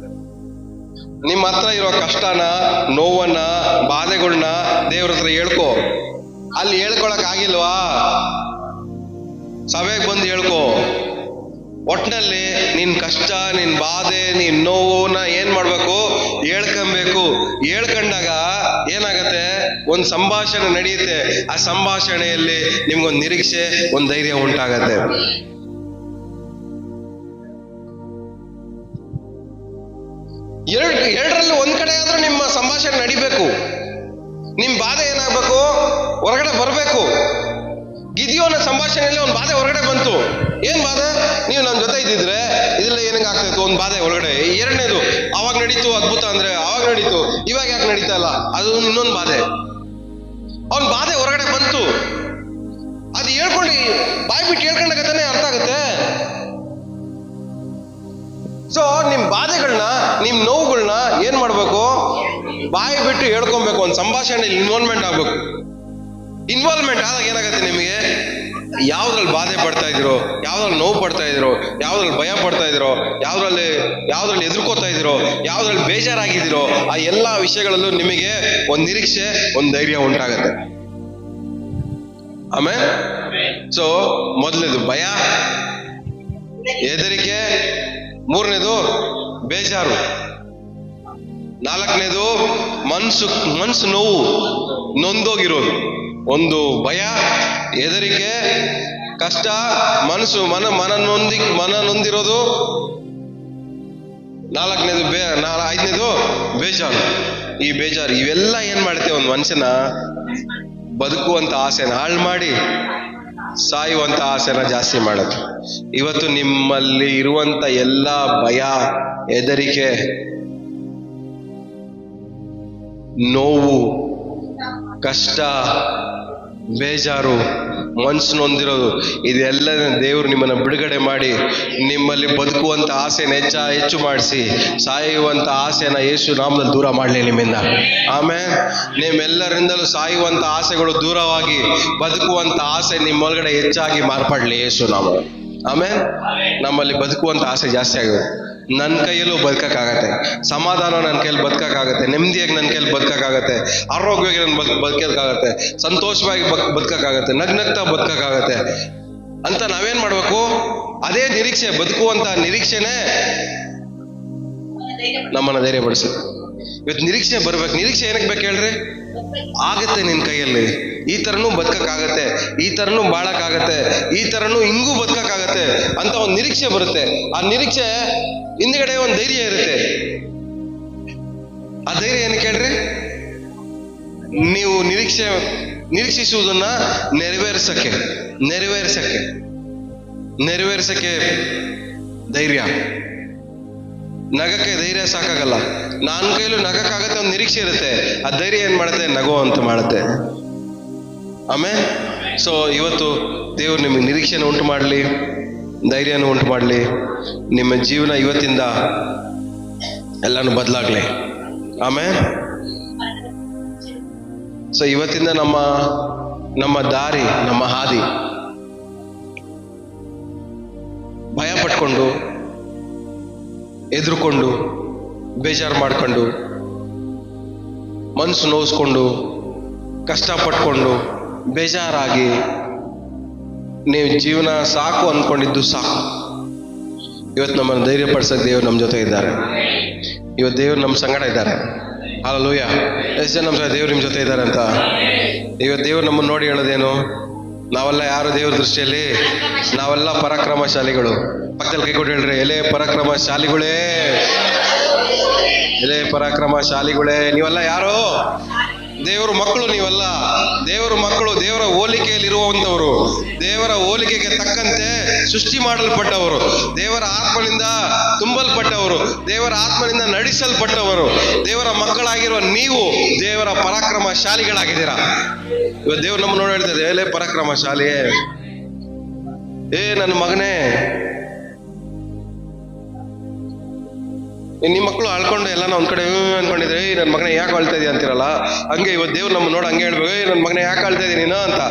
ನಿಮ್ಮ ಹತ್ರ ಇರೋ ಕಷ್ಟನ, ನೋವನ್ನ, ಬಾಧೆಗಳನ್ನ ದೇವ್ರ ಹತ್ರ ಹೇಳ್ಕೊ. ಅಲ್ಲಿ ಹೇಳ್ಕೊಳಕ್ ಆಗಿಲ್ವಾ, ಸಭೆಗೆ ಬಂದು ಹೇಳ್ಕೊ. ಒಟ್ನಲ್ಲಿ ನಿನ್ ಕಷ್ಟ, ನಿನ್ ಬಾಧೆ, ನಿನ್ ನೋವನ್ನ ಏನ್ ಮಾಡ್ಬೇಕು? ಹೇಳ್ಕೊಬೇಕು. ಹೇಳ್ಕೊಂಡಾಗ ಏನಾಗತ್ತೆ? ಒಂದ್ ಸಂಭಾಷಣೆ ನಡೆಯುತ್ತೆ. ಆ ಸಂಭಾಷಣೆಯಲ್ಲಿ ನಿಮ್ಗೊಂದು ನಿರೀಕ್ಷೆ, ಒಂದ್ ಧೈರ್ಯ ಉಂಟಾಗತ್ತೆ. ಎರಡರಲ್ಲಿ ಒಂದ್ ಕಡೆ ಆದ್ರೂ ನಿಮ್ಮ ಸಂಭಾಷಣೆ ನಡಿಬೇಕು. ನಿಮ್ ಬಾಧೆ ಏನಾಗ್ಬೇಕು? ಹೊರಗಡೆ ಬರ್ಬೇಕು. ಗಿದಿಯೋನ ಸಂಭಾಷಣೆಯಲ್ಲಿ ಒಂದು ಬಾಧೆ ಹೊರಗಡೆ ಬಂತು. ಏನ್ ಬಾಧೆ? ನೀವು ನನ್ನ ಜೊತೆ ಇದ್ದಿದ್ರೆ ಇದೆಲ್ಲ ಏನಂಗ ಆಗ್ತಾಯಿತ್ತು, ಒಂದು ಬಾಧೆ ಹೊರಗಡೆ. ಎರಡನೇದು, ಅವಾಗ ನಡೀತು ಅದ್ಭುತ ಅಂದ್ರೆ ಅವಾಗ ನಡೀತು, ಇವಾಗ ಯಾಕೆ ನಡೀತಾ ಇಲ್ಲ, ಅದು ಇನ್ನೊಂದು ಬಾಧೆ. ಅವನ್ ಬಾಧೆ ಹೊರಗಡೆ ಬಂತು. ಅದು ಹೇಳ್ಕೊಂಡು ಬಾಯಿ ಬಿಟ್ಟು ಹೇಳ್ಕೊಂಡಾಗತ್ತಾನೆ ಅರ್ಥ ಆಗುತ್ತೆ. ಸೊ ನಿಮ್ ಬಾಧೆಗಳನ್ನ, ನಿಮ್ ನೋವುಗಳನ್ನ ಏನ್ ಮಾಡ್ಬೇಕು? ಬಾಯಿ ಬಿಟ್ಟು ಹೇಳ್ಕೊಬೇಕು. ಒಂದು ಸಂಭಾಷಣೆಯಲ್ಲಿ ಇನ್ವಾಲ್ವ್ಮೆಂಟ್ ಆಗ್ಬೇಕು. ಇನ್ವಾಲ್ವ್ಮೆಂಟ್ ಆದಾಗ ಏನಾಗುತ್ತೆ? ನಿಮಗೆ ಯಾವ್ದ್ರಲ್ಲಿ ಬಾಧೆ ಪಡ್ತಾ ಇದ್ದೀರೋ, ಯಾವ್ದ್ರಲ್ಲಿ ನೋವು ಪಡ್ತಾ ಇದ್ದೀರೋ, ಯಾವ್ದ್ರಲ್ಲಿ ಭಯ ಪಡ್ತಾ ಇದ್ದೀರೋ, ಯಾವ್ದ್ರಲ್ಲಿ ಎದುರ್ಕೋತಾ ಇದ್ದೀರೋ, ಯಾವ್ದ್ರಲ್ಲಿ ಬೇಜಾರಾಗಿದ್ದೀರೋ, ಆ ಎಲ್ಲಾ ವಿಷಯಗಳಲ್ಲೂ ನಿಮಗೆ ಒಂದು ನಿರೀಕ್ಷೆ, ಒಂದು ಧೈರ್ಯ ಉಂಟಾಗತ್ತೆ. ಆಮೇಲೆ ಸೊ ಮೊದಲನೇದು ಭಯ, ಹೆದರಿಕೆ, ಮೂರನೇದು ಬೇಜಾರು, ನಾಲ್ಕನೇದು ಮನ್ಸು ನೋವು, ನೊಂದೋಗಿರೋದು. ಒಂದು ಭಯ, ಹೆದರಿಕೆ, ಕಷ್ಟ, ಮನ ನೊಂದಿರೋದು, ಐದನೇದು ಬೇಜಾರು. ಈ ಬೇಜಾರು ಇವೆಲ್ಲ ಏನ್ ಮಾಡುತ್ತೆ? ಒಂದು ಮನುಷ್ಯನ ಬದುಕುವಂತ ಆಸೆನ ಹಾಳು ಮಾಡಿ ಸಾಯುವಂತ ಆಸೆನ ಜಾಸ್ತಿ ಮಾಡುತ್ತೆ. ಇವತ್ತು ನಿಮ್ಮಲ್ಲಿ ಇರುವಂತ ಎಲ್ಲ ಭಯ, ಹೆದರಿಕೆ, ನೋವು, ಕಷ್ಟ, ಬೇಜಾರು, ಮನ್ಸು ನೊಂದಿರೋದು, ಇದೆಲ್ಲ ದೇವರು ನಿಮ್ಮನ್ನ ಬಿಡುಗಡೆ ಮಾಡಿ ನಿಮ್ಮಲ್ಲಿ ಬದುಕುವಂತ ಆಸೆನ ಹೆಚ್ಚು ಮಾಡಿಸಿ ಸಾಯುವಂತ ಆಸೆನ ಯೇಸು ನಾಮದಲ್ಲಿ ದೂರ ಮಾಡಲಿ ನಿಮ್ಮಿಂದ. ಆಮೇಲೆ ನಿಮ್ಮೆಲ್ಲರಿಂದಲೂ ಸಾಯುವಂತ ಆಸೆಗಳು ದೂರವಾಗಿ ಬದುಕುವಂತ ಆಸೆ ನಿಮ್ಮೊಳಗಡೆ ಹೆಚ್ಚಾಗಿ ಮಾರ್ಪಡ್ಲಿ ಯೇಸು ನಾಮ. ಆಮೇಲೆ ನಮ್ಮಲ್ಲಿ ಬದುಕುವಂತ ಆಸೆ ಜಾಸ್ತಿ ಆಗಿದೆ. ನನ್ನ ಕೈಯಲ್ಲೂ ಬದುಕಕ್ಕಾಗತ್ತೆ, ಸಮಾಧಾನ ನನ್ನ ಕೈಯಲ್ಲಿ ಬದುಕಕ್ಕಾಗತ್ತೆ, ನೆಮ್ಮದಿಯಾಗಿ ನನ್ನ ಕೈಯಲ್ಲಿ ಬದುಕಕ್ಕಾಗತ್ತೆ, ಆರೋಗ್ಯವಾಗಿ ನನ್ನ ಬದುಕಕ್ಕಾಗತ್ತೆ, ಸಂತೋಷವಾಗಿ ಬದುಕಕ್ಕಾಗತ್ತೆ, ನಗ್ನಗ್ತಾ ಬದುಕಕ್ಕಾಗತ್ತೆ ಅಂತ ನಾವೇನ್ ಮಾಡ್ಬೇಕು? ಅದೇ ನಿರೀಕ್ಷೆ, ಬದುಕುವಂತ ನಿರೀಕ್ಷೆನೇ ನಮ್ಮನ್ನ ಧೈರ್ಯ ಪಡಿಸುತ್ತೆ. ಇವತ್ತು ನಿರೀಕ್ಷೆ ಬರ್ಬೇಕು. ನಿರೀಕ್ಷೆ ಏನಕ್ಕೆ ಬೇಕು ಹೇಳ್ರಿ? ಆಗತ್ತೆ ನಿನ್ ಕೈಯಲ್ಲಿ, ಈ ತರನು ಬದುಕಕ್ಕಾಗತ್ತೆ, ಈ ತರನು ಬಾಳಕ್ಕಾಗತ್ತೆ, ಈ ತರನು ಹಿಂಗೂ ಬದುಕಕ್ಕಾಗತ್ತೆ ಅಂತ ಒಂದು ನಿರೀಕ್ಷೆ ಬರುತ್ತೆ. ಆ ನಿರೀಕ್ಷೆ ಹಿಂದ್ಗಡೆ ಒಂದು ಧೈರ್ಯ ಇರುತ್ತೆ. ಆ ಧೈರ್ಯ ಏನಕ್ಕೆ ಹೇಳ್ರಿ? ನೀವು ನಿರೀಕ್ಷಿಸುವುದನ್ನ ನೆರವೇರಿಸಕ್ಕೆ ಧೈರ್ಯ. ನಗಕ್ಕೆ ಧೈರ್ಯ ಸಾಕಾಗಲ್ಲ. ನನ್ನ ಕೈಲೂ ನಗಕ್ಕಾಗತ್ತೆ, ಒಂದು ನಿರೀಕ್ಷೆ ಇರುತ್ತೆ. ಆ ಧೈರ್ಯ ಏನ್ ಮಾಡುತ್ತೆ? ನಗೋ ಅಂತ ಮಾಡುತ್ತೆ. ಆಮೇಲೆ ಸೊ ಇವತ್ತು ದೇವರು ನಿಮಗೆ ನಿರೀಕ್ಷೆನ ಉಂಟು ಮಾಡಲಿ, ಧೈರ್ಯನ ಉಂಟು ಮಾಡಲಿ. ನಿಮ್ಮ ಜೀವನ ಇವತ್ತಿಂದ ಎಲ್ಲಾನು ಬದಲಾಗ್ಲಿ. ಆಮೇಲೆ ಸೊ ಇವತ್ತಿಂದ ನಮ್ಮ ದಾರಿ, ನಮ್ಮ ಹಾದಿ ಭಯ ಪಟ್ಕೊಂಡು, ಎದುರುಕೊಂಡು, ಬೇಜಾರು ಮಾಡ್ಕೊಂಡು, ಮನಸ್ಸು ನೋಯಿಸ್ಕೊಂಡು, ಕಷ್ಟಪಟ್ಕೊಂಡು, ಬೇಜಾರಾಗಿ ನೀವು ಜೀವನ ಸಾಕು ಅನ್ಕೊಂಡಿದ್ದು ಸಾಕು. ಇವತ್ತು ನಮ್ಮನ್ನು ಧೈರ್ಯಪಡಿಸೋಕೆ ದೇವರು ನಮ್ಮ ಜೊತೆ ಇದ್ದಾರೆ. ಇವತ್ತು ದೇವರು ನಮ್ಮ ಸಂಗಡ ಇದ್ದಾರೆ. ಹಲ್ಲೆಲೂಯಾ. ಎಷ್ಟು ಜನ ನಮ್ಮ ದೇವ್ರು ನಿಮ್ಮ ಜೊತೆ ಇದ್ದಾರೆ ಅಂತ? ಇವತ್ತು ದೇವ್ರು ನಮ್ಮನ್ನು ನೋಡಿ ಹೇಳೋದೇನು? ನಾವೆಲ್ಲ ಯಾರು ದೇವ್ರ ದೃಷ್ಟಿಯಲ್ಲಿ? ನಾವೆಲ್ಲ ಪರಾಕ್ರಮಶಾಲಿಗಳು. ಪಕ್ಕದಲ್ಲಿ ಕೈ ಕೊಟ್ಟು ಹೇಳ್ರಿ, ಎಲೆ ಪರಾಕ್ರಮಶಾಲಿಗಳೇ, ಎಲೆ ಪರಾಕ್ರಮಶಾಲಿಗಳೇ. ನೀವೆಲ್ಲ ಯಾರು? ದೇವರ ಮಕ್ಕಳು. ನೀವೆಲ್ಲ ದೇವರ ಮಕ್ಕಳು, ದೇವರ ಹೋಲಿಕೆಯಲ್ಲಿ ಇರುವಂತವರು, ದೇವರ ಹೋಲಿಕೆಗೆ ತಕ್ಕಂತೆ ಸೃಷ್ಟಿ ಮಾಡಲ್ಪಟ್ಟವರು, ದೇವರ ಆತ್ಮನಿಂದ ತುಂಬಲ್ಪಟ್ಟವರು, ದೇವರ ಆತ್ಮನಿಂದ ನಡೆಸಲ್ಪಟ್ಟವರು. ದೇವರ ಮಕ್ಕಳಾಗಿರುವ ನೀವು ದೇವರ ಪರಾಕ್ರಮಶಾಲಿಗಳಾಗಿದ್ದೀರಾ. ಇವತ್ತು ದೇವ್ರು ನಮ್ಮ ನೋಡಿ ಹೇಳ್ತದೆ, ಎಲೆ ಪರಾಕ್ರಮಶಾಲಿಯೇ, ನನ್ನ ಮಗನೇ. ನಿಮ್ಮ ಮಕ್ಕಳು ಅಳ್ಕೊಂಡು ಎಲ್ಲ ಒಂದ್ ಕಡೆ ಅನ್ಕೊಂಡಿದ್ರೆ, ನನ್ನ ಮಗನೇ ಯಾಕೆ ಅಳ್ತಾ ಇದೀಯ ಅಂತಿರಲ್ಲ, ಹಂಗೆ ಇವತ್ತು ದೇವ್ರು ನಮ್ಮ ನೋಡಿ ಹಂಗೆ ಹೇಳ್ಬೇಕು, ನನ್ನ ಮಗನೇ ಯಾಕೆ ಅಳ್ತಾ ಇದೀನಿ ನೀನು ಅಂತ.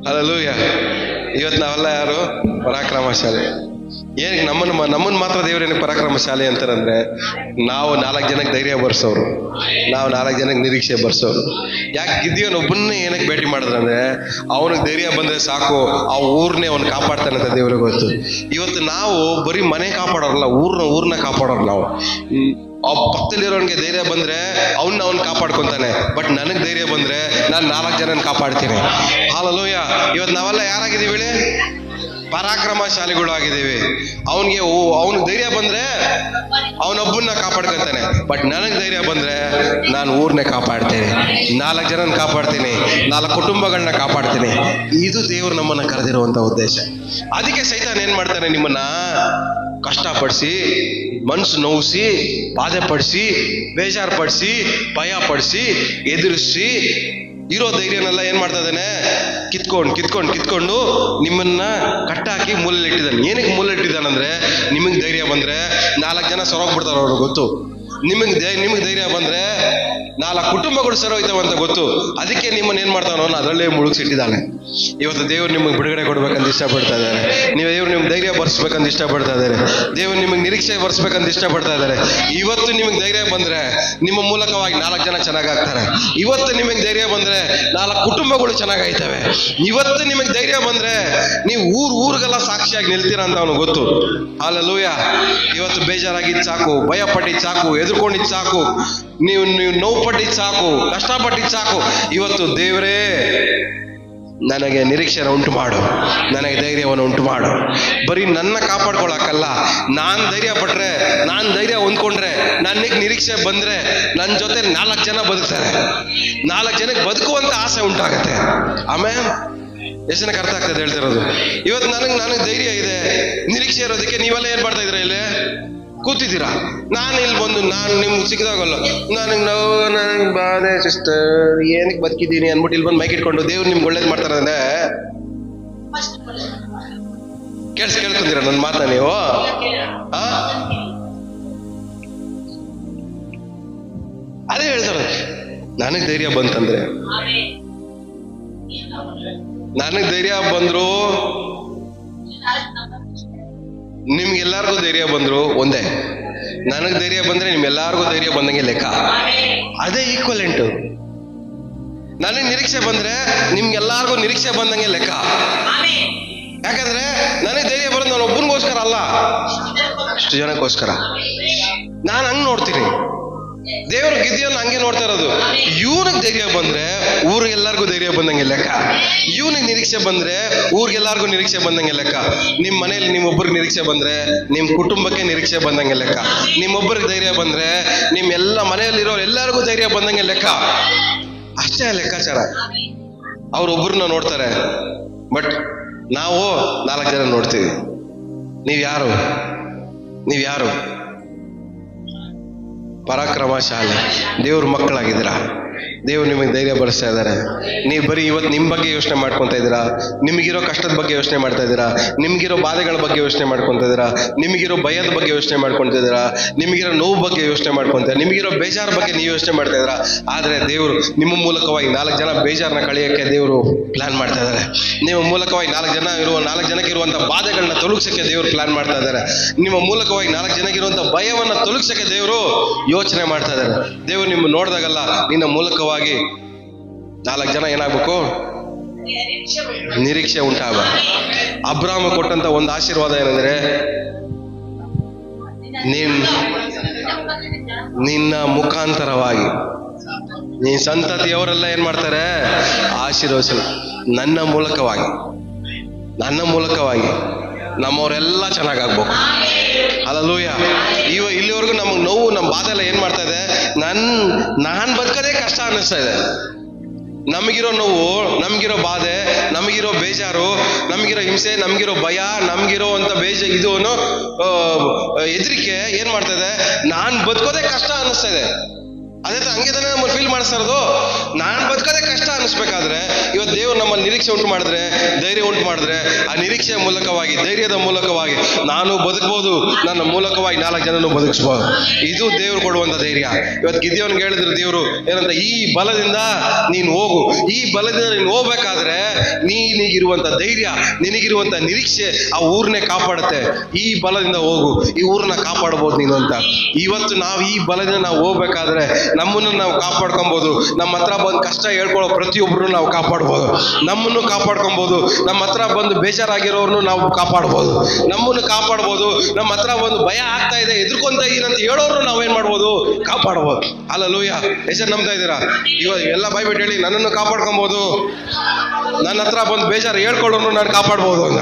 ಹಲ್ಲೆಲೂಯಾ. ಇವತ್ತು ನಾವೆಲ್ಲ ಯಾರು? ಪರಾಕ್ರಮಶಾಲಿ. ಏನಕ್ಕೆ ನಮ್ಮನ್ನ ಮಾತ್ರ ದೇವರೇನು ಪರಾಕ್ರಮಶಾಲಿ ಅಂತಾರಂದ್ರೆ, ನಾವು 4 ಜನಕ್ಕೆ ಧೈರ್ಯ ಬರ್ಸೋರು, ನಾವು 4 ಜನಕ್ಕೆ ನಿರೀಕ್ಷೆ ಬರ್ಸೋರು. ಯಾಕೆ ಗಿದ್ಯೋನ್ ಒಬ್ಬನ್ನೇ ಏನಕ್ಕೆ ಭೇಟಿ ಮಾಡಿದ್ರಂದ್ರೆ, ಅವನಿಗೆ ಧೈರ್ಯ ಬಂದ್ರೆ ಸಾಕು, ಆ ಊರ್ನೇ ಅವನು ಕಾಪಾಡ್ತಾನೆ ಅಂತ ದೇವ್ರಿಗೆ ಗೊತ್ತು. ಇವತ್ತು ನಾವು ಬರೀ ಮನೆ ಕಾಪಾಡೋರಲ್ಲ, ಊರ್ನ ಕಾಪಾಡೋರು ನಾವು. ಆ ಪಕ್ಕದಲ್ಲಿರೋನ್ಗೆ ಧೈರ್ಯ ಬಂದ್ರೆ ಅವ್ನು ಕಾಪಾಡ್ಕೊಂತಾನೆ. ಬಟ್ ನನಗೆ ಧೈರ್ಯ ಬಂದ್ರೆ ನಾನು 4 ಜನನ ಕಾಪಾಡ್ತೀನಿ. ಹಲ್ಲೆಲೂಯಾ. ಇವತ್ತು ನಾವೆಲ್ಲ ಯಾರಾಗಿದ್ದೀವಿ ಹೇಳಿ? ಪರಾಕ್ರಮಶಾಲಿಗಳು ಆಗಿದ್ದೀವಿ. ಅವನಿಗೆ ಧೈರ್ಯ ಬಂದ್ರೆ ಅವನೊಬ್ಬನ್ನ ಕಾಪಾಡ್ಕೊಂತಾನೆ. ಬಟ್ ನನಗೆ ಧೈರ್ಯ ಬಂದ್ರೆ ನಾನು ಊರ್ನೇ ಕಾಪಾಡ್ತೇನೆ, 4 ಜನನ ಕಾಪಾಡ್ತೀನಿ, 4 ಕುಟುಂಬಗಳನ್ನ ಕಾಪಾಡ್ತೀನಿ. ಇದು ದೇವರು ನಮ್ಮನ್ನ ಕರೆದಿರುವಂತ ಉದ್ದೇಶ. ಅದಕ್ಕೆ ಸೈತಾನ್ ಏನ್ ಮಾಡ್ತಾನೆ? ನಿಮ್ಮನ್ನ ಕಷ್ಟಪಡಿಸಿ, ಮನಸ್ಸು ನೋವಿಸಿ, ಬಾಧೆ ಪಡಿಸಿ, ಬೇಜಾರು ಪಡಿಸಿ, ಭಯ ಪಡಿಸಿ, ಎದುರಿಸಿ, ಇರೋ ಧೈರ್ಯನೆಲ್ಲ ಏನ್ ಮಾಡ್ತಾ ಇದ್ದಾನೆ? ಕಿತ್ಕೊಂಡು ನಿಮ್ಮನ್ನ ಕಟ್ಟಾಕಿ ಮೂಲೆಲಿಟ್ಟಿದ್ದಾನೆ. ಏನಕ್ಕೆ ಮೂಲೆಲಿಟ್ಟಿದ್ದಾನಂದ್ರೆ, ನಿಮಗೆ ಧೈರ್ಯ ಬಂದ್ರೆ 4 ಜನ ಸರೋಗ್ಬಿಡ್ತಾರ, ಅವ್ರಿಗೆ ಗೊತ್ತು. ನಿಮಗೆ ಧೈರ್ಯ ಬಂದ್ರೆ 4 ಕುಟುಂಬಗಳು ಸರೋಯ್ತಾವ ಅಂತ ಗೊತ್ತು. ಅದಕ್ಕೆ ನಿಮ್ಮನ್ನ ಏನ್ ಮಾಡ್ತಾನೋ ಅದರಲ್ಲೇ ಮುಳುಗಿಸಿಟ್ಟಿದ್ದಾನೆ. ಇವತ್ತು ದೇವ್ರು ನಿಮಗೆ ಬಿಡುಗಡೆ ಕೊಡ್ಬೇಕಂತ ಇಷ್ಟಪಡ್ತಾ ಇದ್ದಾರೆ. ದೇವ್ರು ನಿಮ್ಗೆ ಧೈರ್ಯ ಬರ್ಸ್ಬೇಕಂತ ಇಷ್ಟಪಡ್ತಾ ಇದ್ದಾರೆ. ದೇವ್ರು ನಿಮಗೆ ನಿರೀಕ್ಷೆ ಬರ್ಸ್ಬೇಕಂತ ಇಷ್ಟಪಡ್ತಾ ಇದ್ದಾರೆ. ಇವತ್ತು ನಿಮಗೆ ಧೈರ್ಯ ಬಂದ್ರೆ ನಿಮ್ಮ ಮೂಲಕವಾಗಿ 4 ಜನ ಚೆನ್ನಾಗಾಗ್ತಾರೆ. ಇವತ್ತು ನಿಮಗೆ ಧೈರ್ಯ ಬಂದ್ರೆ 4 ಕುಟುಂಬಗಳು ಚೆನ್ನಾಗಾಯ್ತವೆ. ಇವತ್ತು ನಿಮಗೆ ಧೈರ್ಯ ಬಂದ್ರೆ ನೀವು ಊರಿಗೆಲ್ಲ ಸಾಕ್ಷಿಯಾಗಿ ನಿಲ್ತೀರಾ ಅಂತ ಅವನು ಗೊತ್ತು. ಹಲ್ಲೆಲೂಯಾ. ಇವತ್ತು ಬೇಜಾರಾಗಿದ್ದು ಸಾಕು, ಭಯ ಪಟ್ಟಿದ್ದು ಸಾಕು, ಎದುರ್ಕೊಂಡಿದ್ದು ಸಾಕು, ನೀವು ನೋವು ಪಟ್ಟಿದ್ದು ಸಾಕು, ಕಷ್ಟಪಟ್ಟಿದ್ದು ಸಾಕು. ಇವತ್ತು ದೇವರೇ ನನಗೆ ನಿರೀಕ್ಷೆನ ಉಂಟು ಮಾಡು, ನನಗೆ ಧೈರ್ಯವನ್ನು ಉಂಟು ಮಾಡು. ಬರೀ ನನ್ನ ಕಾಪಾಡ್ಕೊಳಕ್ಕಲ್ಲ, ನಾನು ಧೈರ್ಯ ಪಟ್ರೆ, ನಾನು ಧೈರ್ಯ ಹೊಂದ್ಕೊಂಡ್ರೆ, ನನಗೆ ನಿರೀಕ್ಷೆ ಬಂದ್ರೆ ನನ್ನ ಜೊತೆ 4 ಜನ ಬದುಕ್ತಾರೆ, 4 ಜನಕ್ಕೆ ಬದುಕುವಂತ ಆಸೆ ಉಂಟಾಗತ್ತೆ. ಆಮೇಲೆ ಎಷ್ಟು ಜನಕ್ಕೆ ಅರ್ಥ ಆಗ್ತದೆ ಹೇಳ್ತಿರೋದು? ಇವತ್ತು ನನಗೆ ಧೈರ್ಯ ಇದೆ, ನಿರೀಕ್ಷೆ ಇರೋದಕ್ಕೆ ನೀವೆಲ್ಲ ಏನ್ ಮಾಡ್ತಾ ಇದ್ದೀರಾ? ಇಲ್ಲಿ ಕೂತಿದ್ದೀರಾ. ನಾನು ಇಲ್ಲಿ ಬಂದು ನಾನು ನಿಮ್ಗೆ ಸಿಕ್ಕಿದಾಗಲ್ಲ ನನಗೆ ನೋವು, ನನಗೆ ಬಾಧೆ, ಸಿಸ್ಟರ್ ಏನಕ್ಕೆ ಬದುಕಿದ್ದೀನಿ ಅಂದ್ಬಿಟ್ಟು ಇಲ್ಲಿ ಬಂದು ಮೈಕ್ ಇಟ್ಕೊಂಡು ದೇವ್ರು ನಿಮ್ಗೆ ಒಳ್ಳೇದು ಮಾಡ್ತಾರೆ ಅಂದ್ರೆ ಕೇಳ್ಕೊಂತೀರ ನನ್ನ ಮಾತನ್ನ ನೀವು? ಅದೇ ಹೇಳ್ತಾರೆ, ನನಗೆ ಧೈರ್ಯ ಬಂತಂದ್ರೆ, ನನಗೆ ಧೈರ್ಯ ಬಂದ್ರು ನಿಮ್ಗೆಲ್ಲಾರ್ಗೂ ಧೈರ್ಯ ಬಂದ್ರು ಒಂದೇ. ನನಗೆ ಧೈರ್ಯ ಬಂದ್ರೆ ನಿಮ್ಗೆಲ್ಲಾರ್ಗೂ ಧೈರ್ಯ ಬಂದಂಗೆ ಲೆಕ್ಕ. ಅದೇ ಈಕ್ವಲೆಂಟು. ನನಗೆ ನಿರೀಕ್ಷೆ ಬಂದ್ರೆ ನಿಮ್ಗೆಲ್ಲಾರ್ಗೂ ನಿರೀಕ್ಷೆ ಬಂದಂಗೆ ಲೆಕ್ಕ. ಯಾಕಂದ್ರೆ ನನಗೆ ಧೈರ್ಯ ಬರೋದು ನಾನು ಒಬ್ಬನಿಗೋಸ್ಕರ ಅಲ್ಲ, ಅಷ್ಟು ಜನಕ್ಕೋಸ್ಕರ. ನಾನು ಹಂಗ್ ನೋಡ್ತೀನಿ. ದೇವ್ರ ಗಿದ್ದಿಯನ್ನು ಹಂಗೆ ನೋಡ್ತಾ ಇರೋದು. ಇವನಿಗೆ ಧೈರ್ಯ ಬಂದ್ರೆ ಊರಿಗೆಲ್ಲರಿಗೂ ಧೈರ್ಯ ಬಂದಂಗೆ ಲೆಕ್ಕ. ಇವನಿಗೆ ನಿರೀಕ್ಷೆ ಬಂದ್ರೆ ಊರಿಗೆಲ್ಲರಿಗೂ ನಿರೀಕ್ಷೆ ಬಂದಂಗೆ ಲೆಕ್ಕ. ನಿಮ್ಮ ಮನೇಲಿ ನಿಮ್ಮೊಬ್ಬರಿಗೆ ನಿರೀಕ್ಷೆ ಬಂದ್ರೆ ನಿಮ್ಮ ಕುಟುಂಬಕ್ಕೆ ನಿರೀಕ್ಷೆ ಬಂದಂಗೆ ಲೆಕ್ಕ. ನಿಮ್ಮೊಬ್ಬರಿಗೆ ಧೈರ್ಯ ಬಂದ್ರೆ ನಿಮ್ಮ ಎಲ್ಲ ಮನೆಯಲ್ಲಿರೋ ಎಲ್ಲರಿಗೂ ಧೈರ್ಯ ಬಂದಂಗೆ ಲೆಕ್ಕ. ಅಷ್ಟೇ ಲೆಕ್ಕಾಚಾರ. ಅವ್ರೊಬ್ಬರನ್ನ ನೋಡ್ತಾರೆ, ಬಟ್ ನಾವು 4 ಜನ ನೋಡ್ತೀವಿ. ನೀವ್ಯಾರು ಪರಾಕ್ರಮಶಾಲಿ ದೇವ್ರ ಮಕ್ಕಳಾಗಿದ್ದೀರಾ. ದೇವ್ರು ನಿಮಗೆ ಧೈರ್ಯ ಬರೆಸ್ತಾ ಇದ್ದಾರೆ. ನೀವು ಬರೀ ಇವತ್ತು ನಿಮ್ಮ ಬಗ್ಗೆ ಯೋಚನೆ ಮಾಡ್ಕೊತಾ ಇದ್ದೀರಾ, ನಿಮಗಿರೋ ಕಷ್ಟದ ಬಗ್ಗೆ ಯೋಚನೆ ಮಾಡ್ತಾ ಇದ್ದೀರಾ, ನಿಮಗಿರೋ ಬಾಧೆಗಳ ಬಗ್ಗೆ ಯೋಚನೆ ಮಾಡ್ಕೊತಾ ಇದ್ದೀರಾ, ನಿಮಗಿರೋ ಭಯದ ಬಗ್ಗೆ ಯೋಚನೆ ಮಾಡ್ಕೊತಾ ಇದ್ದೀರಾ, ನಿಮಗಿರೋ ನೋವು ಬಗ್ಗೆ ಯೋಚನೆ ಮಾಡ್ಕೊತ, ನಿಮಗಿರೋ ಬೇಜಾರ ಬಗ್ಗೆ ನೀವು ಯೋಚನೆ ಮಾಡ್ತಾ ಇದ್ದೀರಾ. ಆದರೆ ದೇವರು ನಿಮ್ಮ ಮೂಲಕವಾಗಿ 4 ಜನ ಬೇಜಾರನ್ನ ಕಳೆಯೋಕ್ಕೆ ದೇವರು ಪ್ಲಾನ್ ಮಾಡ್ತಾ ಇದ್ದಾರೆ. ನಿಮ್ಮ ಮೂಲಕವಾಗಿ 4 ಜನಕ್ಕೆ ಇರುವಂಥ ಬಾಧೆಗಳನ್ನ ತೊಲಗಿಸೋಕ್ಕೆ ದೇವರು ಪ್ಲಾನ್ ಮಾಡ್ತಾ ಇದ್ದಾರೆ. ನಿಮ್ಮ ಮೂಲಕವಾಗಿ 4 ಜನಕ್ಕೆ ಇರುವಂಥ ಭಯವನ್ನು ತೊಲಗಿಸೋಕ್ಕೆ ದೇವರು ಯೋಚನೆ ಮಾಡ್ತಾ ಇದ್ದಾರೆ. ದೇವರು ನಿಮ್ಮ ನೋಡಿದಾಗಲ್ಲ ನಿನ್ನ ಮೂಲಕವಾಗಿ 4 ಜನ ಏನಾಗಬೇಕು? ನಿರೀಕ್ಷೆ ಉಂಟಾಗ. ಅಬ್ರಾಮ ಕೊಟ್ಟಂತ ಒಂದು ಆಶೀರ್ವಾದ ಏನಂದ್ರೆ, ನಿನ್ನ ಮುಖಾಂತರವಾಗಿ ನೀನ್ ಸಂತತಿಯವರೆಲ್ಲ ಏನ್ ಮಾಡ್ತಾರೆ? ಆಶೀರ್ವದಿಸಲು. ನನ್ನ ಮೂಲಕವಾಗಿ ನಮ್ಮವರೆಲ್ಲ ಚೆನ್ನಾಗಾಗ್ಬೇಕು. ಹಲ್ಲೆಲೂಯಾ. ಇಲ್ಲಿವರೆಗೂ ನಮಗೆ ನೋವು, ನಮ್ಮ ಬಾಧೆ ಎಲ್ಲ ಏನ್ ಮಾಡ್ತಾ ಇದೆ? ನಾನ್ ಬದುಕೋದೇ ಕಷ್ಟ ಅನ್ನಿಸ್ತಾ ಇದೆ. ನಮಗಿರೋ ನೋವು, ನಮಗಿರೋ ಬಾಧೆ, ನಮಗಿರೋ ಬೇಜಾರು, ನಮಗಿರೋ ಹಿಂಸೆ, ನಮಗಿರೋ ಭಯ, ನಮಗಿರೋ ಅಂತ ಹೆದರಿಕೆ ಏನ್ ಮಾಡ್ತಾ ಇದೆ? ನಾನ್ ಬದುಕೋದೇ ಕಷ್ಟ ಅನ್ನಿಸ್ತಾ ಇದೆ. ಅದೇ ಹಂಗೆ ತಾನೇ ನಮ್ಮಲ್ಲಿ ಫೀಲ್ ಮಾಡಿಸ್ತಾ ಇರೋದು. ನಾನ್ ಬದುಕೋದೇ ಕಷ್ಟ ಅನಿಸ್ಬೇಕಾದ್ರೆ ಇವತ್ತು ದೇವ್ರು ನಮ್ಮಲ್ಲಿ ನಿರೀಕ್ಷೆ ಉಂಟು ಮಾಡಿದ್ರೆ, ಧೈರ್ಯ ಉಂಟು ಮಾಡಿದ್ರೆ, ಆ ನಿರೀಕ್ಷೆಯ ಮೂಲಕವಾಗಿ, ಧೈರ್ಯದ ಮೂಲಕವಾಗಿ ನಾನು ಬದುಕ್ಬೋದು, ನನ್ನ ಮೂಲಕವಾಗಿ 4 ಜನನು ಬದುಕಿಸ್ಬೋದು. ಇದು ದೇವ್ರು ಕೊಡುವಂತ ಧೈರ್ಯ. ಇವತ್ತು ಗಿದ್ಯೋನ್ಗೆ ಹೇಳಿದ್ರು ದೇವ್ರು ಏನಂತ, ಈ ಬಲದಿಂದ ನೀನು ಹೋಗು. ಈ ಬಲದಿಂದ ನೀನು ಹೋಗ್ಬೇಕಾದ್ರೆ ನೀನಿಗಿರುವಂತ ಧೈರ್ಯ, ನಿನಗಿರುವಂತ ನಿರೀಕ್ಷೆ ಆ ಊರನ್ನೇ ಕಾಪಾಡುತ್ತೆ. ಈ ಬಲದಿಂದ ಹೋಗು, ಈ ಊರನ್ನ ಕಾಪಾಡಬಹುದು ನೀನು ಅಂತ. ಇವತ್ತು ನಾವು ಈ ಬಲದಿಂದ ನಾವು ಹೋಗ್ಬೇಕಾದ್ರೆ ನಮ್ಮನ್ನು ನಾವು ಕಾಪಾಡ್ಕೊಬಹುದು. ನಮ್ಮ ಹತ್ರ ಬಂದು ಕಷ್ಟ ಹೇಳ್ಕೊಳ್ಳೋ ಪ್ರತಿಯೊಬ್ಬರು ನಾವು ಕಾಪಾಡ್ಬೋದು. ನಮ್ಮನ್ನು ಕಾಪಾಡ್ಕೊಬಹುದು. ನಮ್ಮ ಹತ್ರ ಬಂದು ಬೇಜಾರಾಗಿರೋರ್ನು ನಾವು ಕಾಪಾಡ್ಬೋದು. ನಮ್ಮನ್ನು ಕಾಪಾಡ್ಬೋದು. ನಮ್ಮ ಹತ್ರ ಬಂದು ಭಯ ಆಗ್ತಾ ಇದೆ, ಎದುರ್ಕೊಂತ ಇದೀನಂತ ಹೇಳೋರು ನಾವೇನ್ ಮಾಡ್ಬೋದು? ಕಾಪಾಡ್ಬೋದು. ಹಲ್ಲೆಲೂಯಾ. ಎಷ್ಟು ನಂಬ್ತಾ ಇದ್ದೀರಾ? ಇವಾಗ ಎಲ್ಲ ಬಾಯ್ಬಿಟ್ಟು ಹೇಳಿ, ನನ್ನನ್ನು ಕಾಪಾಡ್ಕೊಬಹುದು, ನನ್ನ ಹತ್ರ ಬಂದು ಬೇಜಾರು ಹೇಳ್ಕೊಳ್ಳೋರು ನಾನು ಕಾಪಾಡ್ಬೋದು ಅಂತ.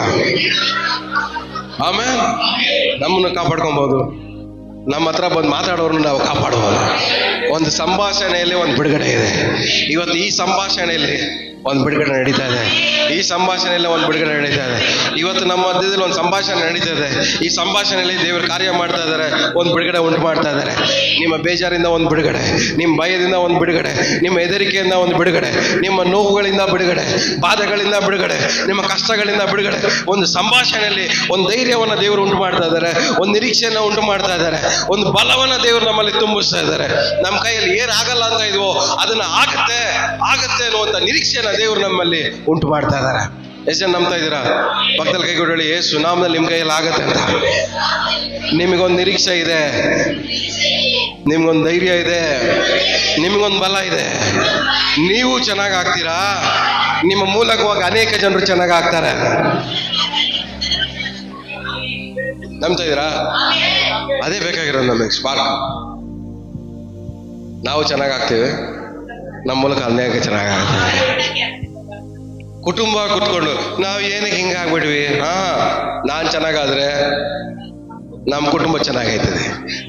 ಆಮೇಲೆ ನಮ್ಮನ್ನು ಕಾಪಾಡ್ಕೊಬಹುದು. ನಮ್ಮ ಹತ್ರ ಬಂದು ಮಾತಾಡೋರ್ನು ನಾವು ಕಾಪಾಡ್ಬೋದು. ಒಂದು ಸಂಭಾಷಣೆಯಲ್ಲಿ ಒಂದು ಬಿಡುಗಡೆ ಇದೆ. ಇವತ್ತು ಈ ಸಂಭಾಷಣೆಯಲ್ಲಿ ಒಂದು ಬಿಡುಗಡೆ ನಡೀತಾ ಇದೆ. ಈ ಸಂಭಾಷಣೆಯಲ್ಲಿ ಒಂದು ಬಿಡುಗಡೆ ನಡೀತಾ ಇದೆ. ಇವತ್ತು ನಮ್ಮ ಮಧ್ಯದಲ್ಲಿ ಒಂದು ಸಂಭಾಷಣೆ ನಡೀತಾ ಇದೆ. ಈ ಸಂಭಾಷಣೆಯಲ್ಲಿ ದೇವರು ಕಾರ್ಯ ಮಾಡ್ತಾ ಇದ್ದಾರೆ, ಒಂದು ಬಿಡುಗಡೆ ಉಂಟು ಮಾಡ್ತಾ ಇದ್ದಾರೆ. ನಿಮ್ಮ ಬೇಜಾರಿಂದ ಒಂದು ಬಿಡುಗಡೆ, ನಿಮ್ಮ ಭಯದಿಂದ ಒಂದು ಬಿಡುಗಡೆ, ನಿಮ್ಮ ಹೆದರಿಕೆಯಿಂದ ಒಂದು ಬಿಡುಗಡೆ, ನಿಮ್ಮ ನೋವುಗಳಿಂದ ಬಿಡುಗಡೆ, ಬಾಧೆಗಳಿಂದ ಬಿಡುಗಡೆ, ನಿಮ್ಮ ಕಷ್ಟಗಳಿಂದ ಬಿಡುಗಡೆ. ಒಂದು ಸಂಭಾಷಣೆಯಲ್ಲಿ ಒಂದು ಧೈರ್ಯವನ್ನು ದೇವರು ಉಂಟು ಮಾಡ್ತಾ ಇದ್ದಾರೆ, ಒಂದು ನಿರೀಕ್ಷೆಯನ್ನು ಉಂಟು ಮಾಡ್ತಾ ಇದ್ದಾರೆ, ಒಂದು ಬಲವನ್ನು ದೇವರು ನಮ್ಮಲ್ಲಿ ತುಂಬಿಸ್ತಾ ಇದ್ದಾರೆ. ನಮ್ಮ ಕೈಯಲ್ಲಿ ಏನಾಗಲ್ಲ ಅಂತ ಇದ್ವೋ ಅದನ್ನ ಆಗತ್ತೆ ಅನ್ನುವಂಥ ನಿರೀಕ್ಷೆನ ದೇವರು ನಮ್ಮಲ್ಲಿ ಉಂಟು ಮಾಡ್ತಾ ಇದ್ದಾರೆ. ಎಷ್ಟು ಜನ ನಂಬ್ತಾ ಇದ್ದೀರಾ? ಪಕ್ಕದಲ್ಲಿ ಕೈ ಕೊಡಿ, ಯೇಸು ನಾಮದಲ್ಲಿ ನಿಮ್ಮ ಕೈಯಲ್ಲಿ ಆಗತ್ತೆ ಅಂತ. ನಿಮಗೊಂದು ನಿರೀಕ್ಷೆ ಇದೆ, ನಿಮ್ಗೊಂದು ಧೈರ್ಯ ಇದೆ, ನಿಮಗೊಂದು ಬಲ ಇದೆ. ನೀವು ಚೆನ್ನಾಗಿ ಆಗ್ತೀರಾ, ನಿಮ್ಮ ಮೂಲಕವಾಗಿ ಅನೇಕ ಜನರು ಚೆನ್ನಾಗಿ ಆಗ್ತಾರೆ. ನಂಬ್ತಾ ಇದ್ದೀರಾ? ಅದೇ ಬೇಕಾಗಿರೋದು ನಮಗೆ ಸ್ಪಾರ್ಕ್. ನಾವು ಚೆನ್ನಾಗಾಗ್ತೀವಿ, ನಮ್ಮ ಮೂಲಕ ಅನೇಕ ಚೆನ್ನಾಗಾಗ್ತದೆ. ಕುಟುಂಬ ಕುತ್ಕೊಂಡು ನಾವು ಏನಕ್ಕೆ ಹಿಂಗೆ ಆಗ್ಬಿಟ್ವಿ. ನಾನು ಚೆನ್ನಾಗಾದ್ರೆ ನಮ್ಮ ಕುಟುಂಬ ಚೆನ್ನಾಗೈತದೆ.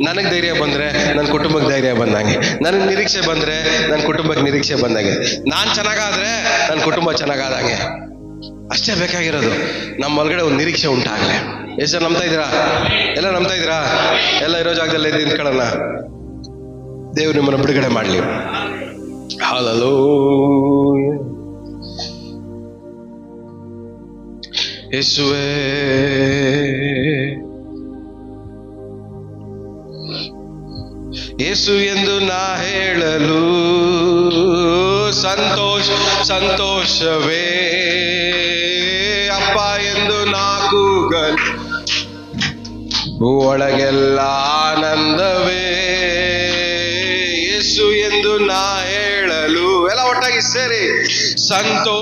ನನಗೆ ಧೈರ್ಯ ಬಂದ್ರೆ ನನ್ನ ಕುಟುಂಬಕ್ಕೆ ಧೈರ್ಯ ಬಂದಂಗೆ, ನನಗೆ ನಿರೀಕ್ಷೆ ಬಂದ್ರೆ ನನ್ನ ಕುಟುಂಬಕ್ಕೆ ನಿರೀಕ್ಷೆ ಬಂದಂಗೆ, ನಾನು ಚೆನ್ನಾಗಾದ್ರೆ ನನ್ನ ಕುಟುಂಬ ಚೆನ್ನಾಗಾದಂಗೆ. ಅಷ್ಟೇ ಬೇಕಾಗಿರೋದು. ನಮ್ಮ ಒಳಗಡೆ ಒಂದು ನಿರೀಕ್ಷೆ ಉಂಟಾಗಲಿ. ಎಷ್ಟು ಜನ ನಂಬ್ತಾ ಇದ್ದೀರಾ? ಎಲ್ಲ ನಂಬ್ತಾ ಇದ್ದೀರಾ? ಎಲ್ಲ ಇರೋ ಜಾಗದಲ್ಲಿ ಎದ್ದು ನಿಂತ್ಕೊಳ್ಳೋಣ. ದೇವ್ರು ನಿಮ್ಮನ್ನು ಬಿಡುಗಡೆ ಮಾಡಲಿ. ಹಲ್ಲೆಲೂಯಾ. ಯೇಸುವೇ, ಯೇಸು ಎಂದು ನಾ ಹೇಳಲು ಸಂತೋಷವೇ, ಅಪ್ಪ ಎಂದು ನಾ ಕೂಗಲು ಒಳಗೆಲ್ಲ ಆನಂದವೇ. ಯೇಸು ಎಂದು ನಾ ಹೇಳಲು, ಎಲ್ಲ ಒಟ್ಟಾಗಿ ಸೇರಿ ಸಂತೋಷ